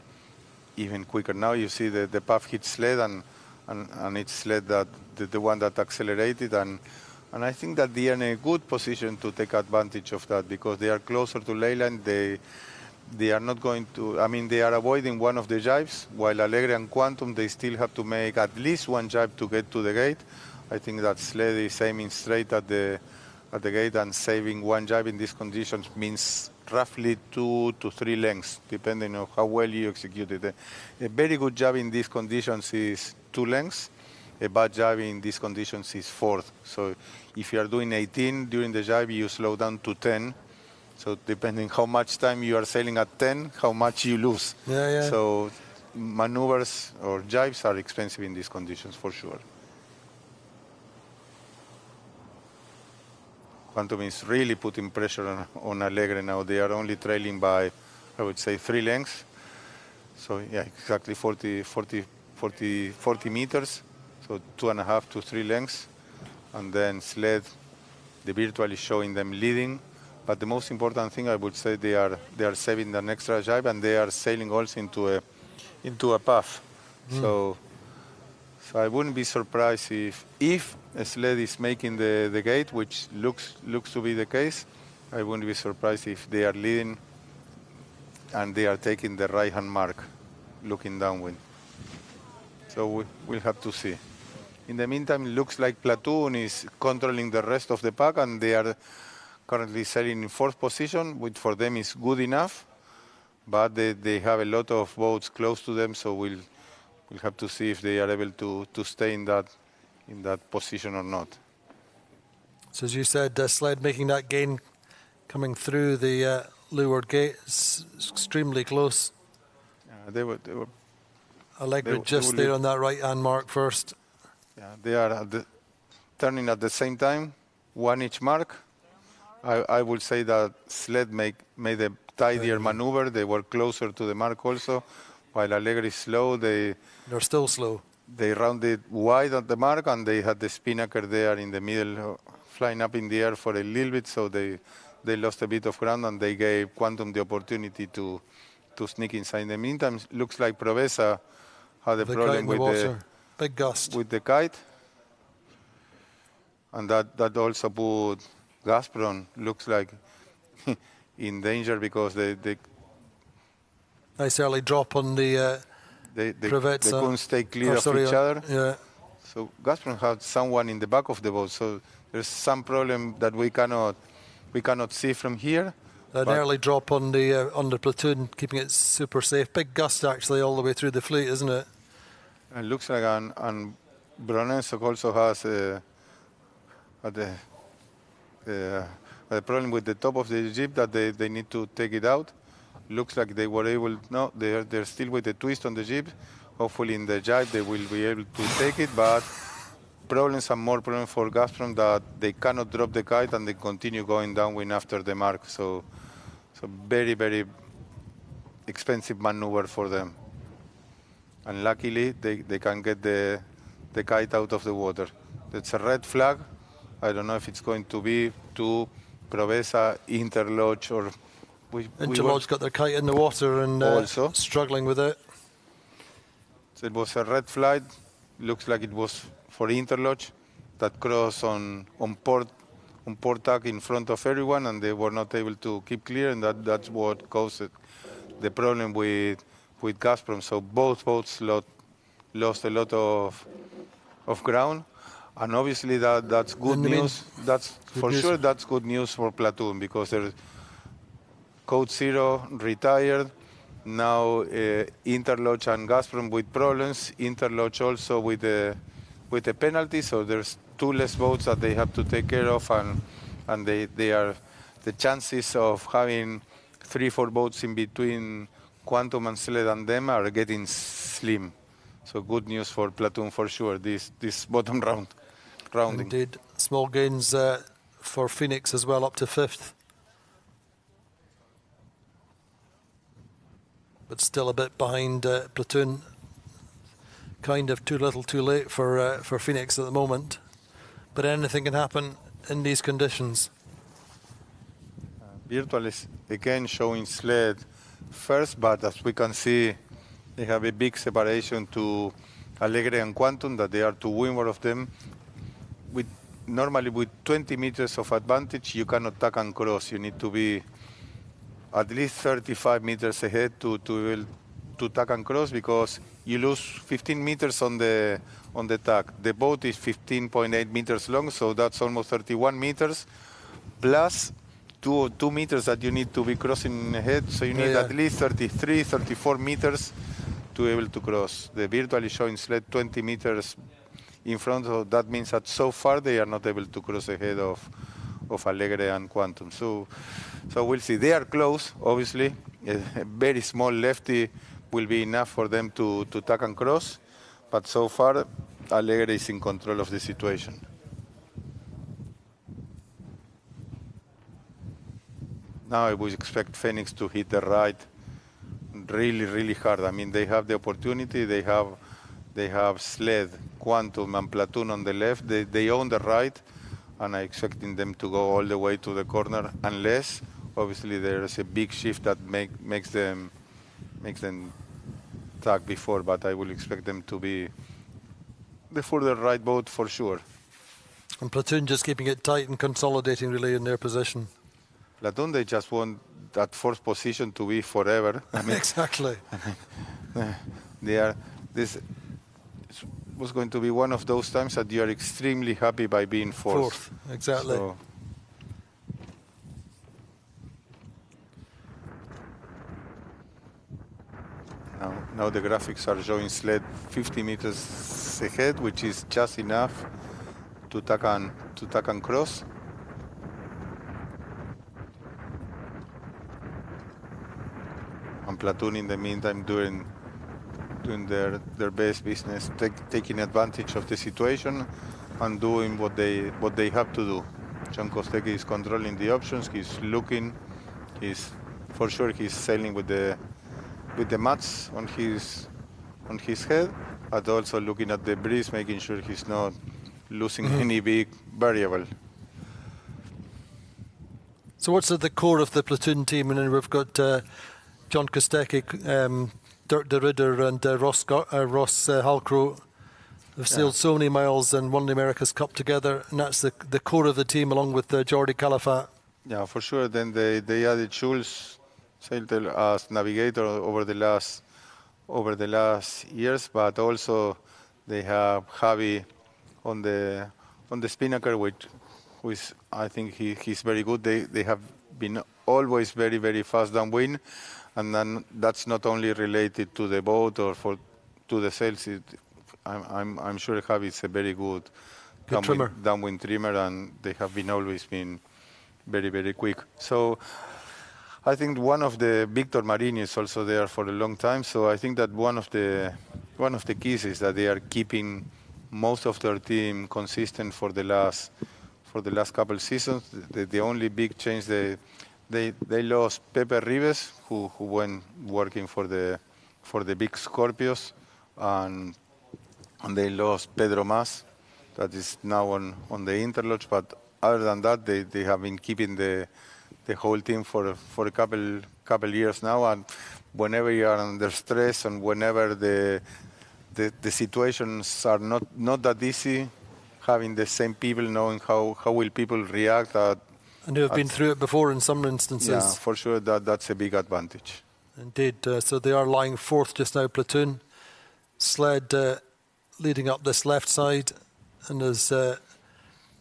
even quicker. Now you see the puff hit Sled, and it's Sled that the one that accelerated, and I think that they are in a good position to take advantage of that because they are closer to Leyland. they are not going to, I mean, they are avoiding one of the jibes, while Alegre and Quantum, they still have to make at least one jibe to get to the gate. I think that Sled is aiming straight at the gate, and saving one jibe in these conditions means roughly 2 to 3 lengths, depending on how well you execute it. A very good jibe in these conditions is 2 lengths. A bad jibe in these conditions is 4. So if you are doing 18 during the jibe, you slow down to 10. So depending how much time you are sailing at 10, how much you lose. Yeah. So maneuvers or jibes are expensive in these conditions for sure. Quantum is really putting pressure on Alegre now. They are only trailing by, I would say, 3 lengths. So yeah, exactly 40 meters. So 2.5 to 3 lengths. And then Sled, the virtual is showing them leading. But the most important thing, I would say, they are saving an extra jibe, and they are sailing also into a path. So I wouldn't be surprised if a Sled is making the gate, which looks to be the case. I wouldn't be surprised if they are leading and they are taking the right-hand mark, looking downwind. So we'll have to see. In the meantime, it looks like Platoon is controlling the rest of the pack, and they are currently sailing in 4th position, which for them is good enough. But they have a lot of boats close to them, so we'll have to see if they are able to stay in that position or not. So as you said, Sled making that gain, coming through the leeward gate, is extremely close. They were Alegre just there on that right-hand mark first. Yeah, they are turning at the same time, one each mark. I would say that Sled made a tidier maneuver. They were closer to the mark also, while Alegre is slow. They're still slow. They rounded wide at the mark, and they had the spinnaker there in the middle, flying up in the air for a little bit, so they lost a bit of ground, and they gave Quantum the opportunity to sneak inside. In the meantime, it looks like Provesa had a problem with big gust with the kite, and that also put Gazprom, looks like, in danger, because they nice early drop on the they couldn't stay clear of each other. Yeah. So Gazprom had someone in the back of the boat. So there's some problem that we cannot see from here. An early drop on the Platoon, keeping it super safe. Big gust actually all the way through the fleet, isn't it? It looks like, and Brunensok also has a problem with the top of the jib that they need to take it out. Looks like they were able. No, they're still with the twist on the jib. Hopefully in the jibe they will be able to take it, but problems and more problems for Gazprom that they cannot drop the kite and they continue going downwind after the mark. So very, very expensive maneuver for them. And luckily they can get the kite out of the water. It's a red flag. I don't know if it's going to be to Provesa, Interlodge, or Interlodge got their kite in the water and also struggling with it. So it was a red flag. Looks like it was for Interlodge that crossed on port tack in front of everyone, and they were not able to keep clear, and that's what caused the problem with Gazprom. So both boats lost a lot of ground. And obviously that's good news. That's for sure. That's good news for Platoon, because there's Code Zero retired. Now Interlodge and Gazprom with problems. Interlodge also with a penalty. So there's 2 less boats that they have to take care of, and they are, the chances of having 3-4 boats in between Quantum and Sled and them are getting slim. So good news for Platoon for sure. This bottom rounding. Indeed. Small gains for Phoenix as well, up to 5th. But still a bit behind Platoon. Kind of too little too late for Phoenix at the moment. But anything can happen in these conditions. Virtual is again showing Sled first, but as we can see, they have a big separation to Alegre and Quantum, that they are to windward of them. Normally with 20 meters of advantage, you cannot tack and cross. You need to be at least 35 meters ahead to tack and cross, because you lose 15 meters on the tack. The boat is 15.8 meters long, so that's almost 31 meters, plus 2 meters that you need to be crossing ahead. So you need at least 33, 34 meters to be able to cross. The virtual is showing sled 20 meters in front, so that means that so far they are not able to cross ahead of Alegre and Quantum. So we'll see. They are close, obviously. A very small lefty will be enough for them to tack and cross, but so far Alegre is in control of the situation. Now I would expect Phoenix to hit the right really, really hard. I mean, they have the opportunity. They have sled, Quantum, and Platoon on the left. They own the right, and I'm expecting them to go all the way to the corner, unless obviously there is a big shift that makes them tack before. But I will expect them to be the further right boat for sure. And Platoon just keeping it tight and consolidating really in their position. Platoon, they just want that fourth position to be forever. I mean, exactly. This was going to be one of those times that you are extremely happy by being fourth. Exactly. So, now the graphics are showing sled 50 meters ahead, which is just enough to tack and cross. And Platoon in the meantime doing their best business, taking advantage of the situation and doing what they have to do. John Kostecki is controlling the options. He's looking. He's sailing with the mats on his head, but also looking at the breeze, making sure he's not losing any big variable. So what's at the core of the Platoon team? And then we've got John Kostecki, Dirk de Ridder and Ross Halcrow have sailed so many miles and won the America's Cup together, and that's the core of the team, along with Jordi Calafat. Yeah, for sure. Then they added Schulz, sailed as navigator over the last years, but also they have Javi on the spinnaker, which I think he's very good. They have been always very, very fast downwind. And then that's not only related to the boat or to the sails. I'm sure Javi is a very good downwind trimmer, and they have always been very, very quick. So I think one of the Victor Marini is also there for a long time. So I think that one of the keys is that they are keeping most of their team consistent for the last couple seasons. The only big change they lost Pepe Rives, who went working for the big Scorpios, and they lost Pedro Mas, that is now on the Interlodge. But other than that, they have been keeping the whole team for a couple years now. And whenever you are under stress and whenever the situations are not that easy, having the same people, knowing how will people react. And who have been through it before in some instances. Yeah, for sure, that's a big advantage. Indeed. So they are lying fourth just now, Platoon. Sled leading up this left side. And as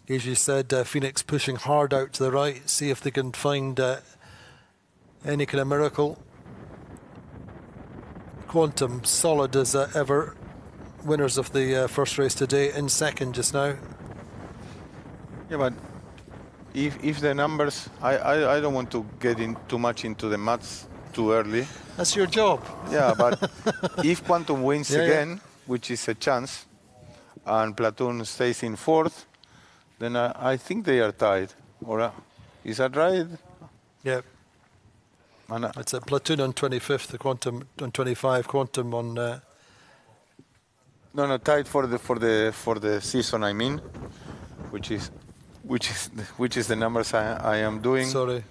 you said, Phoenix pushing hard out to the right. See if they can find any kind of miracle. Quantum, solid as ever. Winners of the first race today, in second just now. Yeah, but if the numbers, I don't want to get in too much into the maths too early. That's your job. Yeah, but if Quantum wins again, which is a chance, and Platoon stays in fourth, then I think they are tied. Or is that right? Yeah. It's a Platoon on 25th, the Quantum on 25, Quantum on. No, tied for the season. I mean, which is the numbers I am doing. Sorry.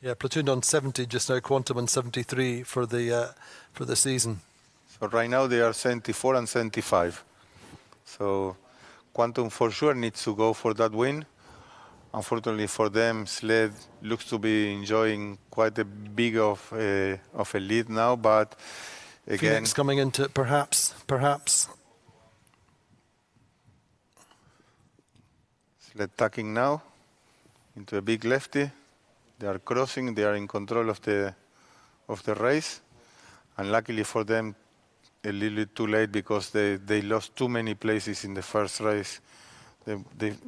Yeah, Platoon on 70 just now, Quantum on 73 for the season. So right now they are 74 and 75. So Quantum for sure needs to go for that win, Unfortunately for them, sled looks to be enjoying quite a big of a lead now, but again, Phoenix coming into it, perhaps. Sled tacking now into a big lefty. They are crossing. They are in control of the race, and luckily for them, a little bit too late because they lost too many places in the first race.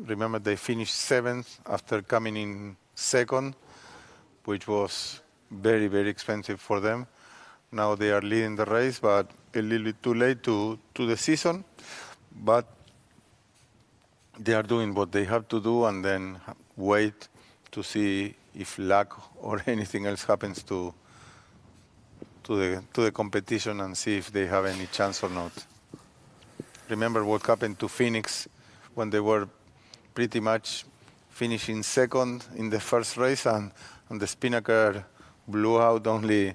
Remember they finished 7th after coming in 2nd, which was very, very expensive for them. Now they are leading the race, but a little bit too late to the season. But they are doing what they have to do and then wait to see if luck or anything else happens to the competition and see if they have any chance or not. Remember what happened to Phoenix when they were pretty much finishing 2nd in the first race, and the Spinnaker blew out only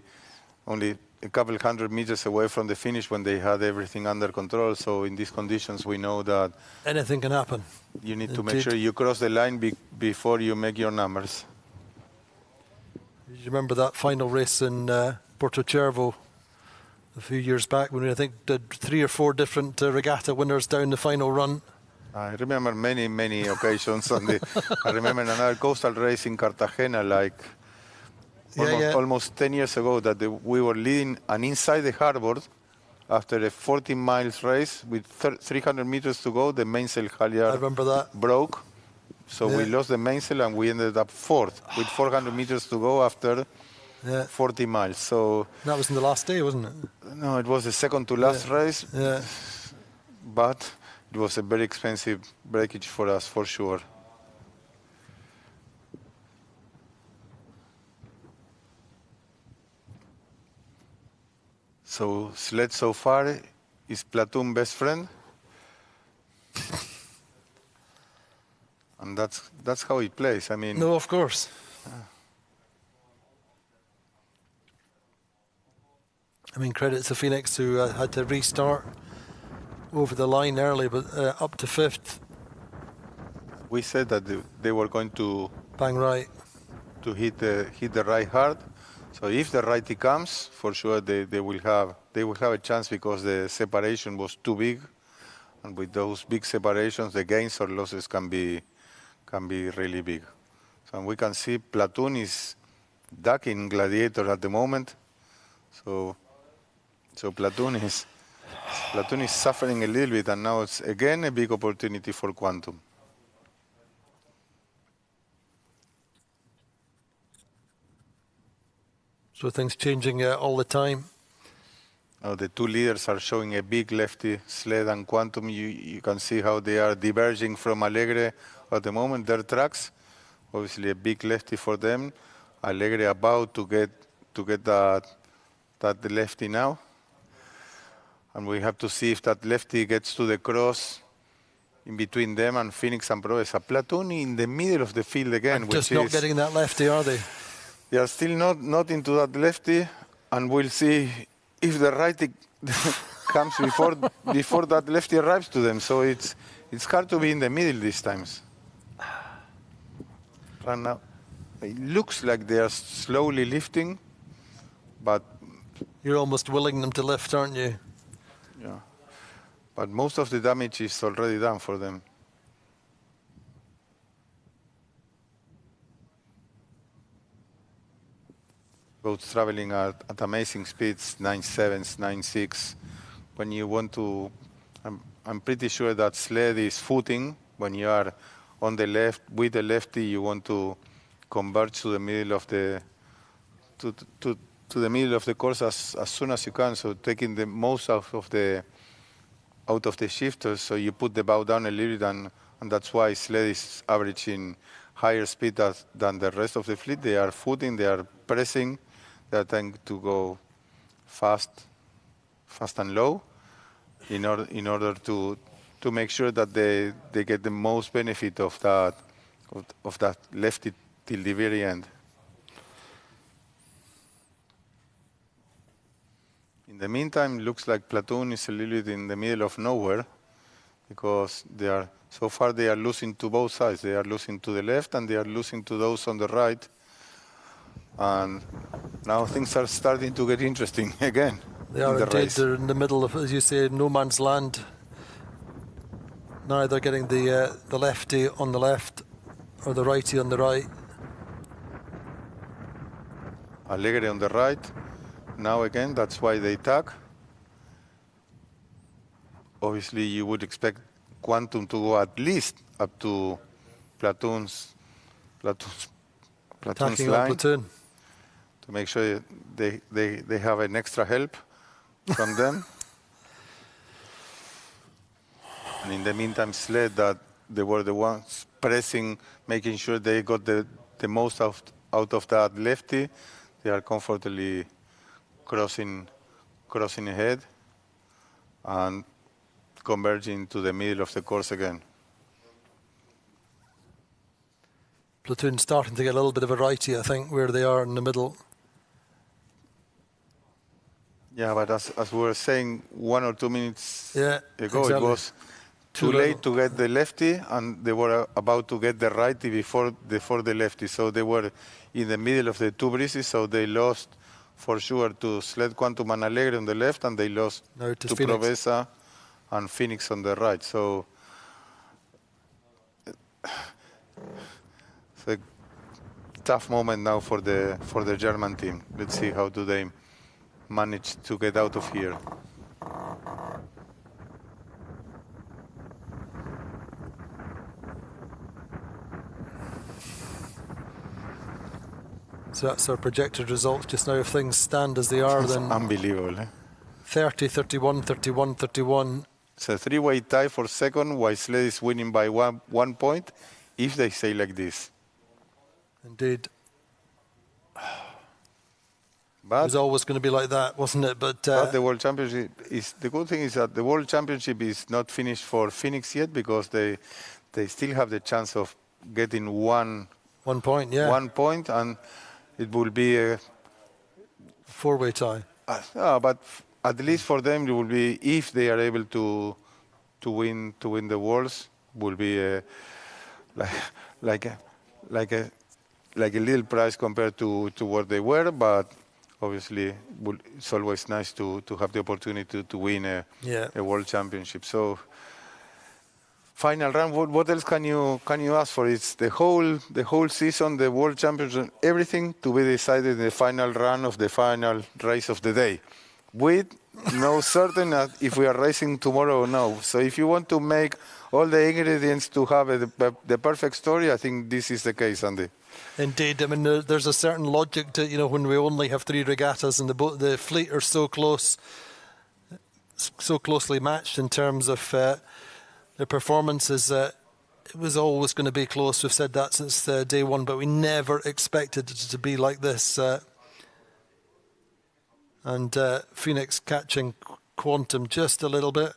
a couple 100 meters away from the finish when they had everything under control. So in these conditions, we know that anything can happen. You need to make sure you cross the line before you make your numbers. You remember that final race in Porto Cervo a few years back when we, I think, did 3 or 4 different regatta winners down the final run? I remember many occasions. I remember another coastal race in Cartagena, like almost 10 years ago, that we were leading, and inside the harbor, after a 40 miles race with 300 meters to go, the mainsail halyard broke. So we lost the mainsail and we ended up 4th with 400 meters to go after 40 miles. So that was in the last day, wasn't it? No, it was the second to last race. Yeah. But it was a very expensive breakage for us, for sure. So sled so far is platoon best friend. And that's how he plays. I mean, no, of course. I mean, credit to Phoenix, who had to restart over the line early, but up to 5th. We said that they were going to bang right, to hit the right hard. So if the righty comes, for sure they will have a chance, because the separation was too big, and with those big separations, the gains or losses can be really big. So we can see Platoon is ducking Gladiator at the moment. So Platoon is suffering a little bit, and now it's again a big opportunity for Quantum. So things changing all the time. The two leaders are showing a big lefty, Sled and Quantum. You can see how they are diverging from Alegre at the moment. Their tracks, obviously a big lefty for them. Alegre about to get that lefty now. And we have to see if that lefty gets to the cross in between them and Phoenix and Proeza. Platoon in the middle of the field again. And just not getting that lefty, are they? They are still not into that lefty, and we'll see if the righty comes before that lefty arrives to them. So it's hard to be in the middle these times. Right now, it looks like they are slowly lifting, but you're almost willing them to lift, aren't you? Yeah, but most of the damage is already done for them. Boats traveling at amazing speeds, 9.7s, 9.6. When you want to, I'm pretty sure that sled is footing. When you are on the left with the lefty, you want to converge to the middle of the to the middle of the course as soon as you can. So taking the most out of the shifters. So you put the bow down a little bit, and that's why sled is averaging higher speed than the rest of the fleet. They are footing, they are pressing. They are trying to go fast and low in order to make sure that they get the most benefit of that lefty till the very end. In the meantime, looks like Platoon is a little bit in the middle of nowhere. because so far they are losing to both sides. They are losing to the left and they are losing to those on the right. And now things are starting to get interesting again. They are indeed. They're in the middle of, as you say, no man's land. Now they're getting the lefty on the left or the righty on the right. Alegre on the right. Now again, that's why they tag. Obviously, you would expect Quantum to go at least up to Platoon's Attacking line. on Platoon. To make sure they have an extra help from them. And in the meantime, Sled, that they were the ones pressing, making sure they got the most out of that lefty. They are comfortably crossing ahead and converging to the middle of the course again. Platoon starting to get a little bit of a righty, I think, where they are in the middle. Yeah, but as we were saying 1 or 2 minutes ago, exactly. It was too late to get the lefty, and they were about to get the righty before the lefty. So they were in the middle of the two breezes, so they lost for sure to Sled, Quantum and Alegre on the left, and they lost to Provesa and Phoenix on the right. So it's a tough moment now for the German team. Let's see how do they manage to get out of here. So that's our projected results just now. If things stand as they are, then unbelievable. 30, 31, 31, 31. It's a three-way tie for second, while Sled is winning by one point, if they say like this. Indeed. But it was always going to be like that, wasn't it? But the World Championship the good thing is that the World Championship is not finished for Phoenix yet, because they still have the chance of getting one point, and it will be a four-way tie. But at least for them, it will be, if they are able to win the Worlds, will be like a little prize compared to what they were, but. Obviously, it's always nice to have the opportunity to win a World Championship. So, final round. What else can you ask for? It's the whole season, the World Championship, everything to be decided in the final run of the final race of the day, with no certain if we are racing tomorrow or no. So, if you want to make all the ingredients to have the perfect story, I think this is the case, Andy. Indeed, I mean, there's a certain logic to, when we only have 3 regattas and the fleet are so closely matched in terms of their performances. It was always going to be close. We've said that since day one, but we never expected it to be like this. And Phoenix catching Quantum just a little bit.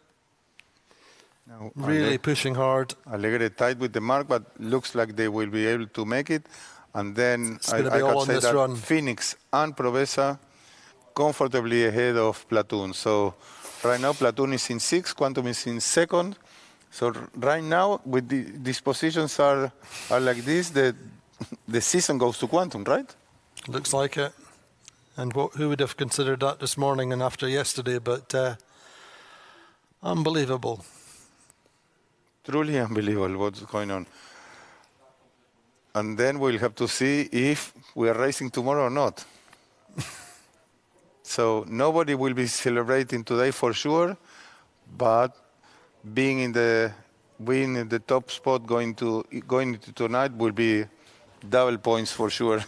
Now, really pushing hard. Alegre tight with the mark, but looks like they will be able to make it. And then I can say that run. Phoenix and Provesa comfortably ahead of Platoon. So right now Platoon is in 6th, Quantum is in 2nd. So right now, with these positions are like this, the season goes to Quantum, right? Looks like it. And who would have considered that this morning and after yesterday? But unbelievable. Truly unbelievable what's going on. And then we'll have to see if we are racing tomorrow or not. So nobody will be celebrating today for sure, but being in the top spot going into tonight will be double points for sure.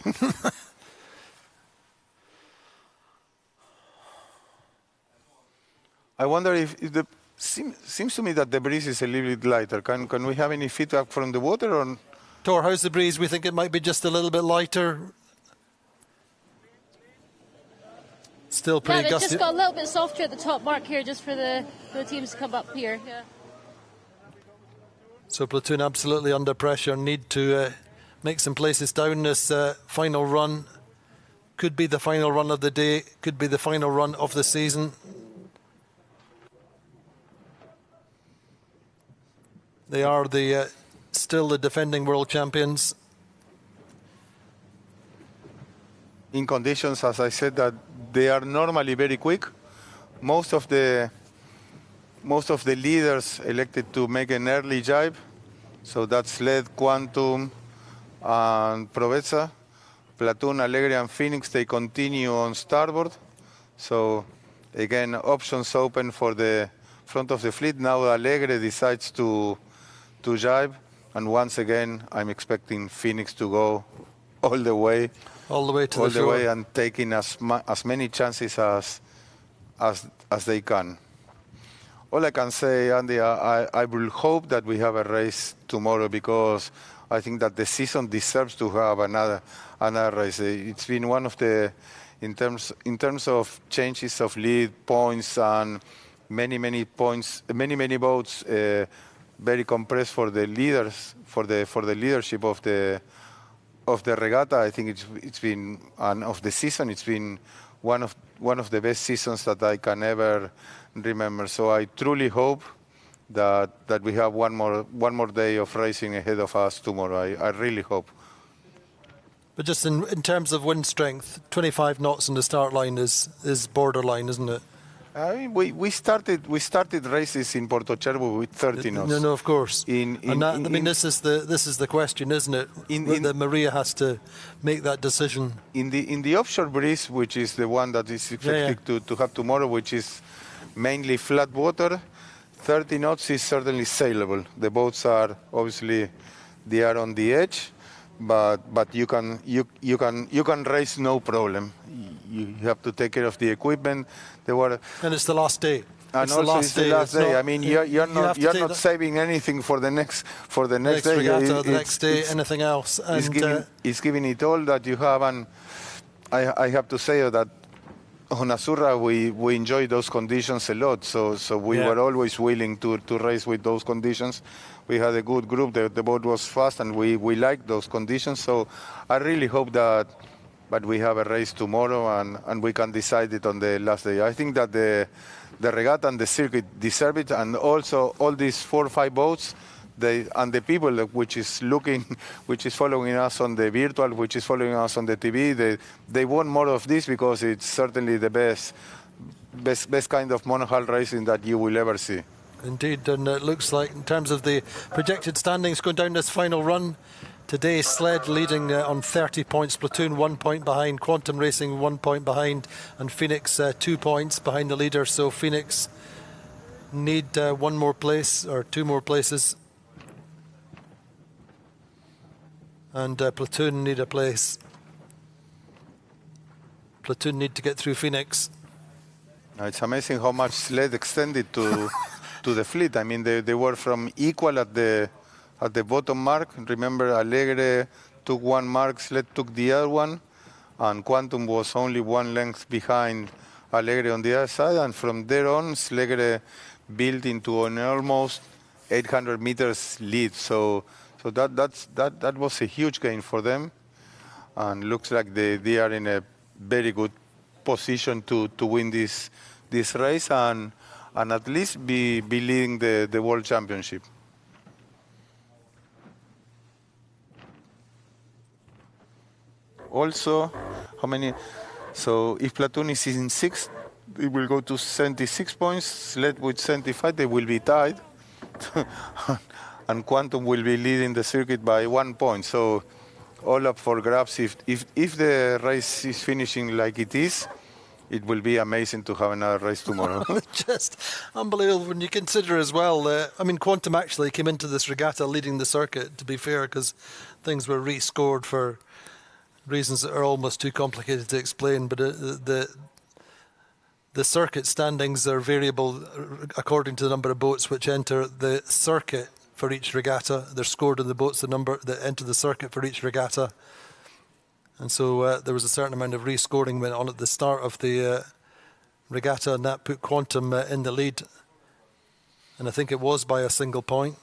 I wonder if seems to me that the breeze is a little bit lighter. Can we have any feedback from the water? Or? Tor, how's the breeze? We think it might be just a little bit lighter. Still pretty gusty. Yeah, they just got a little bit softer at the top mark here, just for the teams to come up here. Yeah. So Platoon absolutely under pressure. Need to make some places down this final run. Could be the final run of the day. Could be the final run of the season. They are still the defending world champions. In conditions, as I said, that they are normally very quick. Most of the leaders elected to make an early jibe. So that's LED, Quantum, and Provezza. Platoon, Alegre, and Phoenix, they continue on starboard. So again, options open for the front of the fleet. Now Alegre decides to jibe. And once again, I'm expecting Phoenix to go all the way to the shore. way, and taking as many chances as they can. All I can say, Andy, I will hope that we have a race tomorrow, because I think that the season deserves to have another race. It's been one of the, in terms of changes of lead, points, and many points, many boats, very compressed for the leaders, for the leadership of the regatta. I think it's been, and of the season, it's been one of the best seasons that I can ever remember. So I truly hope that we have one more day of racing ahead of us tomorrow. I really hope. But just in terms of wind strength, 25 knots in the start line is borderline, isn't it? I mean, we started races in Porto Cervo with 30 knots. No, of course. This is the question, isn't it? That Maria has to make that decision. In the offshore breeze, which is the one that is expected to have tomorrow, which is mainly flat water, 30 knots is certainly sailable. The boats are obviously they are on the edge, but you can race no problem. You have to take care of the equipment. And it's the last day. And it's also it's the last day. I mean, you're not saving anything for the next day. Regatta, the next day, anything else. And it's giving it all that you have. And I have to say that on Azurra we enjoy those conditions a lot. So we were always willing to race with those conditions. We had a good group. The boat was fast, and we liked those conditions. So I really hope that. But we have a race tomorrow, and we can decide it on the last day. I think that the regatta and the circuit deserve it, and also all these 4 or 5 boats, and the people which is following us on the virtual, which is following us on the TV, they want more of this, because it's certainly the best kind of monohull racing that you will ever see. Indeed, and it looks like in terms of the projected standings going down this final run, today Sled leading on 30 points, Platoon 1 point behind, Quantum Racing 1 point behind, and Phoenix 2 points behind the leader. So Phoenix need 1 more place or 2 more places, and Platoon need a place. Platoon need to get through Phoenix. It's amazing how much Sled extended to the fleet. I mean, they were from equal at the bottom mark. Remember, Alegre took 1 mark, Sled took the other one, and Quantum was only 1 length behind Alegre on the other side. And from there on, Slegre built into an almost 800 meters lead. So that was a huge gain for them, and looks like they are in a very good position to win this race and at least be leading the World Championship. Also, how many? So if Platoon is in 6th, it will go to 76 points. Sled with 75, they will be tied. And Quantum will be leading the circuit by 1 point. So all up for grabs. If the race is finishing like it is, it will be amazing to have another race tomorrow. Just unbelievable when you consider as well. I mean, Quantum actually came into this regatta leading the circuit, to be fair, because things were rescored for reasons that are almost too complicated to explain. But the circuit standings are variable according to the number of boats which enter the circuit for each regatta. They're scored in the boats, the number that enter the circuit for each regatta. And so there was a certain amount of rescoring went on at the start of the regatta, and that put Quantum in the lead. And I think it was by a single point.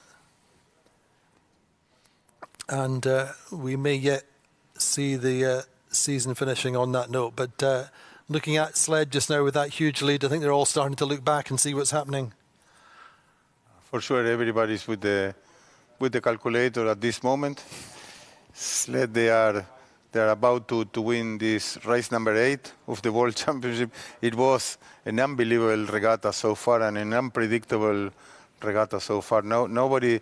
And we may yet see the season finishing on that note. But looking at Sled just now with that huge lead, I think they're all starting to look back and see what's happening. For sure, everybody's with the with the calculator at this moment. Sled, they are about to win this race number 8 of the World Championship. It was an unbelievable regatta so far and an unpredictable regatta so far. Nobody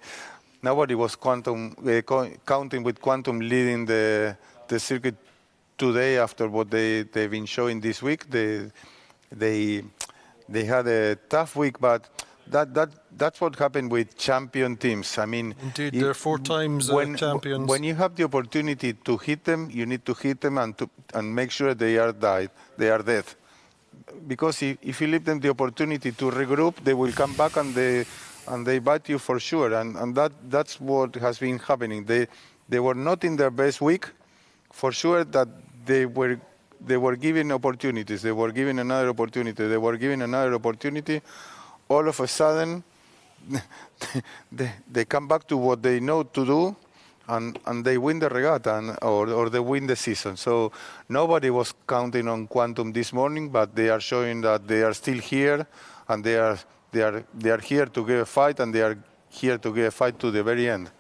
was counting with Quantum leading the circuit today after what they've been showing this week. They had a tough week, but that's what happened with champion teams. I mean, indeed, they're 4 times champions. When you have the opportunity to hit them, you need to hit them and make sure they are dead. Because if you leave them the opportunity to regroup, they will come back and they bite you for sure. And that's what has been happening. They were not in their best week, for sure. That they were given opportunities. They were given another opportunity. They were given another opportunity. All of a sudden, they come back to what they know to do, and they win the regatta or they win the season. So nobody was counting on Quantum this morning, but they are showing that they are still here, and they are here to give a fight, and they are here to give a fight to the very end.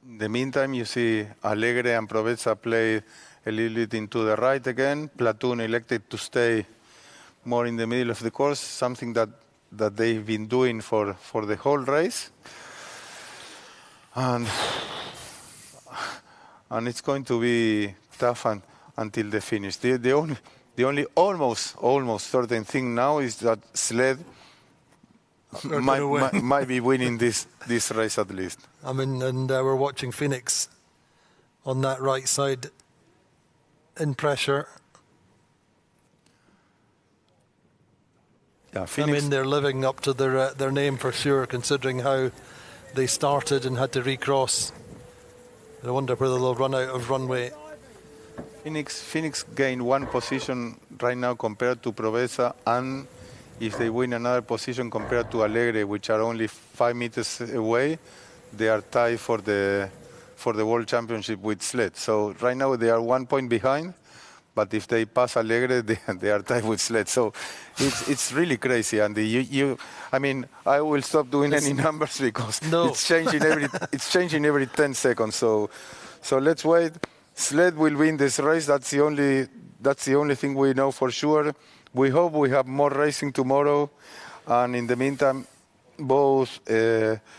In the meantime, you see Alegre and Provezza play a little bit into the right again. Platoon elected to stay more in the middle of the course, something that they've been doing for the whole race. And it's going to be tough until the finish. The only almost certain thing now is that Sled might be winning this race at least. I mean, and we're watching Phoenix on that right side in pressure. Yeah, Phoenix. I mean, they're living up to their name for sure, considering how they started and had to recross. I wonder whether they'll run out of runway. Phoenix gained 1 position right now compared to Provezza, and if they win another position compared to Alegre, which are only 5 meters away, they are tied for the World Championship with Sled. So right now they are 1 point behind, but if they pass Alegre, they are tied with Sled. So it's really crazy, Andy. I mean, I will stop doing any numbers because it's changing every 10 seconds. So let's wait. Sled will win this race. That's the only thing we know for sure. We hope we have more racing tomorrow, and in the meantime, both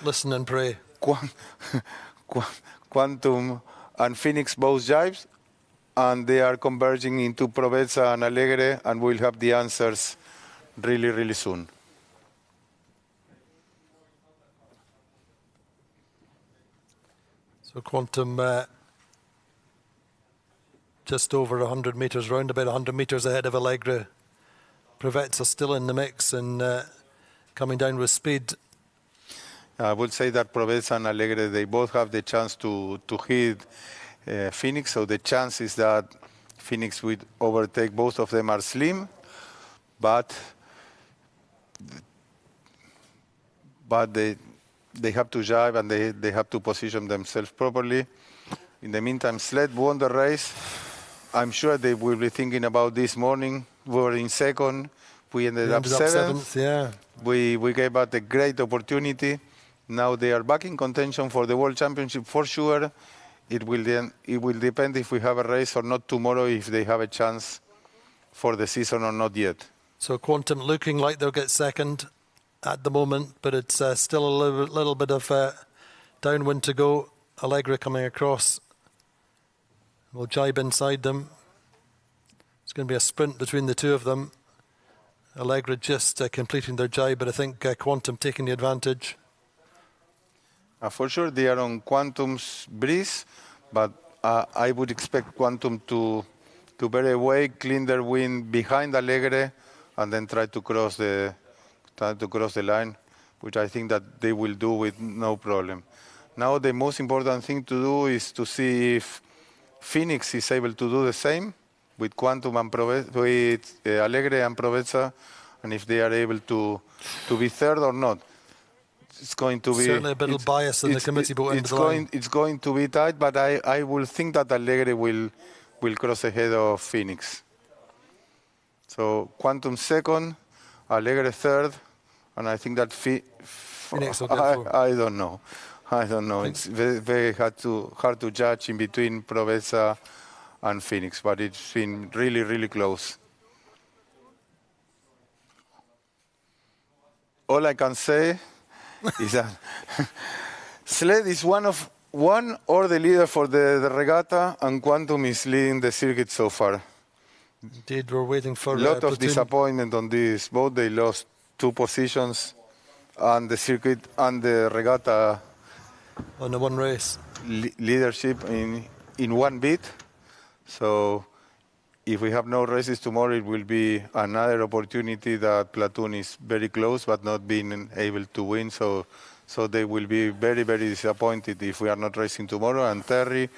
listen and pray. Quantum and Phoenix both jibes, and they are converging into Provezza and Alegre, and we'll have the answers really, really soon. So Quantum just over 100 metres, round about 100 metres ahead of Alegre. Provezza still in the mix and coming down with speed. I would say that Provezza and Alegre, they both have the chance to hit Phoenix. So the chances that Phoenix would overtake both of them are slim. But they have to jibe and they have to position themselves properly. In the meantime, Sled won the race. I'm sure they will be thinking about this morning. We were in second. We ended up seventh. Yeah. We gave out a great opportunity. Now they are back in contention for the World Championship for sure. It will depend if we have a race or not tomorrow, if they have a chance for the season or not yet. So Quantum looking like they'll get second at the moment, but it's still a little bit of downwind to go. Alegre coming across. We'll jibe inside them. It's going to be a sprint between the two of them. Alegre just completing their jibe, but I think Quantum taking the advantage. For sure, they are on Quantum's breeze, but I would expect Quantum to bear away, clean their wind behind Alegre, and then try to cross the line, which I think that they will do with no problem. Now the most important thing to do is to see if Phoenix is able to do the same with Quantum and with Alegre and Provezza, and if they are able to be third or not. it's going to be certainly a bit of bias in the committee boat end of the line. It's going to be tight, but I will think that Alegre will cross ahead of Phoenix. So Quantum second, Alegre third, and I think that Phoenix will get fourth. I don't know. It's very, very hard to judge in between Provenza and Phoenix, but it's been really, really close. All I can say is that Sled is one or the leader for the regatta, and Quantum is leading the circuit so far. Indeed, we're waiting for a lot of disappointment on this boat. They lost 2 positions on the circuit and the regatta on the one race leadership in one bit. So if we have no races tomorrow, it will be another opportunity that Platoon is very close but not being able to win. So they will be very, very disappointed if we are not racing tomorrow. And Terry,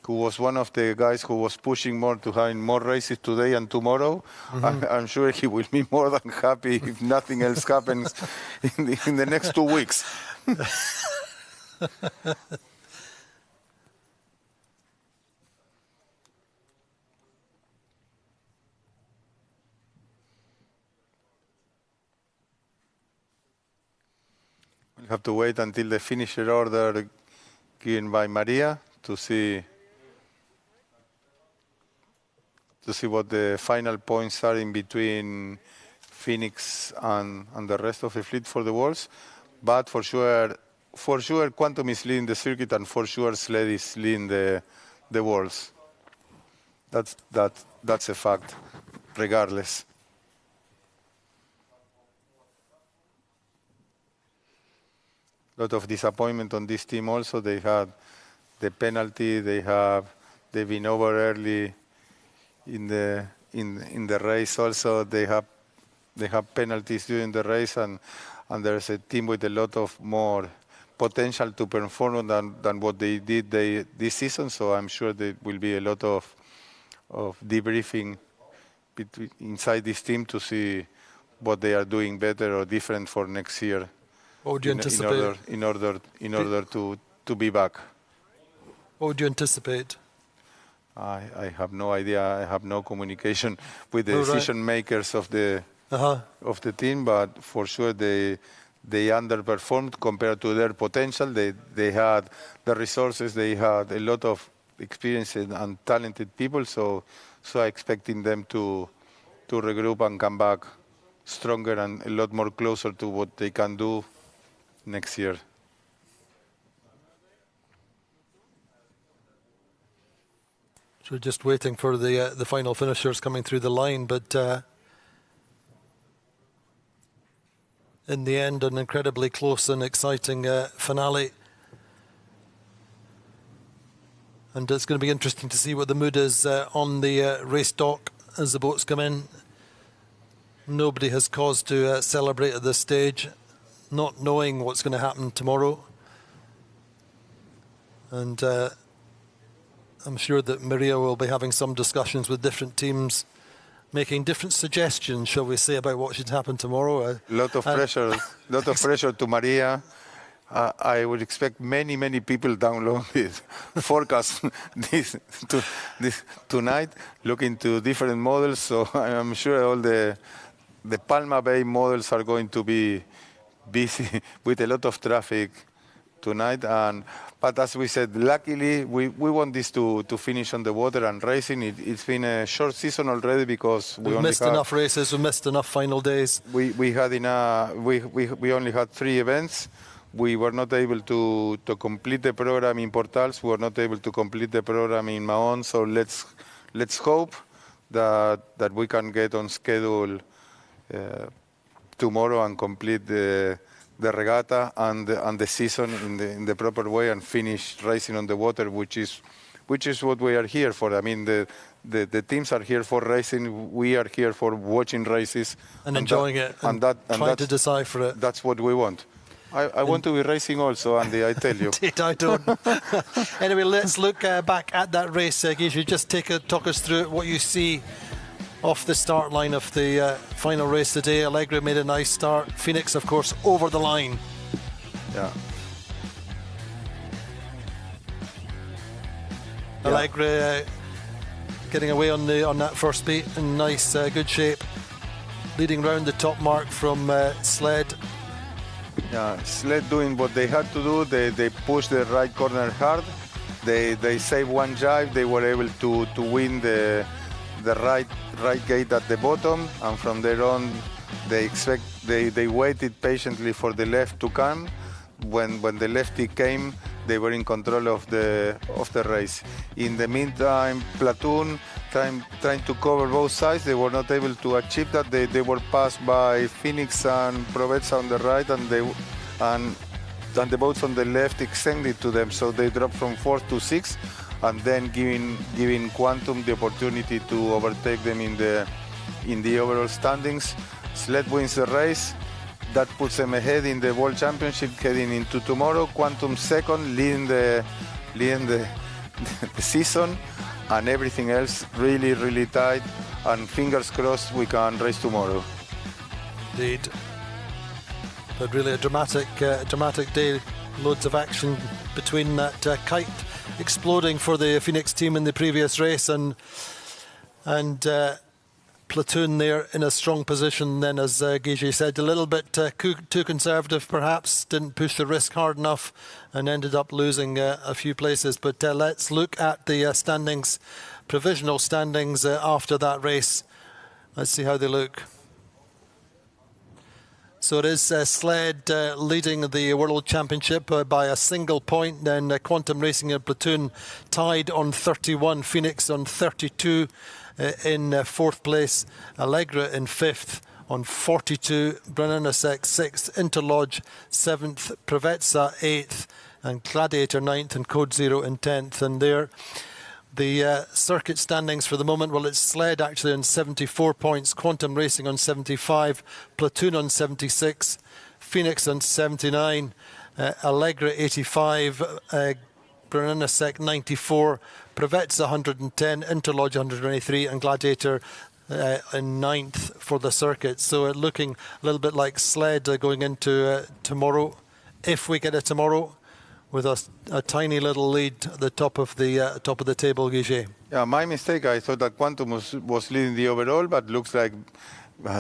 who was one of the guys who was pushing more to having more races today and tomorrow, I'm sure he will be more than happy if nothing else happens in the next 2 weeks. We'll have to wait until the finisher order given by Maria to see what the final points are in between Phoenix and the rest of the fleet for the Worlds. But for sure, Quantum is leading the circuit, and for sure Sled is leading the Worlds. That's a fact, regardless. A lot of disappointment on this team also. They had the penalty. They've been over early in the race also. They have penalties during the race, and there's a team with a lot of more potential to perform than what they did this season. So I'm sure there will be a lot of debriefing inside this team to see what they are doing better or different for next year. What would you anticipate? In order to be back. What would you anticipate? I have no idea. I have no communication with the decision makers of the team, but for sure they underperformed compared to their potential. They had the resources. They had a lot of experienced and talented people. So I expecting them to regroup and come back stronger and a lot more closer to what they can do next year. So we're just waiting for the final finishers coming through the line, but in the end, an incredibly close and exciting finale. And it's going to be interesting to see what the mood is on the race dock as the boats come in. Nobody has cause to celebrate at this stage, not knowing what's going to happen tomorrow. And I'm sure that Maria will be having some discussions with different teams, making different suggestions, shall we say, about what should happen tomorrow. A lot of pressure to Maria. I would expect many people download this forecast tonight, looking to different models. So I'm sure all the Palma Bay models are going to be busy with a lot of traffic tonight. But as we said, luckily we want this to finish on the water and racing. It's been a short season already because we've missed enough races, we missed enough final days. We only had 3 events. We were not able to complete the program in Portals. We were not able to complete the program in Mahon. So let's hope that we can get on schedule tomorrow and complete the regatta and the season in the proper way and finish racing on the water, which is what we are here for. I mean, the teams are here for racing. We are here for watching races and enjoying it and trying to decipher it. That's what we want. I want to be racing also, Andy, I tell you. Indeed, I don't. Anyway, let's look back at that race. You should just talk us through what you see off the start line of the final race today. Alegre made a nice start. Phoenix, of course, over the line. Yeah. Allegra getting away on that first beat in nice, good shape. Leading round the top mark from Sled. Yeah, Sled doing what they had to do. They pushed the right corner hard. They saved one drive. They were able to win the right gate at the bottom, and from there on, they waited patiently for the left to come. When the lefty came, they were in control of the race. In the meantime, Platoon trying to cover both sides. They were not able to achieve that. They were passed by Phoenix and Provezza on the right, and the boats on the left extended to them. So they dropped from 4th to 6th, and then giving Quantum the opportunity to overtake them in the overall standings. Sled wins the race. That puts them ahead in the World Championship heading into tomorrow. Quantum second, leading the season, and everything else really, really tight. And fingers crossed we can race tomorrow. Indeed. But really a dramatic day. Loads of action between that kite exploding for the Phoenix team in the previous race and Platoon there in a strong position then, as Guige said, a little bit too conservative perhaps, didn't push the risk hard enough and ended up losing a few places. But let's look at the standings, provisional standings after that race. Let's see how they look. So it is Sled leading the World Championship by a single point, then Quantum Racing and Platoon tied on 31, Phoenix on 32 in 4th place, Allegra in 5th on 42, Brunanasek 6th, Interlodge 7th, Provezza 8th, and Gladiator 9th, and Code Zero in 10th. And there, the circuit standings for the moment, well, it's Sled actually on 74 points, Quantum Racing on 75, Platoon on 76, Phoenix on 79, Allegra 85, Brunanasek 94, Provezza 110, Interlodge 123, and Gladiator in 9th for the circuit. So looking a little bit like Sled going into tomorrow, if we get it tomorrow, with a tiny little lead at the top of the table, Guige. Yeah, my mistake. I thought that Quantum was leading the overall, but looks like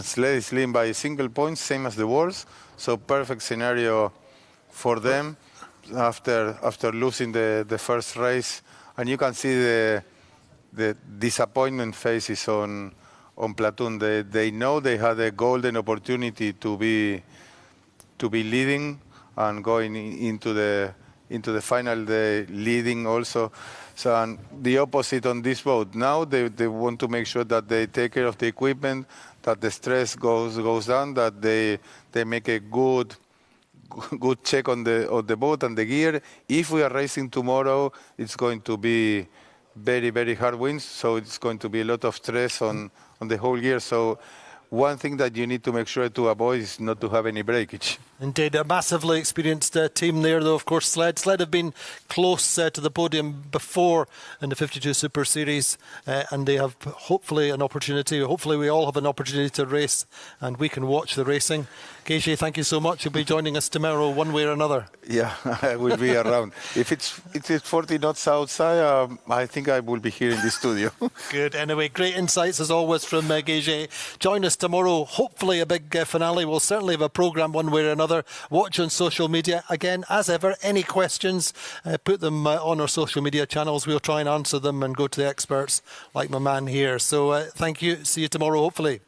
Sled is leading by a single point, same as the Worlds. So perfect scenario for them after losing the first race. And you can see the disappointment faces on Platoon. They know they had a golden opportunity to be leading and going into the final day leading also. So and the opposite on this boat. Now they want to make sure that they take care of the equipment, that the stress goes down, that they make a good check on the boat and the gear. If we are racing tomorrow, it's going to be very, very hard winds, so it's going to be a lot of stress on the whole gear. So one thing that you need to make sure to avoid is not to have any breakage. Indeed, a massively experienced team there, though, of course, Sled. Sled have been close to the podium before in the 52 Super Series, and they have hopefully we all have an opportunity to race, and we can watch the racing. Guige, thank you so much. You'll be joining us tomorrow one way or another. Yeah, I will be around. If it's 40 knots outside, I think I will be here in the studio. Good. Anyway, great insights as always from Guige. Join us tomorrow. Hopefully a big finale. We'll certainly have a programme one way or another. Watch on social media. Again, as ever, any questions, put them on our social media channels. We'll try and answer them and go to the experts like my man here. So thank you. See you tomorrow, hopefully.